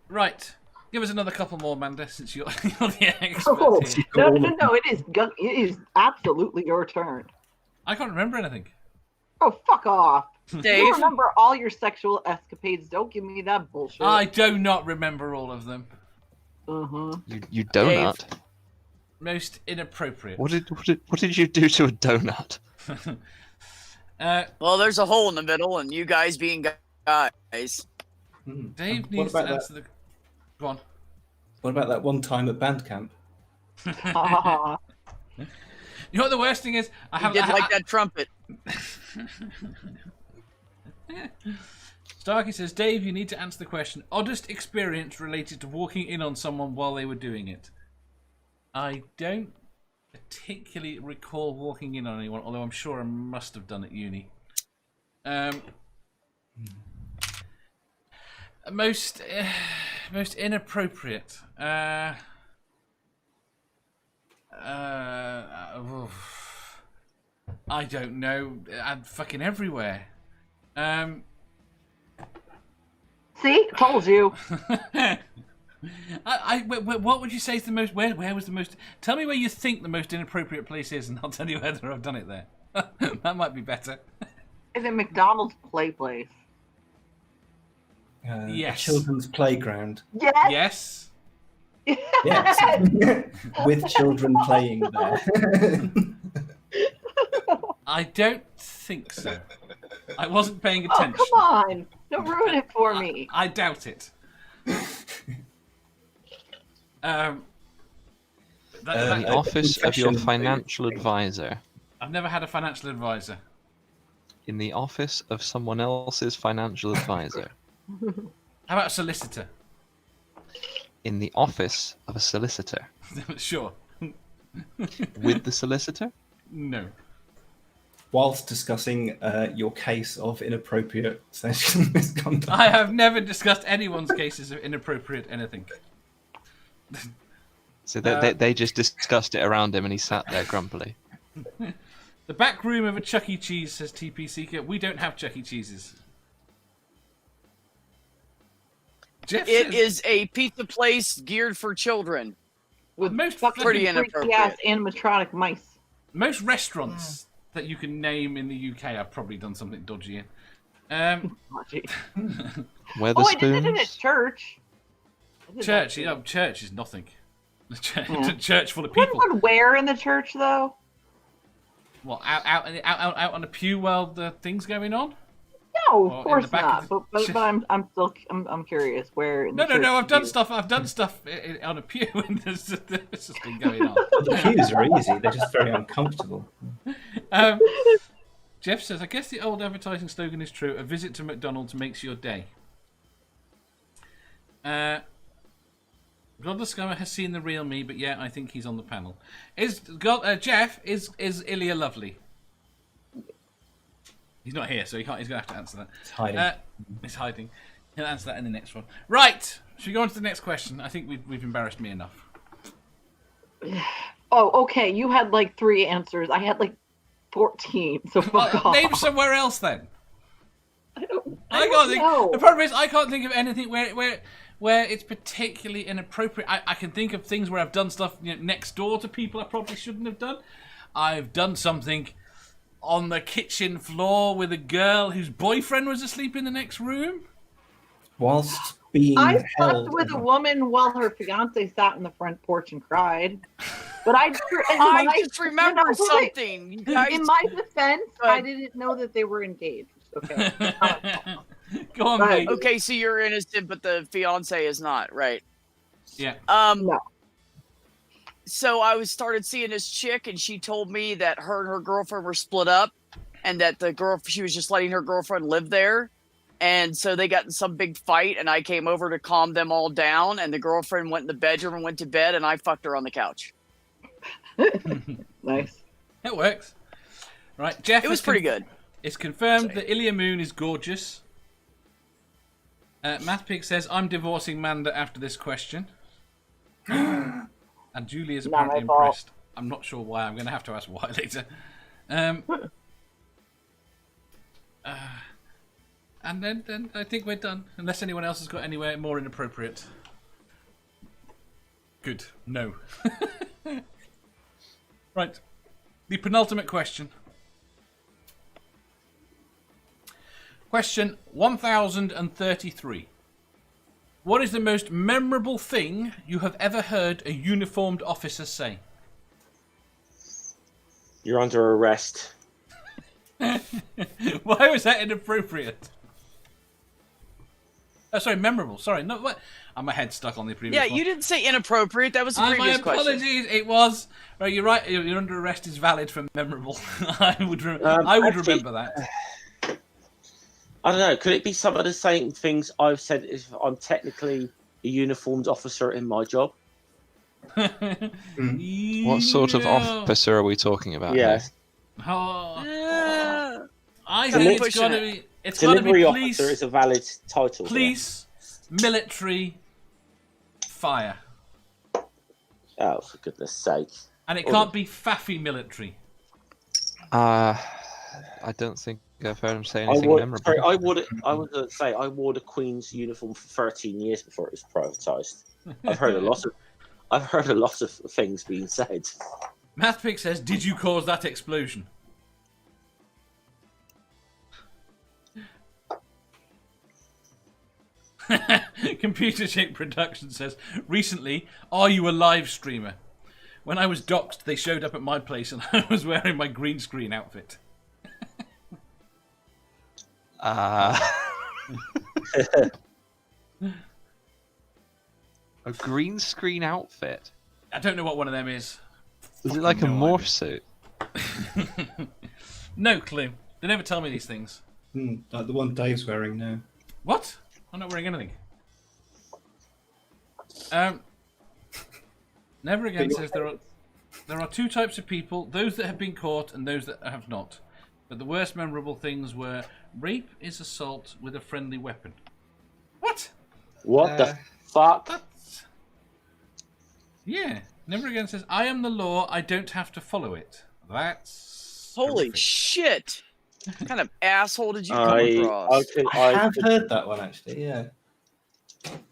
[SPEAKER 1] Right. Give us another couple more, Amanda, since you're the expert
[SPEAKER 4] Oh,
[SPEAKER 1] here.
[SPEAKER 4] no, it is absolutely your turn.
[SPEAKER 1] I can't remember anything.
[SPEAKER 4] Oh, fuck off.
[SPEAKER 2] Dave,
[SPEAKER 4] You remember all your sexual escapades. Don't give me that bullshit.
[SPEAKER 1] I do not remember all of them.
[SPEAKER 3] You donut.
[SPEAKER 1] Most inappropriate.
[SPEAKER 3] What did you do to a donut?
[SPEAKER 2] well, there's a hole in the middle, and you guys being guys.
[SPEAKER 1] Dave
[SPEAKER 5] What
[SPEAKER 1] needs to
[SPEAKER 5] about
[SPEAKER 1] answer the... Go on.
[SPEAKER 5] What about that one time at band camp?
[SPEAKER 1] You know what the worst thing is?
[SPEAKER 2] You did like that trumpet.
[SPEAKER 1] Starkey says, Dave, you need to answer the question. Oddest experience related to walking in on someone while they were doing it. I don't particularly recall walking in on anyone, although I'm sure I must have done at uni. Most inappropriate. I don't know. I'm fucking everywhere.
[SPEAKER 4] See? Told you.
[SPEAKER 1] What would you say is the most? Where was the most? Tell me where you think the most inappropriate place is, and I'll tell you whether I've done it there. That might be better.
[SPEAKER 4] Is it McDonald's play place?
[SPEAKER 1] Yes.
[SPEAKER 5] A children's playground.
[SPEAKER 4] Yes.
[SPEAKER 1] Yes.
[SPEAKER 5] Yes. With children playing there.
[SPEAKER 1] I don't think so. I wasn't paying
[SPEAKER 4] Oh,
[SPEAKER 1] attention.
[SPEAKER 4] come on. Don't ruin it for me.
[SPEAKER 1] I doubt it.
[SPEAKER 3] The office of your financial advisor.
[SPEAKER 1] I've never had a financial advisor.
[SPEAKER 3] In the office of someone else's financial advisor.
[SPEAKER 1] How about a solicitor?
[SPEAKER 3] In the office of a solicitor.
[SPEAKER 1] Sure.
[SPEAKER 3] With the solicitor?
[SPEAKER 1] No.
[SPEAKER 5] Whilst discussing your case of inappropriate sexual misconduct.
[SPEAKER 1] I have never discussed anyone's cases of inappropriate anything.
[SPEAKER 3] So they just discussed it around him and he sat there grumpily.
[SPEAKER 1] The back room of a Chuck E. Cheese, says TP Seeker. We don't have Chuck E. Cheeses. Jeff
[SPEAKER 2] It
[SPEAKER 1] says,
[SPEAKER 2] is a pizza place geared for children.
[SPEAKER 4] With
[SPEAKER 1] most
[SPEAKER 4] fucking
[SPEAKER 2] pretty
[SPEAKER 4] freaky
[SPEAKER 2] inappropriate.
[SPEAKER 4] ass animatronic mice.
[SPEAKER 1] most restaurants that you can name in the UK, I've probably done something dodgy in.
[SPEAKER 4] Oh, gee.
[SPEAKER 3] Where the
[SPEAKER 4] Oh, I did it in a
[SPEAKER 3] spoons?
[SPEAKER 4] church. I did
[SPEAKER 1] Church,
[SPEAKER 4] that
[SPEAKER 1] you
[SPEAKER 4] too.
[SPEAKER 1] know, church is nothing.
[SPEAKER 4] Yeah.
[SPEAKER 1] Church full of
[SPEAKER 4] Wouldn't
[SPEAKER 1] people.
[SPEAKER 4] one wear in the church though?
[SPEAKER 1] What, out on the pew while the thing's going on?
[SPEAKER 4] No,
[SPEAKER 1] Or in
[SPEAKER 4] of course
[SPEAKER 1] the back
[SPEAKER 4] not.
[SPEAKER 1] of the-
[SPEAKER 4] But I'm still curious where. In
[SPEAKER 1] No,
[SPEAKER 4] the church
[SPEAKER 1] I've done
[SPEAKER 4] you-
[SPEAKER 1] stuff. I've done stuff on a pew, and this has been going on.
[SPEAKER 5] The pews are easy, they're just very uncomfortable.
[SPEAKER 1] Jeff says, I guess the old advertising slogan is true. A visit to McDonald's makes your day. Godless Scummer has seen the real me, but yeah, I think he's on the panel. Jeff, is Ilya lovely? He's not here, so he's going to have to answer that.
[SPEAKER 5] It's hiding.
[SPEAKER 1] He's hiding. He'll answer that in the next one. Right, should we go on to the next question? I think we've embarrassed me enough.
[SPEAKER 4] Oh, okay. You had like 3 answers. I had like 14. So fuck off.
[SPEAKER 1] Name somewhere else then.
[SPEAKER 4] I don't
[SPEAKER 1] can't think.
[SPEAKER 4] know.
[SPEAKER 1] The problem is I can't think of anything where it's particularly inappropriate. I can think of things where I've done stuff next door to people I probably shouldn't have done. I've done something on the kitchen floor with a girl whose boyfriend was asleep in the next room?
[SPEAKER 5] Whilst being
[SPEAKER 4] I slept
[SPEAKER 5] held.
[SPEAKER 4] with a woman while her fiance sat in the front porch and cried. But
[SPEAKER 2] I just remembered something. You guys,
[SPEAKER 4] in my defense,
[SPEAKER 2] Go ahead.
[SPEAKER 4] I didn't know that they were engaged. Okay.
[SPEAKER 1] Go on,
[SPEAKER 4] Go ahead.
[SPEAKER 1] Pete.
[SPEAKER 2] okay, so you're innocent, but the fiance is not, right?
[SPEAKER 1] Yeah.
[SPEAKER 4] No.
[SPEAKER 2] So I started seeing this chick, and she told me that her and her girlfriend were split up, and that she was just letting her girlfriend live there. And so they got in some big fight, and I came over to calm them all down, and the girlfriend went in the bedroom and went to bed, and I fucked her on the couch.
[SPEAKER 4] Nice.
[SPEAKER 1] It works. Right, Jeff.
[SPEAKER 2] It was pretty good.
[SPEAKER 1] It's confirmed that Ilya Moon is gorgeous. Mathpig says, I'm divorcing Manda after this question. And Julie is
[SPEAKER 4] Not
[SPEAKER 1] apparently
[SPEAKER 4] my fault.
[SPEAKER 1] impressed. I'm not sure why. I'm going to have to ask why later. And then I think we're done. Unless anyone else has got anywhere more inappropriate. Good. No. Right. The penultimate question. Question 1033. What is the most memorable thing you have ever heard a uniformed officer say?
[SPEAKER 6] You're under arrest.
[SPEAKER 1] Why was that inappropriate? Oh, sorry, memorable. Sorry, no. What? My head stuck on the previous
[SPEAKER 2] Yeah,
[SPEAKER 1] one.
[SPEAKER 2] you didn't say inappropriate. That was the
[SPEAKER 1] My
[SPEAKER 2] previous question.
[SPEAKER 1] apologies. It was. Right, you're right. You're under arrest is valid for memorable. I would remember that.
[SPEAKER 6] I don't know. Could it be some of the same things I've said if I'm technically a uniformed officer in my job?
[SPEAKER 3] What sort of officer are we talking about?
[SPEAKER 6] Yes.
[SPEAKER 1] Oh,
[SPEAKER 2] Yeah.
[SPEAKER 1] I
[SPEAKER 6] Deli-
[SPEAKER 1] think it's got to be. It's got to be
[SPEAKER 6] Delivery
[SPEAKER 1] police.
[SPEAKER 6] officer is a valid title.
[SPEAKER 1] Police, military, fire,
[SPEAKER 6] Oh, for goodness sake.
[SPEAKER 1] and it can't be faffy military.
[SPEAKER 3] I don't think I've heard him say
[SPEAKER 6] I
[SPEAKER 3] anything
[SPEAKER 6] would,
[SPEAKER 3] memorable.
[SPEAKER 6] sorry, I would say I wore the Queen's uniform for 13 years before it was privatised. I've heard a lot of things being said.
[SPEAKER 1] Mathpig says, "Did you cause that explosion?" Computer Chick Production says, "Recently, are you a live streamer? When I was doxxed, they showed up at my place and I was wearing my green screen outfit."
[SPEAKER 3] A green screen outfit?
[SPEAKER 1] I don't know what one of them is.
[SPEAKER 3] Was it like a
[SPEAKER 1] No
[SPEAKER 3] morph suit?
[SPEAKER 1] No clue. They never tell me these things.
[SPEAKER 5] Like the one Dave's wearing now.
[SPEAKER 1] What? I'm not wearing anything. Never Again says there are two types of people, those that have been caught and those that have not. But the worst memorable things were rape is assault with a friendly weapon. What?
[SPEAKER 6] What the fuck?
[SPEAKER 1] That's... Yeah. Never Again says, I am the law, I don't have to follow it. That's
[SPEAKER 2] Holy
[SPEAKER 1] horrific.
[SPEAKER 2] shit. What kind of asshole did you come across?
[SPEAKER 5] I have heard that one actually. Yeah.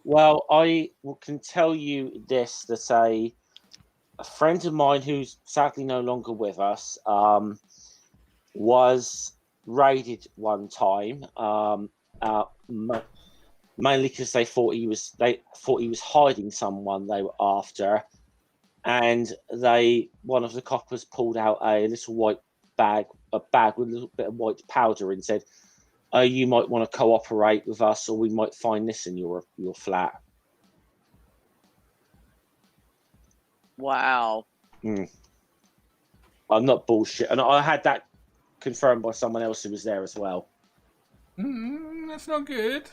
[SPEAKER 6] Well, I can tell you this: that a friend of mine who's sadly no longer with us was raided one time, mainly because they thought he was hiding someone they were after, and one of the coppers pulled out a little white bag with a little bit of white powder and said, you might want to cooperate with us, or we might find this in your flat.
[SPEAKER 2] Wow.
[SPEAKER 6] I'm not bullshit, and I had that confirmed by someone else who was there as well.
[SPEAKER 1] That's not good.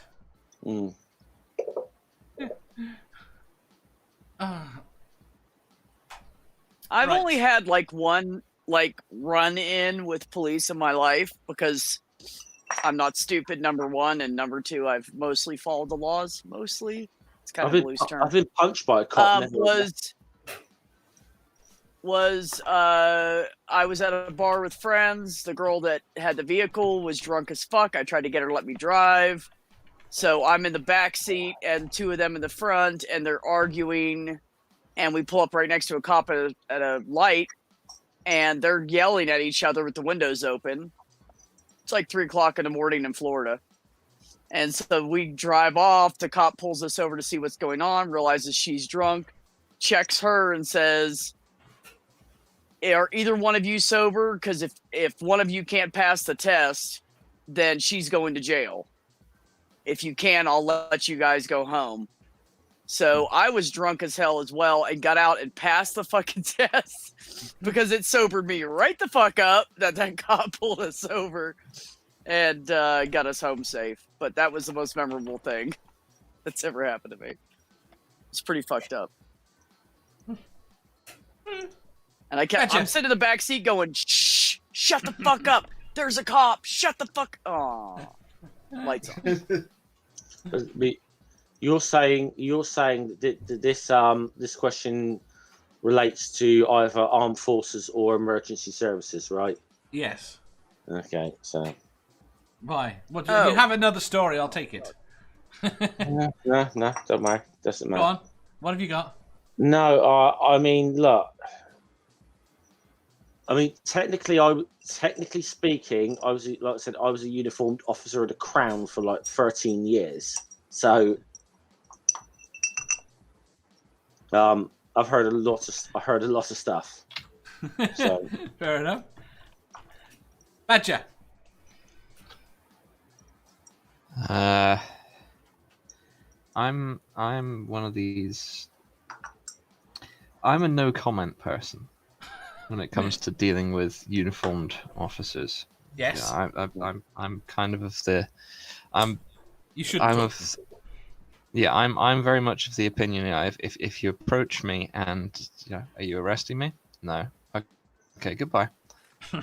[SPEAKER 2] I've
[SPEAKER 1] Right.
[SPEAKER 2] only had one run in with police in my life because I'm not stupid, number one, and number two, I've mostly followed the laws. Mostly, it's kind of a loose term.
[SPEAKER 6] I've been punched by a cop.
[SPEAKER 2] I was at a bar with friends. The girl that had the vehicle was drunk as fuck. I tried to get her to let me drive. So I'm in the back seat and two of them in the front, and they're arguing. And we pull up right next to a cop at a light. and they're yelling at each other with the windows open. It's like 3 o'clock in the morning in Florida. And so we drive off. The cop pulls us over to see what's going on, realizes she's drunk, checks her and says, are either one of you sober? Because if one of you can't pass the test, then she's going to jail. If you can, I'll let you guys go home. So I was drunk as hell as well and got out and passed the fucking test because it sobered me right the fuck up that cop pulled us over and got us home safe. But that was the most memorable thing that's ever happened to me. It's pretty fucked up. And I'm sitting in the back seat going, shh, shut the fuck up. There's a cop. Shut the fuck. Oh, lights on.
[SPEAKER 6] You're saying that this question relates to either armed forces or emergency services, right?
[SPEAKER 1] Yes.
[SPEAKER 6] Okay, so.
[SPEAKER 1] Why? What? If you have another story, I'll take it.
[SPEAKER 6] No, don't worry. Doesn't matter.
[SPEAKER 1] Go on. What have you got?
[SPEAKER 6] No, I mean, look. I mean, technically speaking, I was, like I said, I was a uniformed officer of the Crown for like 13 years. So, I've heard a lot of stuff. So.
[SPEAKER 1] Fair enough. Badger.
[SPEAKER 3] I'm one of these. I'm a no comment person when it comes to dealing with uniformed officers.
[SPEAKER 1] Yes.
[SPEAKER 3] Yeah, I'm kind of the.
[SPEAKER 1] You should.
[SPEAKER 3] I'm very much of the opinion. If you approach me and are you arresting me? No. Okay. Goodbye.
[SPEAKER 1] So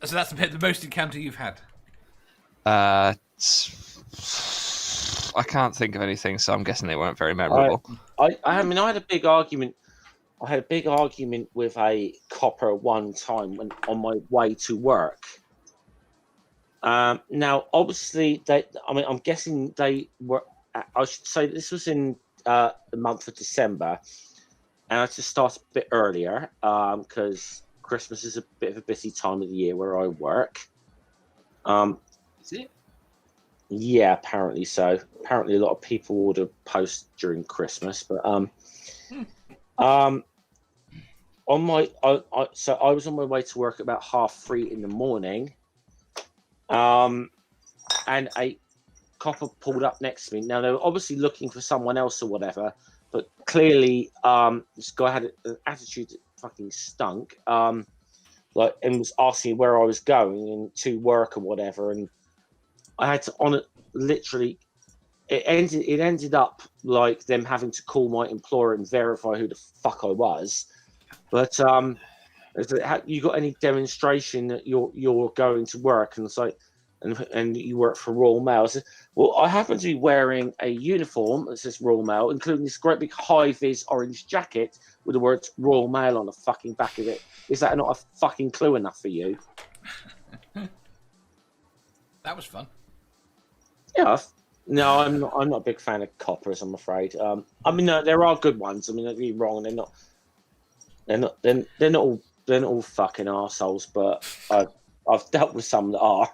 [SPEAKER 1] that's the most encounter you've had.
[SPEAKER 3] I can't think of anything, so I'm guessing they weren't very memorable.
[SPEAKER 6] I mean, I had a big argument. I had a big argument with a copper one time when on my way to work. Now, obviously, I'm guessing they were. I should say this was in the month of December, and I just started a bit earlier because Christmas is a bit of a busy time of the year where I work.
[SPEAKER 3] Is it?
[SPEAKER 6] Yeah, apparently so. Apparently, a lot of people order post during Christmas, but so I was on my way to work at about 3:30 in the morning, and a copper pulled up next to me. Now they were obviously looking for someone else or whatever, but clearly this guy had an attitude that fucking stunk. And was asking where I was going and to work or whatever, and I had to literally. It ended up like them having to call my employer and verify who the fuck I was. But you got any demonstration that you're going to work? And it's like, and you work for Royal Mail. I said, well, I happen to be wearing a uniform that says Royal Mail, including this great big high-vis orange jacket with the words Royal Mail on the fucking back of it. Is that not a fucking clue enough for you?
[SPEAKER 1] That was fun.
[SPEAKER 6] Yeah. No, I'm not a big fan of coppers, I'm afraid. I mean, no, there are good ones. I mean, don't get me wrong, they're not all fucking arseholes, but I've dealt with some that are.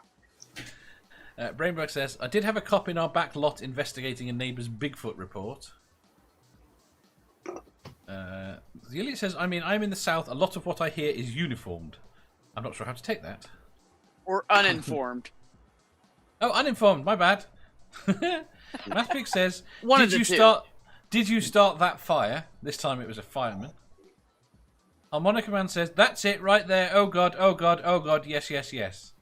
[SPEAKER 1] Brainbug says, I did have a cop in our back lot investigating a neighbour's Bigfoot report. Zelia says, I mean, I'm in the south. A lot of what I hear is uniformed. I'm not sure how to take that.
[SPEAKER 2] Or uninformed.
[SPEAKER 1] Oh, uninformed. My bad. Mathpig says, did you start that fire? This time it was a fireman. Harmonica Man says, that's it right there. Oh God, oh God, oh God. Yes, yes, yes.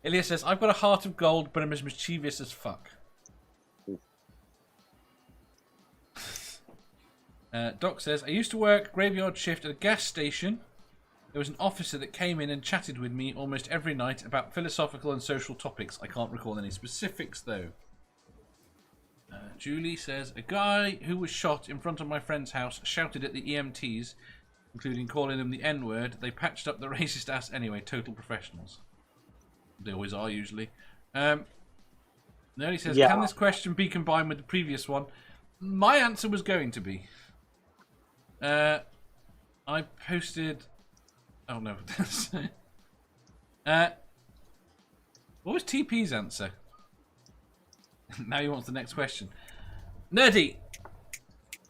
[SPEAKER 1] Ilya says, I've got a heart of gold, but I'm as mischievous as fuck. Doc says, I used to work graveyard shift at a gas station. There was an officer that came in and chatted with me almost every night about philosophical and social topics. I can't recall any specifics, though. Julie says, a guy who was shot in front of my friend's house shouted at the EMTs, including calling them the N-word. They patched up the racist ass anyway. Total professionals. They always are, usually. Nerdy says, Can this question be combined with the previous one? My answer was going to be. I posted. Oh no. What was TP's answer? Now he wants the next question. Nerdy.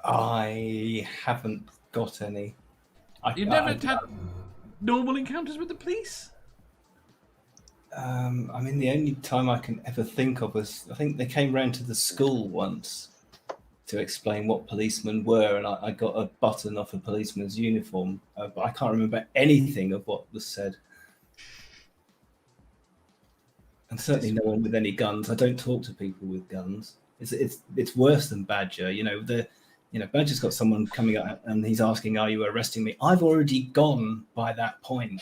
[SPEAKER 5] I haven't got any.
[SPEAKER 1] You've never had normal encounters with the police?
[SPEAKER 5] I mean, the only time I can ever think of was I think they came round to the school once to explain what policemen were, and I got a button off a policeman's uniform, but I can't remember anything of what was said. And certainly no one with any guns. I don't talk to people with guns. It's worse than Badger. Badger's got someone coming up and he's asking, "Are you arresting me?" I've already gone by that point.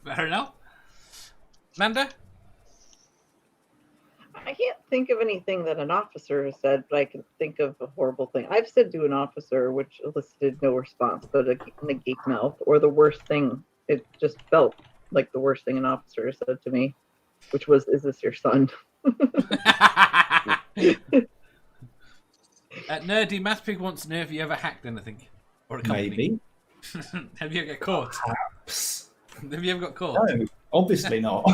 [SPEAKER 1] Fair enough. Amanda?
[SPEAKER 4] I can't think of anything that an officer has said, but I can think of a horrible thing I've said to an officer, which elicited no response, but a geek mouth, or the worst thing. It just felt like the worst thing an officer said to me, which was, "Is this your son?"
[SPEAKER 1] Nerdy Mathpig wants to know if you ever hacked anything. Or a company.
[SPEAKER 5] Maybe.
[SPEAKER 1] Have you ever got caught?
[SPEAKER 5] Perhaps.
[SPEAKER 1] Have you ever got caught?
[SPEAKER 5] No, obviously not.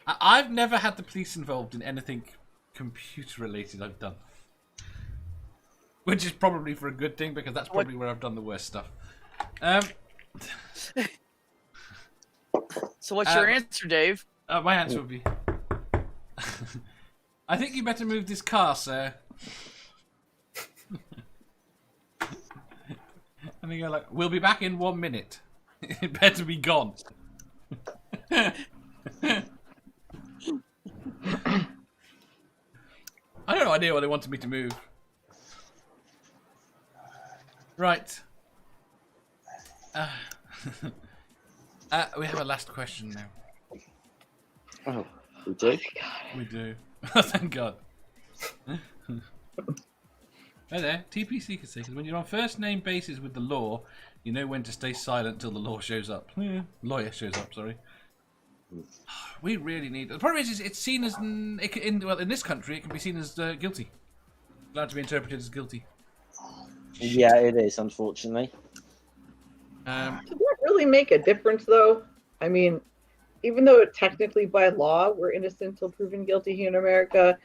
[SPEAKER 1] I've never had the police involved in anything computer related I've done. Which is probably for a good thing, because that's probably where I've done the worst stuff.
[SPEAKER 2] So what's your answer, Dave?
[SPEAKER 1] My answer would be... I think you better move this car, sir. And they go like, "We'll be back in 1 minute. It better be gone." I don't know idea why they wanted me to move. Right. We have a last question now.
[SPEAKER 6] Oh, we do?
[SPEAKER 1] We do. Thank God. Hey there, TPC can say, because when you're on first name basis with the law, you know when to stay silent till the law shows up. Lawyer shows up, sorry. We really need... The problem is it's seen as... in this country, it can be seen as guilty. Allowed to be interpreted as guilty.
[SPEAKER 6] Yeah, it is, unfortunately.
[SPEAKER 4] Does that really make a difference, though? I mean, even though technically by law we're innocent until proven guilty here in America,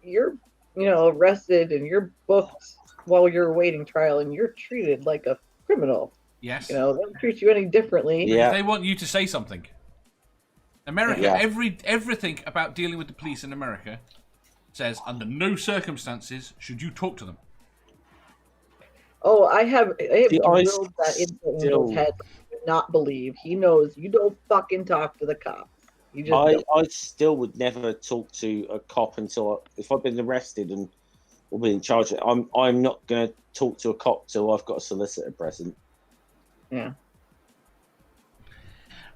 [SPEAKER 4] you're, arrested and you're booked while you're awaiting trial, and you're treated like a criminal.
[SPEAKER 1] Yes.
[SPEAKER 4] They don't treat you any differently.
[SPEAKER 6] Yeah.
[SPEAKER 1] They want you to say something. America,
[SPEAKER 6] Yeah.
[SPEAKER 1] everything about dealing with the police in America says under no circumstances should you talk to them.
[SPEAKER 4] Oh, I have drilled
[SPEAKER 6] still-
[SPEAKER 4] that into Angel's head. I do not believe he knows you don't fucking talk to the cops. You just don't.
[SPEAKER 6] I still would never talk to a cop until if I've been arrested and or been in charge. I'm not going to talk to a cop till I've got a solicitor present.
[SPEAKER 4] Yeah.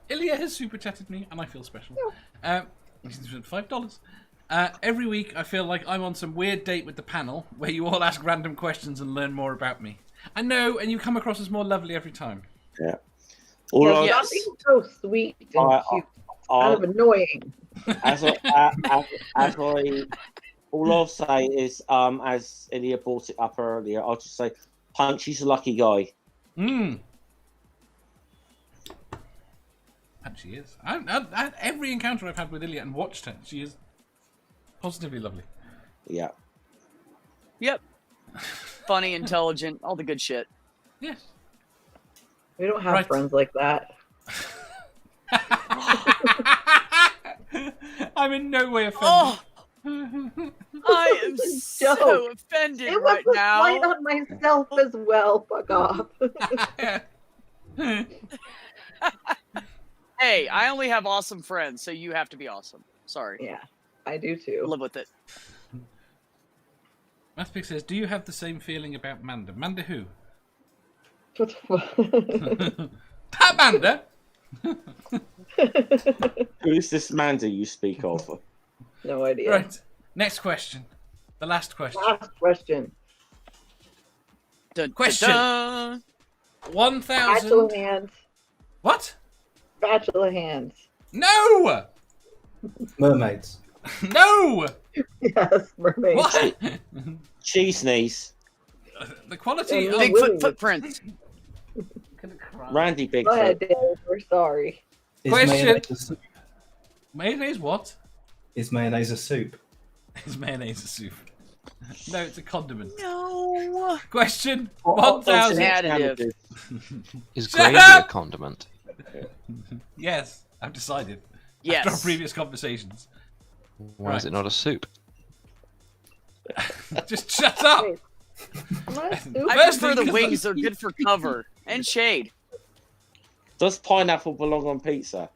[SPEAKER 1] Ilya has super chatted me, and I feel special. $5. Every week, I feel like I'm on some weird date with the panel where you all ask random questions and learn more about me. I know, and you come across as more lovely every time.
[SPEAKER 6] Yeah.
[SPEAKER 4] Stop being so sweet and cute. It's kind of annoying.
[SPEAKER 6] All I'll say is, as Ilya brought it up earlier, I'll just say, Punchy's a lucky guy.
[SPEAKER 1] And she is. Every encounter I've had with Ilya and watched her, she is positively lovely.
[SPEAKER 6] Yeah.
[SPEAKER 2] Yep. Funny, intelligent, all the good shit.
[SPEAKER 1] Yes.
[SPEAKER 4] We don't have friends like that.
[SPEAKER 1] I'm in no way offended.
[SPEAKER 2] Oh, I am so offended
[SPEAKER 4] It was
[SPEAKER 2] right
[SPEAKER 4] a
[SPEAKER 2] now.
[SPEAKER 4] slight on myself as well. Fuck off.
[SPEAKER 2] Hey, I only have awesome friends, so you have to be awesome. Sorry.
[SPEAKER 4] Yeah, I do too.
[SPEAKER 2] Live with it.
[SPEAKER 1] Mathpick says, "Do you have the same feeling about Manda?" Manda who?
[SPEAKER 4] What the
[SPEAKER 1] That Manda?
[SPEAKER 6] Who is this Manda you speak of?
[SPEAKER 4] No idea.
[SPEAKER 1] Right. Next question. The last question.
[SPEAKER 4] Last question.
[SPEAKER 2] Dun,
[SPEAKER 1] Question.
[SPEAKER 2] dun, dun.
[SPEAKER 1] 1,000.
[SPEAKER 4] Spatula hands.
[SPEAKER 1] What?
[SPEAKER 4] Spatula hands.
[SPEAKER 1] No!
[SPEAKER 5] Mermaids.
[SPEAKER 1] No!
[SPEAKER 4] Yes, mermaid.
[SPEAKER 1] What?
[SPEAKER 6] Cheese knees.
[SPEAKER 1] The quality of...
[SPEAKER 2] Bigfoot footprints.
[SPEAKER 6] Randy
[SPEAKER 4] Go
[SPEAKER 6] Bigfoot.
[SPEAKER 4] ahead, Dave. We're sorry.
[SPEAKER 5] Is
[SPEAKER 1] Question.
[SPEAKER 5] mayonnaise a soup?
[SPEAKER 1] Mayonnaise what?
[SPEAKER 5] Is mayonnaise a soup?
[SPEAKER 1] Is mayonnaise a soup? No, it's a condiment.
[SPEAKER 2] No.
[SPEAKER 1] Question
[SPEAKER 6] Oh,
[SPEAKER 1] 1000.
[SPEAKER 2] Additive.
[SPEAKER 3] Is
[SPEAKER 1] Shut
[SPEAKER 3] gravy
[SPEAKER 1] up!
[SPEAKER 3] a condiment?
[SPEAKER 1] Yes, I've decided.
[SPEAKER 2] Yes.
[SPEAKER 1] After our previous conversations.
[SPEAKER 3] Why is it not a soup?
[SPEAKER 1] Just shut up!
[SPEAKER 4] Wait. Not a soup.
[SPEAKER 2] I
[SPEAKER 1] First
[SPEAKER 2] prefer
[SPEAKER 1] thing
[SPEAKER 2] the
[SPEAKER 1] is-
[SPEAKER 2] wings. They're good for cover and shade.
[SPEAKER 6] Does pineapple belong on pizza?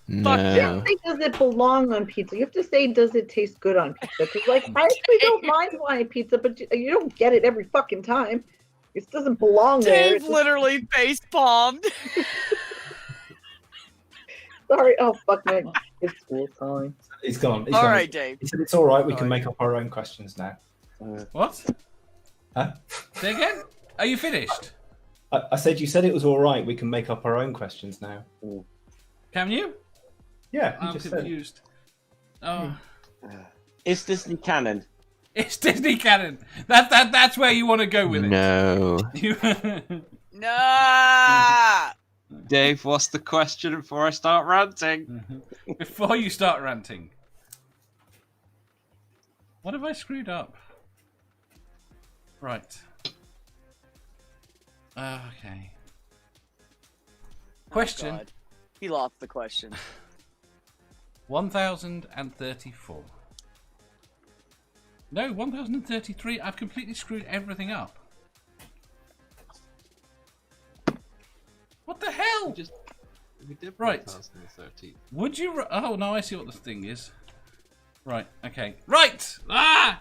[SPEAKER 4] You
[SPEAKER 3] No.
[SPEAKER 4] have to say, does it belong on pizza? You have to say, does it taste good on pizza? Because, like, I actually don't mind Hawaiian pizza, but you don't get it every fucking time. It doesn't belong there.
[SPEAKER 2] Dave
[SPEAKER 4] It's just-
[SPEAKER 2] literally face palmed.
[SPEAKER 4] Sorry. Oh, fuck, man. It's school calling.
[SPEAKER 5] He's gone. He's
[SPEAKER 2] All
[SPEAKER 5] gone.
[SPEAKER 2] right, Dave.
[SPEAKER 5] He said it's all right. We can
[SPEAKER 2] Sorry.
[SPEAKER 5] make up our own questions now.
[SPEAKER 1] What?
[SPEAKER 5] Huh?
[SPEAKER 1] Say again? Are you finished?
[SPEAKER 5] I said you said it was all right. We can make up our own questions now.
[SPEAKER 1] Can you?
[SPEAKER 5] Yeah, you
[SPEAKER 1] I'm
[SPEAKER 5] just said.
[SPEAKER 1] confused. Oh.
[SPEAKER 6] Is Disney canon?
[SPEAKER 1] It's Disney canon. That's where you want to go with it.
[SPEAKER 3] No.
[SPEAKER 1] You-
[SPEAKER 2] Nah.
[SPEAKER 3] Dave, what's the question before I start ranting?
[SPEAKER 1] Before you start ranting. What have I screwed up? Right. Okay. Question
[SPEAKER 2] God. He lost the question.
[SPEAKER 1] 1034. No, 1033. I've completely screwed everything up. What the hell?
[SPEAKER 3] We did
[SPEAKER 1] Right.
[SPEAKER 3] 2013.
[SPEAKER 1] Would you... Oh, no, I see what this thing is. Right, okay. Right! Ah!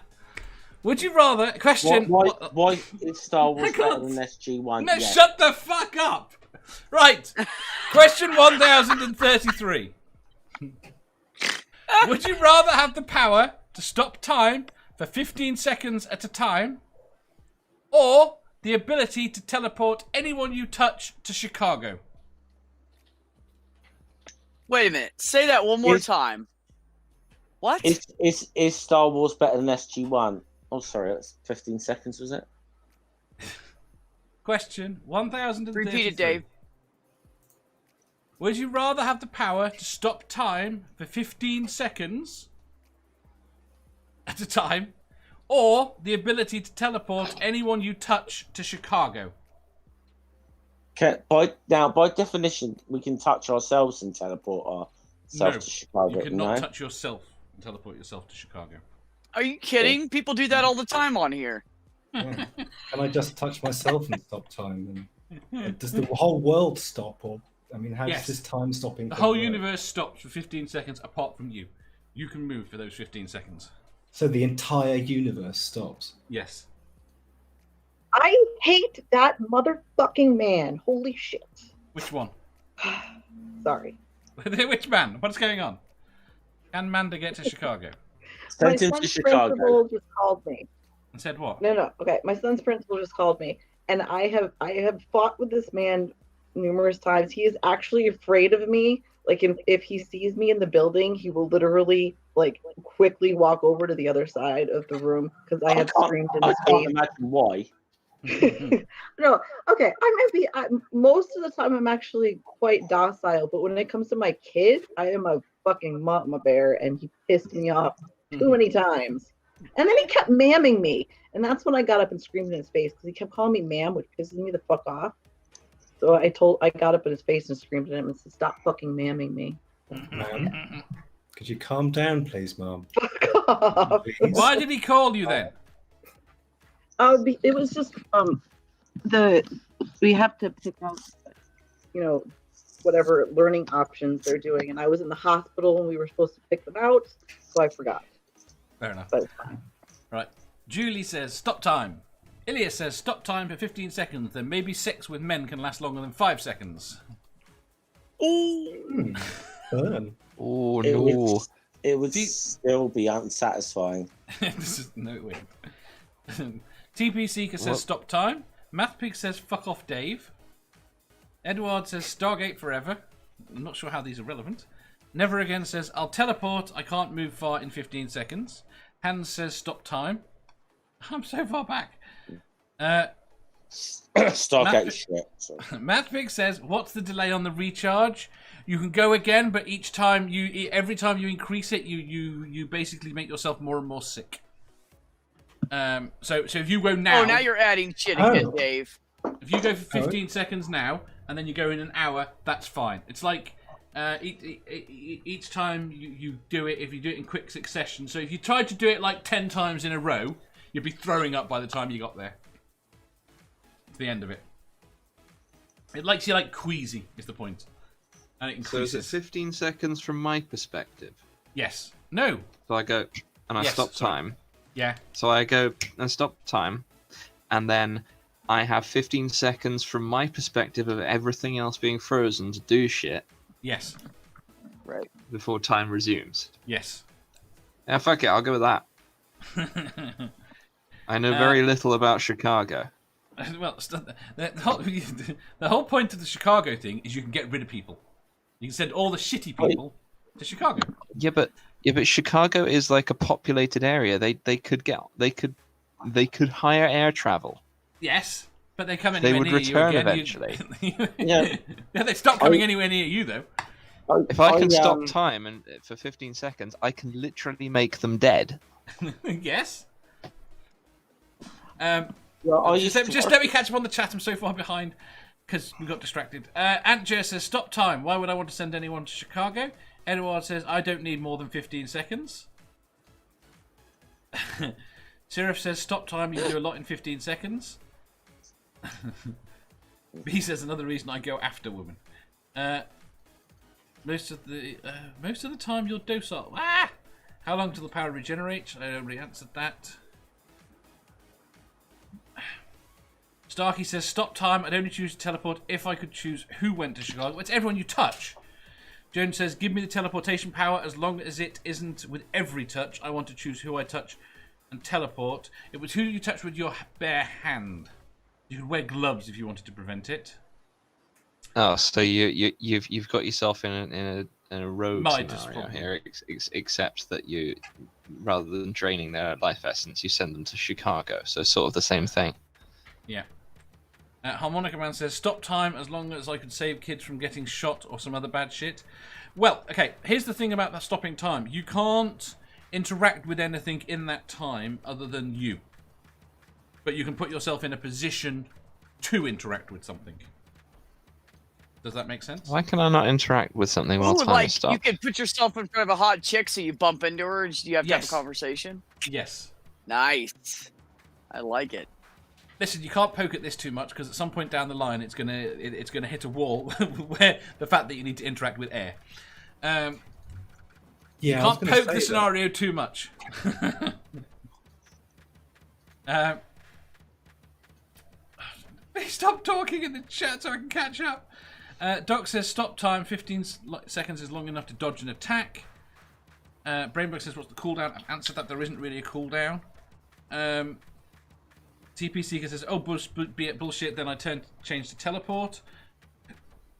[SPEAKER 1] Would you rather... Question...
[SPEAKER 6] Why is Star Wars
[SPEAKER 1] I can't-
[SPEAKER 6] better than SG-1?
[SPEAKER 1] No,
[SPEAKER 6] Yes.
[SPEAKER 1] shut the fuck up! Right. Question 1033. Would you rather have the power to stop time for 15 seconds at a time, or the ability to teleport anyone you touch to Chicago?
[SPEAKER 2] Wait a minute. Say that one more
[SPEAKER 6] Is-
[SPEAKER 2] time. What?
[SPEAKER 6] Is Star Wars better than SG-1? Oh, sorry, that's 15 seconds, was it?
[SPEAKER 1] Question 1033.
[SPEAKER 2] Repeat it, Dave.
[SPEAKER 1] Would you rather have the power to stop time for 15 seconds at a time, or the ability to teleport anyone you touch to Chicago?
[SPEAKER 6] By definition, we can touch ourselves and teleport ourselves
[SPEAKER 1] No,
[SPEAKER 6] to Chicago.
[SPEAKER 1] You cannot
[SPEAKER 6] no?
[SPEAKER 1] touch yourself and teleport yourself to Chicago.
[SPEAKER 2] Are you kidding? People do that all the time on here.
[SPEAKER 5] Yeah. Can I just touch myself and stop time? And does the whole world stop? Or I mean, how
[SPEAKER 1] Yes.
[SPEAKER 5] does this time stopping?
[SPEAKER 1] The
[SPEAKER 5] thing
[SPEAKER 1] whole
[SPEAKER 5] work?
[SPEAKER 1] universe stops for 15 seconds apart from you. You can move for those 15 seconds.
[SPEAKER 5] So the entire universe stops.
[SPEAKER 1] Yes.
[SPEAKER 4] I hate that motherfucking man. Holy shit.
[SPEAKER 1] Which one?
[SPEAKER 4] Sorry.
[SPEAKER 1] Which man? What's going on? Can Manda get to Chicago?
[SPEAKER 4] My
[SPEAKER 6] Send him to
[SPEAKER 4] son's
[SPEAKER 6] Chicago.
[SPEAKER 4] principal just called me.
[SPEAKER 1] And said what?
[SPEAKER 4] No. Okay, my son's principal just called me, and I have fought with this man numerous times. He is actually afraid of me. Like, if he sees me in the building, he will literally like quickly walk over to the other side of the room because I have screamed in
[SPEAKER 6] I
[SPEAKER 4] his
[SPEAKER 6] can't
[SPEAKER 4] face.
[SPEAKER 6] imagine why.
[SPEAKER 4] No, okay. Most of the time I'm actually quite docile, but when it comes to my kid, I am a fucking mama bear, and he pissed me off too many times. And then he kept mamming me, and that's when I got up and screamed in his face because he kept calling me ma'am, which pisses me the fuck off. So I got up in his face and screamed at him and said, "Stop fucking mamming me."
[SPEAKER 5] Ma'am, could you calm down, please, Mom?
[SPEAKER 4] Fuck off.
[SPEAKER 5] Please?
[SPEAKER 1] Why did he call you then?
[SPEAKER 4] It was just we have to pick out, whatever learning options they're doing, and I was in the hospital and we were supposed to pick them out, so I forgot.
[SPEAKER 1] Fair enough.
[SPEAKER 4] But it's fine.
[SPEAKER 1] Right. Julie says, stop time. Ilya says, stop time for 15 seconds. Then maybe sex with men can last longer than 5 seconds.
[SPEAKER 2] Ooh.
[SPEAKER 5] Burn.
[SPEAKER 3] Oh
[SPEAKER 6] It
[SPEAKER 3] no.
[SPEAKER 6] would
[SPEAKER 1] Do you-
[SPEAKER 6] still be unsatisfying.
[SPEAKER 1] This is no way. TP Seeker says,
[SPEAKER 3] What?
[SPEAKER 1] stop time. Mathpig says, fuck off, Dave. Edward says, Stargate forever. I'm not sure how these are relevant. Never Again says, I'll teleport. I can't move far in 15 seconds. Hans says, stop time. I'm so far back.
[SPEAKER 6] Stargate shit. So.
[SPEAKER 1] Mathpig says, what's the delay on the recharge? You can go again, but every time you increase it, you basically make yourself more and more sick. So if you go now...
[SPEAKER 2] Oh, now you're adding shit again, Dave.
[SPEAKER 1] If you go for 15 seconds now, and then you go in an hour, that's fine. It's like each time you do it, if you do it in quick succession. So if you tried to do it like 10 times in a row, you'd be throwing up by the time you got there. It's the end of it. It likes you like queasy, is the point. And it increases.
[SPEAKER 3] So is it 15 seconds from my perspective?
[SPEAKER 1] Yes. No.
[SPEAKER 3] So I go and I stop time.
[SPEAKER 1] Yeah.
[SPEAKER 3] So I go and stop time, and then I have 15 seconds from my perspective of everything else being frozen to do shit.
[SPEAKER 1] Yes.
[SPEAKER 2] Right.
[SPEAKER 3] Before time resumes.
[SPEAKER 1] Yes.
[SPEAKER 3] Yeah, fuck it, I'll go with that. I know very little about Chicago.
[SPEAKER 1] Well, the whole point of the Chicago thing is you can get rid of people. You can send all the shitty people to Chicago.
[SPEAKER 3] Yeah, but Chicago is like a populated area. They could hire air travel.
[SPEAKER 1] Yes, but they come
[SPEAKER 3] They
[SPEAKER 1] anywhere
[SPEAKER 3] would
[SPEAKER 1] near
[SPEAKER 3] return
[SPEAKER 1] you again.
[SPEAKER 3] eventually.
[SPEAKER 6] Yeah.
[SPEAKER 1] Yeah, they stop coming anywhere near you though.
[SPEAKER 3] If I can stop time and for 15 seconds, I can literally make them dead.
[SPEAKER 1] Yes.
[SPEAKER 6] Well,
[SPEAKER 1] Just let me catch up on the chat. I'm so far behind because we got distracted. Ant J says, stop time. Why would I want to send anyone to Chicago? Edward says, I don't need more than 15 seconds. Seraph says, stop time. You can do a lot in 15 seconds. B says, another reason I go after women. Most of the time you're docile. Ah! How long till the power regenerate? I already answered that. Starkey says, stop time. I'd only choose to teleport if I could choose who went to Chicago. It's everyone you touch. Jones says, give me the teleportation power as long as it isn't with every touch. I want to choose who I touch and teleport. It was who you touch with your bare hand. You could wear gloves if you wanted to prevent it.
[SPEAKER 3] Oh, so you've got yourself in a road scenario here, except that you, rather than draining their life essence, you send them to Chicago. So sort of the same thing.
[SPEAKER 1] Yeah. Harmonica Man says, stop time as long as I could save kids from getting shot or some other bad shit. Well, okay, here's the thing about that stopping time. You can't interact with anything in that time other than you. But you can put yourself in a position to interact with something. Does that make sense?
[SPEAKER 3] Why can I not interact with something while
[SPEAKER 2] Ooh,
[SPEAKER 3] time
[SPEAKER 2] like
[SPEAKER 3] stops?
[SPEAKER 2] you can put yourself in front of a hot chick so you bump into her and you have to have a
[SPEAKER 1] Yes.
[SPEAKER 2] conversation?
[SPEAKER 1] Yes.
[SPEAKER 2] Nice. I like it.
[SPEAKER 1] Listen, you can't poke at this too much because at some point down the line it's gonna hit a wall where the fact that you need to interact with air. You can't poke the scenario too much. Stop talking in the chat so I can catch up. Doc says stop time. 15 seconds is long enough to dodge an attack. Brainbug says what's the cooldown? I've answered that there isn't really a cooldown. TP Seeker says, oh, bullshit, then I change to teleport.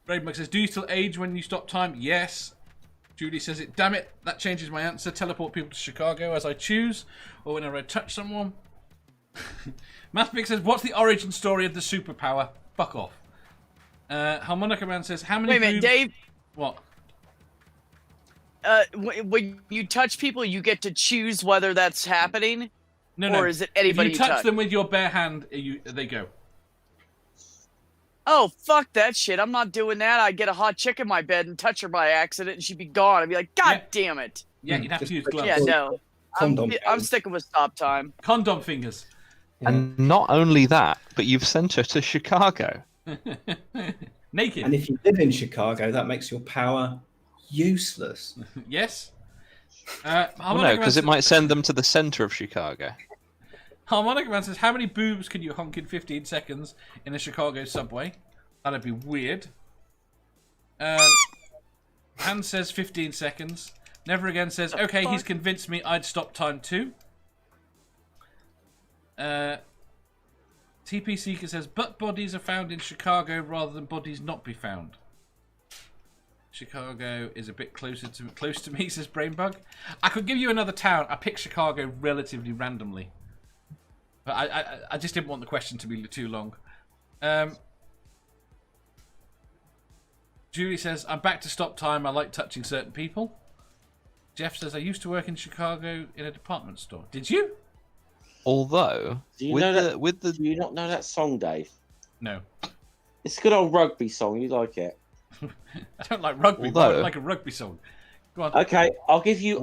[SPEAKER 1] Brainbug says, do you still age when you stop time? Yes. Judy says it, damn it, that changes my answer. Teleport people to Chicago as I choose, or whenever I touch someone. Mathpig says, what's the origin story of the superpower? Fuck off. Harmonica Man says, how many...
[SPEAKER 2] Wait a minute, Dave.
[SPEAKER 1] What?
[SPEAKER 2] When you touch people, you get to choose whether that's happening?
[SPEAKER 1] No.
[SPEAKER 2] Or is it anybody
[SPEAKER 1] if you touch them with your bare hand, they go.
[SPEAKER 2] Oh, fuck that shit. I'm not doing that. I'd get a hot chick in my bed and touch her by accident and she'd be gone. I'd be like, God damn it.
[SPEAKER 1] Yeah, you'd have to use gloves.
[SPEAKER 2] Yeah, no. I'm sticking with stop time.
[SPEAKER 1] Condom fingers.
[SPEAKER 3] And not only that, but you've sent her to Chicago.
[SPEAKER 1] Naked.
[SPEAKER 5] And if you live in Chicago, that makes your power useless.
[SPEAKER 1] Yes.
[SPEAKER 3] Well, no, because it might send them to the center of Chicago.
[SPEAKER 1] Harmonica Man says, how many boobs can you honk in 15 seconds in a Chicago subway? That'd be weird. Hans says 15 seconds. Never Again says, okay, he's convinced me I'd stop time too. TP Seeker says, but bodies are found in Chicago rather than bodies not be found. Chicago is a bit close to me, says Brainbug. I could give you another town. I picked Chicago relatively randomly. But I just didn't want the question to be too long. Julie says, I'm back to stop time. I like touching certain people. Jeff says, I used to work in Chicago in a department store. Did you?
[SPEAKER 3] Although,
[SPEAKER 6] Do you
[SPEAKER 3] do
[SPEAKER 6] you not know that song, Dave?
[SPEAKER 1] No.
[SPEAKER 6] It's a good old rugby song. You like it?
[SPEAKER 1] I don't like rugby, but I like a rugby song. Go on.
[SPEAKER 6] Okay, I'll give you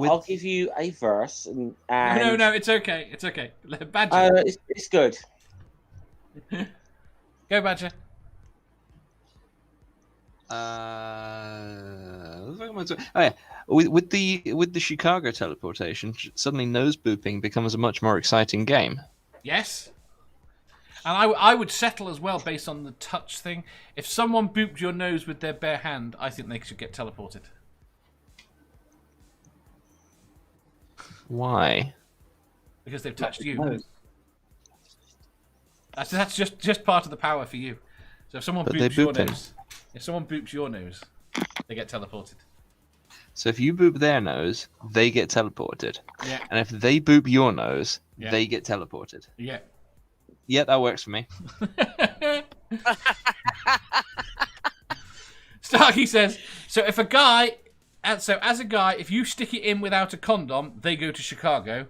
[SPEAKER 6] a verse and
[SPEAKER 1] No, it's okay. It's okay. Badger.
[SPEAKER 6] it's good.
[SPEAKER 1] Go, Badger.
[SPEAKER 3] With the Chicago teleportation, suddenly nose booping becomes a much more exciting game.
[SPEAKER 1] Yes. And I would settle as well based on the touch thing. If someone booped your nose with their bare hand, I think they should get teleported.
[SPEAKER 3] Why?
[SPEAKER 1] Because they've touched you. That's just part of the power for you. So if someone boops your nose, they get teleported.
[SPEAKER 3] So if you boop their nose, they get teleported.
[SPEAKER 1] Yeah.
[SPEAKER 3] And if they boop your nose, they get teleported.
[SPEAKER 1] Yeah.
[SPEAKER 3] Yeah, that works for me.
[SPEAKER 1] Starkey says, so if a guy, as a guy, if you stick it in without a condom, they go to Chicago,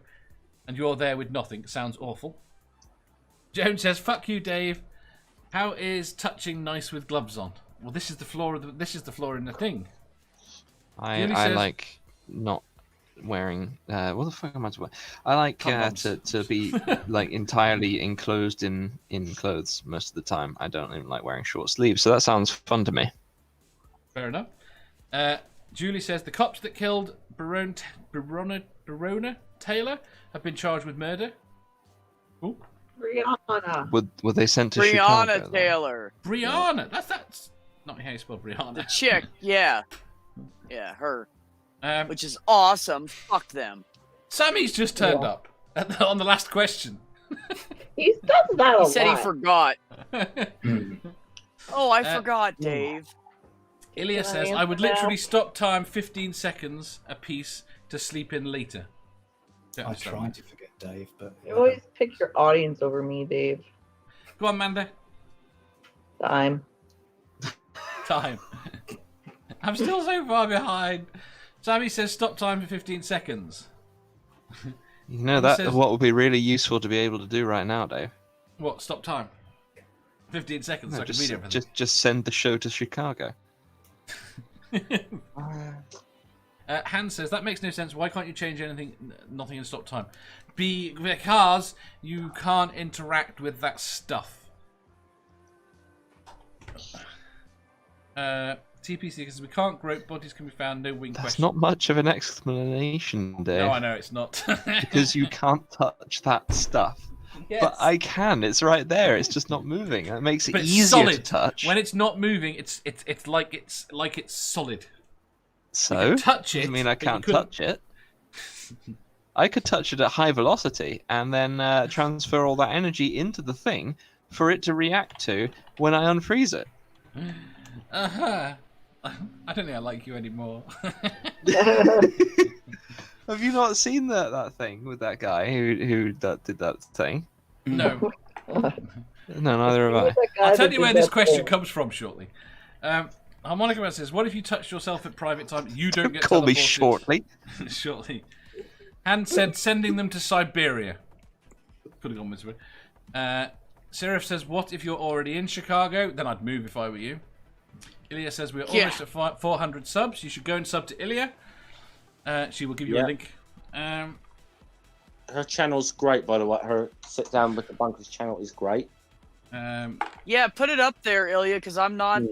[SPEAKER 1] and you're there with nothing. Sounds awful. Joan says, fuck you, Dave. How is touching nice with gloves on? Well, this is the floor in the thing.
[SPEAKER 3] I like not wearing what the fuck am I doing? I like to be like entirely enclosed in clothes most of the time. I don't even like wearing short sleeves, so that sounds fun to me.
[SPEAKER 1] Fair enough. Julie says the cops that killed Barona Taylor have been charged with murder. Ooh.
[SPEAKER 4] Brianna.
[SPEAKER 3] Were they sent to Chicago?
[SPEAKER 2] Brianna Taylor.
[SPEAKER 1] Brianna. That's not how you spell Brianna.
[SPEAKER 2] The chick. Yeah. Yeah, her.
[SPEAKER 1] Um,
[SPEAKER 2] Which is awesome. Fuck them.
[SPEAKER 1] Sammy's just turned up on the last question.
[SPEAKER 4] He does that a lot.
[SPEAKER 2] He said he forgot. Oh, I forgot, Dave.
[SPEAKER 1] Ilya says, I would literally stop time 15 seconds a piece to sleep in later.
[SPEAKER 5] I tried to forget Dave, but...
[SPEAKER 4] You always pick your audience over me, Dave.
[SPEAKER 1] Go on, Manda.
[SPEAKER 4] Time.
[SPEAKER 1] I'm still so far behind. Sammy says stop time for 15 seconds.
[SPEAKER 3] You know, what would be really useful to be able to do right now, Dave?
[SPEAKER 1] What, stop time? 15 seconds so I can read everything.
[SPEAKER 3] Just send the show to Chicago.
[SPEAKER 1] Han says, that makes no sense. Why can't you change nothing and stop time? Because you can't interact with that stuff. TPC, because we can't grope, bodies can be found, no wing
[SPEAKER 3] That's
[SPEAKER 1] question.
[SPEAKER 3] not much of an explanation, Dave.
[SPEAKER 1] No, I know, it's not.
[SPEAKER 3] Because you can't touch that stuff.
[SPEAKER 1] Yes.
[SPEAKER 3] But I can. It's right there. It's just not moving. That makes it
[SPEAKER 1] But it's
[SPEAKER 3] easier
[SPEAKER 1] solid.
[SPEAKER 3] to touch.
[SPEAKER 1] When it's not moving, it's like it's solid.
[SPEAKER 3] So
[SPEAKER 1] touch it.
[SPEAKER 3] doesn't mean I
[SPEAKER 1] but you
[SPEAKER 3] can't
[SPEAKER 1] couldn't.
[SPEAKER 3] touch it. I could touch it at high velocity and then transfer all that energy into the thing for it to react to when I unfreeze it.
[SPEAKER 1] Uh-huh. I don't think I like you anymore.
[SPEAKER 3] Have you not seen that thing with that guy who did that thing?
[SPEAKER 1] No.
[SPEAKER 3] No, neither have I.
[SPEAKER 1] I'll tell you where this question comes from shortly. Harmonica says, what if you touched yourself at private time? You don't get
[SPEAKER 3] Call me
[SPEAKER 1] teleported.
[SPEAKER 3] shortly.
[SPEAKER 1] Shortly. Han said, sending them to Siberia. Could have gone this way. Seraph says, what if you're already in Chicago? Then I'd move if I were you. Ilya says, we're almost at 400 subs. You should go and sub to Ilya. She will give you a link.
[SPEAKER 6] Her channel's great, by the way. Her Sit Down with the Bunkers channel is great.
[SPEAKER 2] Yeah, put it up there, Ilya, because I'm not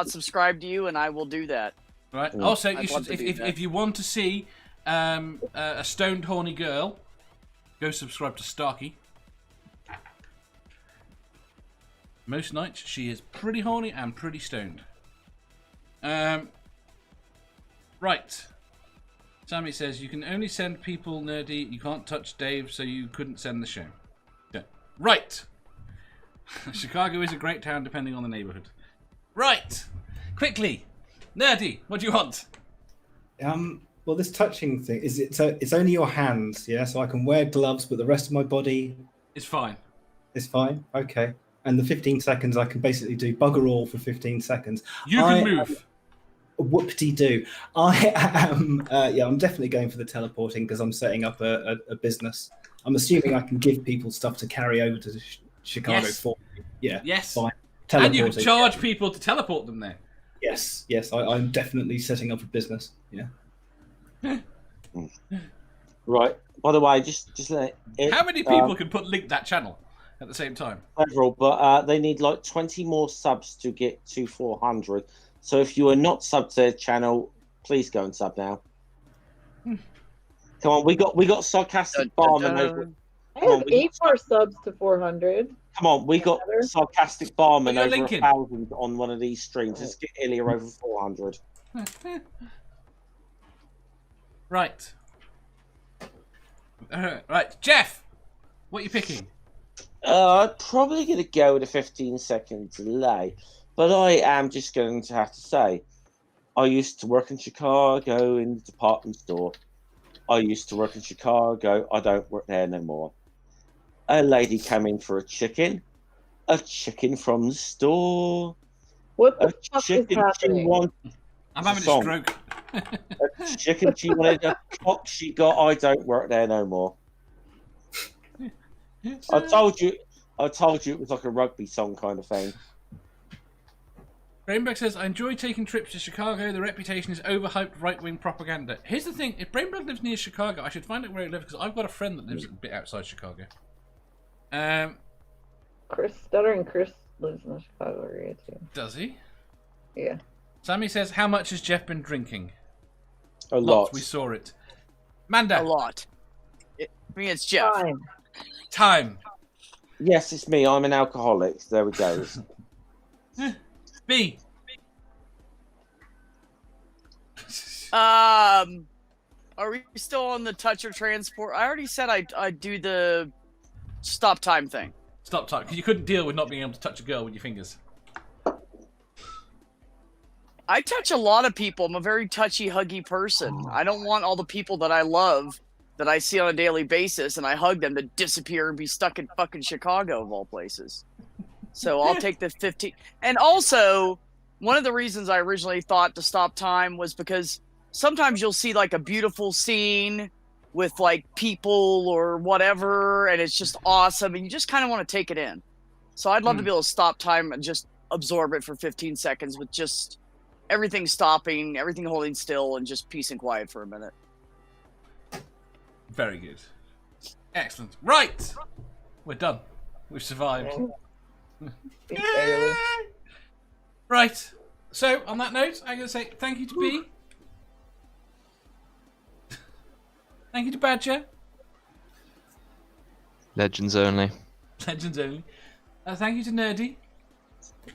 [SPEAKER 2] subscribed to you, and I will do that.
[SPEAKER 1] Right. Also, you should, if you want to see a stoned horny girl, go subscribe to Starkey. Most nights she is pretty horny and pretty stoned. Right. Sammy says you can only send people nerdy. You can't touch Dave, so you couldn't send the show. Yeah. Right. Chicago is a great town depending on the neighborhood. Right. Quickly. Nerdy, what do you want?
[SPEAKER 5] Well, this touching thing is it's only your hands, yeah. So I can wear gloves, but the rest of my body
[SPEAKER 1] It's fine.
[SPEAKER 5] is fine. Okay. And the 15 seconds, I can basically do bugger all for 15 seconds.
[SPEAKER 1] You can move.
[SPEAKER 5] Whoop-de-doo. I am, I'm definitely going for the teleporting because I'm setting up a business. I'm assuming I can give people stuff to carry over to Chicago
[SPEAKER 1] Yes.
[SPEAKER 5] for me. Yeah.
[SPEAKER 1] Yes.
[SPEAKER 5] Fine.
[SPEAKER 1] And you can
[SPEAKER 5] Teleporting.
[SPEAKER 1] charge people to teleport them there.
[SPEAKER 5] Yes. I'm definitely setting up a business. Yeah.
[SPEAKER 6] Right. By the way, just let it.
[SPEAKER 1] How many people can put link that channel at the same time?
[SPEAKER 6] Several, but they need like 20 more subs to get to 400. So if you are not subbed to their channel, please go and sub now. Come on, we got sarcastic barman over.
[SPEAKER 4] I have 8 more subs to 400.
[SPEAKER 6] Come on, we got sarcastic barman
[SPEAKER 1] Put your
[SPEAKER 6] over
[SPEAKER 1] link in.
[SPEAKER 6] 1,000 on one of these streams. Let's get Ilya over 400.
[SPEAKER 1] Right. Right, Jeff, what are you picking?
[SPEAKER 6] I'm probably going to go with a 15-second delay, but I am just going to have to say, I used to work in Chicago in the department store. I used to work in Chicago. I don't work there no more. A lady came in for a chicken from the store.
[SPEAKER 4] What
[SPEAKER 6] A
[SPEAKER 4] the fuck is
[SPEAKER 6] chicken she
[SPEAKER 4] happening?
[SPEAKER 6] wanted.
[SPEAKER 1] I'm having a
[SPEAKER 6] Song.
[SPEAKER 1] stroke.
[SPEAKER 6] A chicken she wanted. A cock she got. I don't work there no more. I told you it was like a rugby song kind of thing.
[SPEAKER 1] Brainbug says, I enjoy taking trips to Chicago. The reputation is overhyped right-wing propaganda. Here's the thing. If Brainbug lives near Chicago, I should find out where he lives because I've got a friend that lives a bit outside Chicago.
[SPEAKER 4] Stuttering Chris lives in the Chicago area too.
[SPEAKER 1] Does he?
[SPEAKER 4] Yeah.
[SPEAKER 1] Sammy says, how much has Jeff been drinking?
[SPEAKER 6] A lot.
[SPEAKER 1] We saw it. Manda.
[SPEAKER 2] A lot. I mean, it's Jeff.
[SPEAKER 4] Fine.
[SPEAKER 1] Time.
[SPEAKER 6] Yes, it's me. I'm an alcoholic. There we go.
[SPEAKER 1] B.
[SPEAKER 2] Are we still on the touch or transport? I already said I'd do the stop time thing.
[SPEAKER 1] Stop time. Because you couldn't deal with not being able to touch a girl with your fingers.
[SPEAKER 2] I touch a lot of people. I'm a very touchy, huggy person. I don't want all the people that I love that I see on a daily basis and I hug them to disappear and be stuck in fucking Chicago of all places. So I'll take the 15. And also, one of the reasons I originally thought to stop time was because sometimes you'll see like a beautiful scene with like people or whatever, and it's just awesome, and you just kind of want to take it in. So I'd love to be able to stop time and just absorb it for 15 seconds with just everything stopping, everything holding still, and just peace and quiet for a minute.
[SPEAKER 1] Very good. Excellent. Right. We're done. We've survived.
[SPEAKER 4] Barely.
[SPEAKER 1] Right. So, on that note, I'm going to say thank you to B. Thank you to Badger.
[SPEAKER 3] Legends only.
[SPEAKER 1] Legends only. Thank you to Nerdy.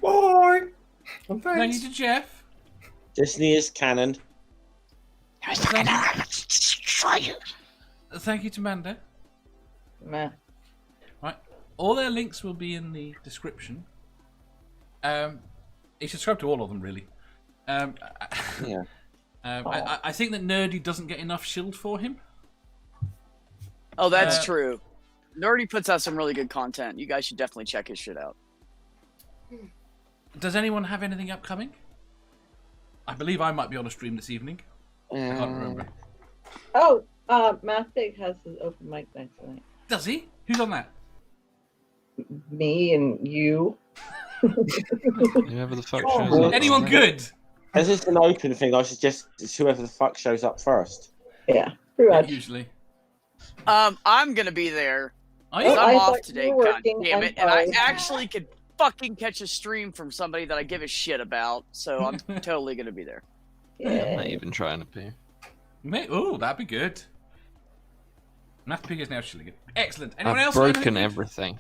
[SPEAKER 5] Bye. And
[SPEAKER 1] Thank
[SPEAKER 5] thanks.
[SPEAKER 1] you to Jeff.
[SPEAKER 6] Disney is canon.
[SPEAKER 1] Thank you to Manda.
[SPEAKER 4] Meh.
[SPEAKER 1] Right. All their links will be in the description. You subscribe to all of them, really.
[SPEAKER 6] Yeah.
[SPEAKER 1] I think that Nerdy doesn't get enough shield for him.
[SPEAKER 2] Oh, that's true. Nerdy puts out some really good content. You guys should definitely check his shit out.
[SPEAKER 1] Does anyone have anything upcoming? I believe I might be on a stream this evening. I can't remember.
[SPEAKER 4] Oh, Math Big has his open mic night tonight.
[SPEAKER 1] Does he? Who's on that?
[SPEAKER 4] Me and you.
[SPEAKER 3] Whoever the fuck shows up.
[SPEAKER 1] Anyone good?
[SPEAKER 6] As it's an open thing, I suggest it's whoever the fuck shows up first.
[SPEAKER 4] Yeah, pretty much.
[SPEAKER 1] Usually.
[SPEAKER 2] I'm gonna be there.
[SPEAKER 1] Are
[SPEAKER 2] Because
[SPEAKER 1] you?
[SPEAKER 2] I'm
[SPEAKER 4] I
[SPEAKER 2] off
[SPEAKER 4] thought you
[SPEAKER 2] today,
[SPEAKER 4] were
[SPEAKER 2] god
[SPEAKER 4] working,
[SPEAKER 2] damn
[SPEAKER 4] I'm
[SPEAKER 2] it. And I
[SPEAKER 4] sorry.
[SPEAKER 2] actually could fucking catch a stream from somebody that I give a shit about, so I'm totally gonna be there.
[SPEAKER 3] I'm
[SPEAKER 4] Yeah.
[SPEAKER 3] not even trying to pee.
[SPEAKER 1] Oh, that'd be good. Math Pig is now chilling good. Excellent. Anyone
[SPEAKER 3] I've
[SPEAKER 1] else?
[SPEAKER 3] broken everything.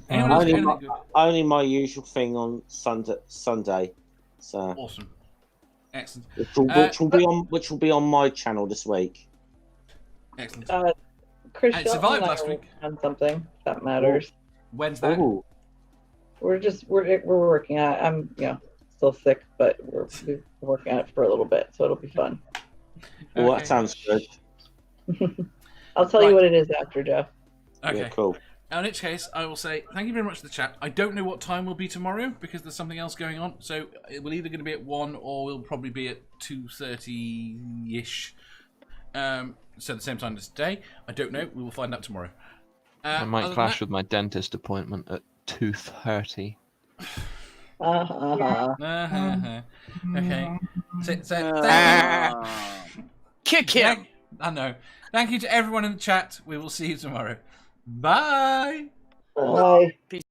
[SPEAKER 1] Anyone else?
[SPEAKER 6] Only
[SPEAKER 1] Anything
[SPEAKER 6] my,
[SPEAKER 1] good?
[SPEAKER 6] only my usual thing on Sunday. So
[SPEAKER 1] Awesome. Excellent.
[SPEAKER 6] which will be on my channel this week.
[SPEAKER 1] Excellent.
[SPEAKER 4] Chris
[SPEAKER 1] And it
[SPEAKER 4] Shelton
[SPEAKER 1] survived
[SPEAKER 4] and I
[SPEAKER 1] last
[SPEAKER 4] are
[SPEAKER 1] week.
[SPEAKER 4] working on something that matters.
[SPEAKER 1] When's that?
[SPEAKER 6] Ooh.
[SPEAKER 4] We're working on it. still sick, but we're working on it for a little bit, so it'll be fun.
[SPEAKER 6] Well,
[SPEAKER 1] Okay.
[SPEAKER 6] that sounds good.
[SPEAKER 4] I'll tell you what it is after, Jeff.
[SPEAKER 1] Okay.
[SPEAKER 6] Yeah, cool.
[SPEAKER 1] In which case, I will say thank you very much for the chat. I don't know what time will be tomorrow because there's something else going on. So it will either going to be at 1 or we'll probably be at 2:30-ish. So the same time as today. I don't know. We will find out tomorrow.
[SPEAKER 3] I might clash with my dentist appointment at 2:30.
[SPEAKER 1] Okay.
[SPEAKER 2] Kick him.
[SPEAKER 1] I know. Thank you to everyone in the chat. We will see you tomorrow. Bye.
[SPEAKER 4] Bye.
[SPEAKER 2] Peace.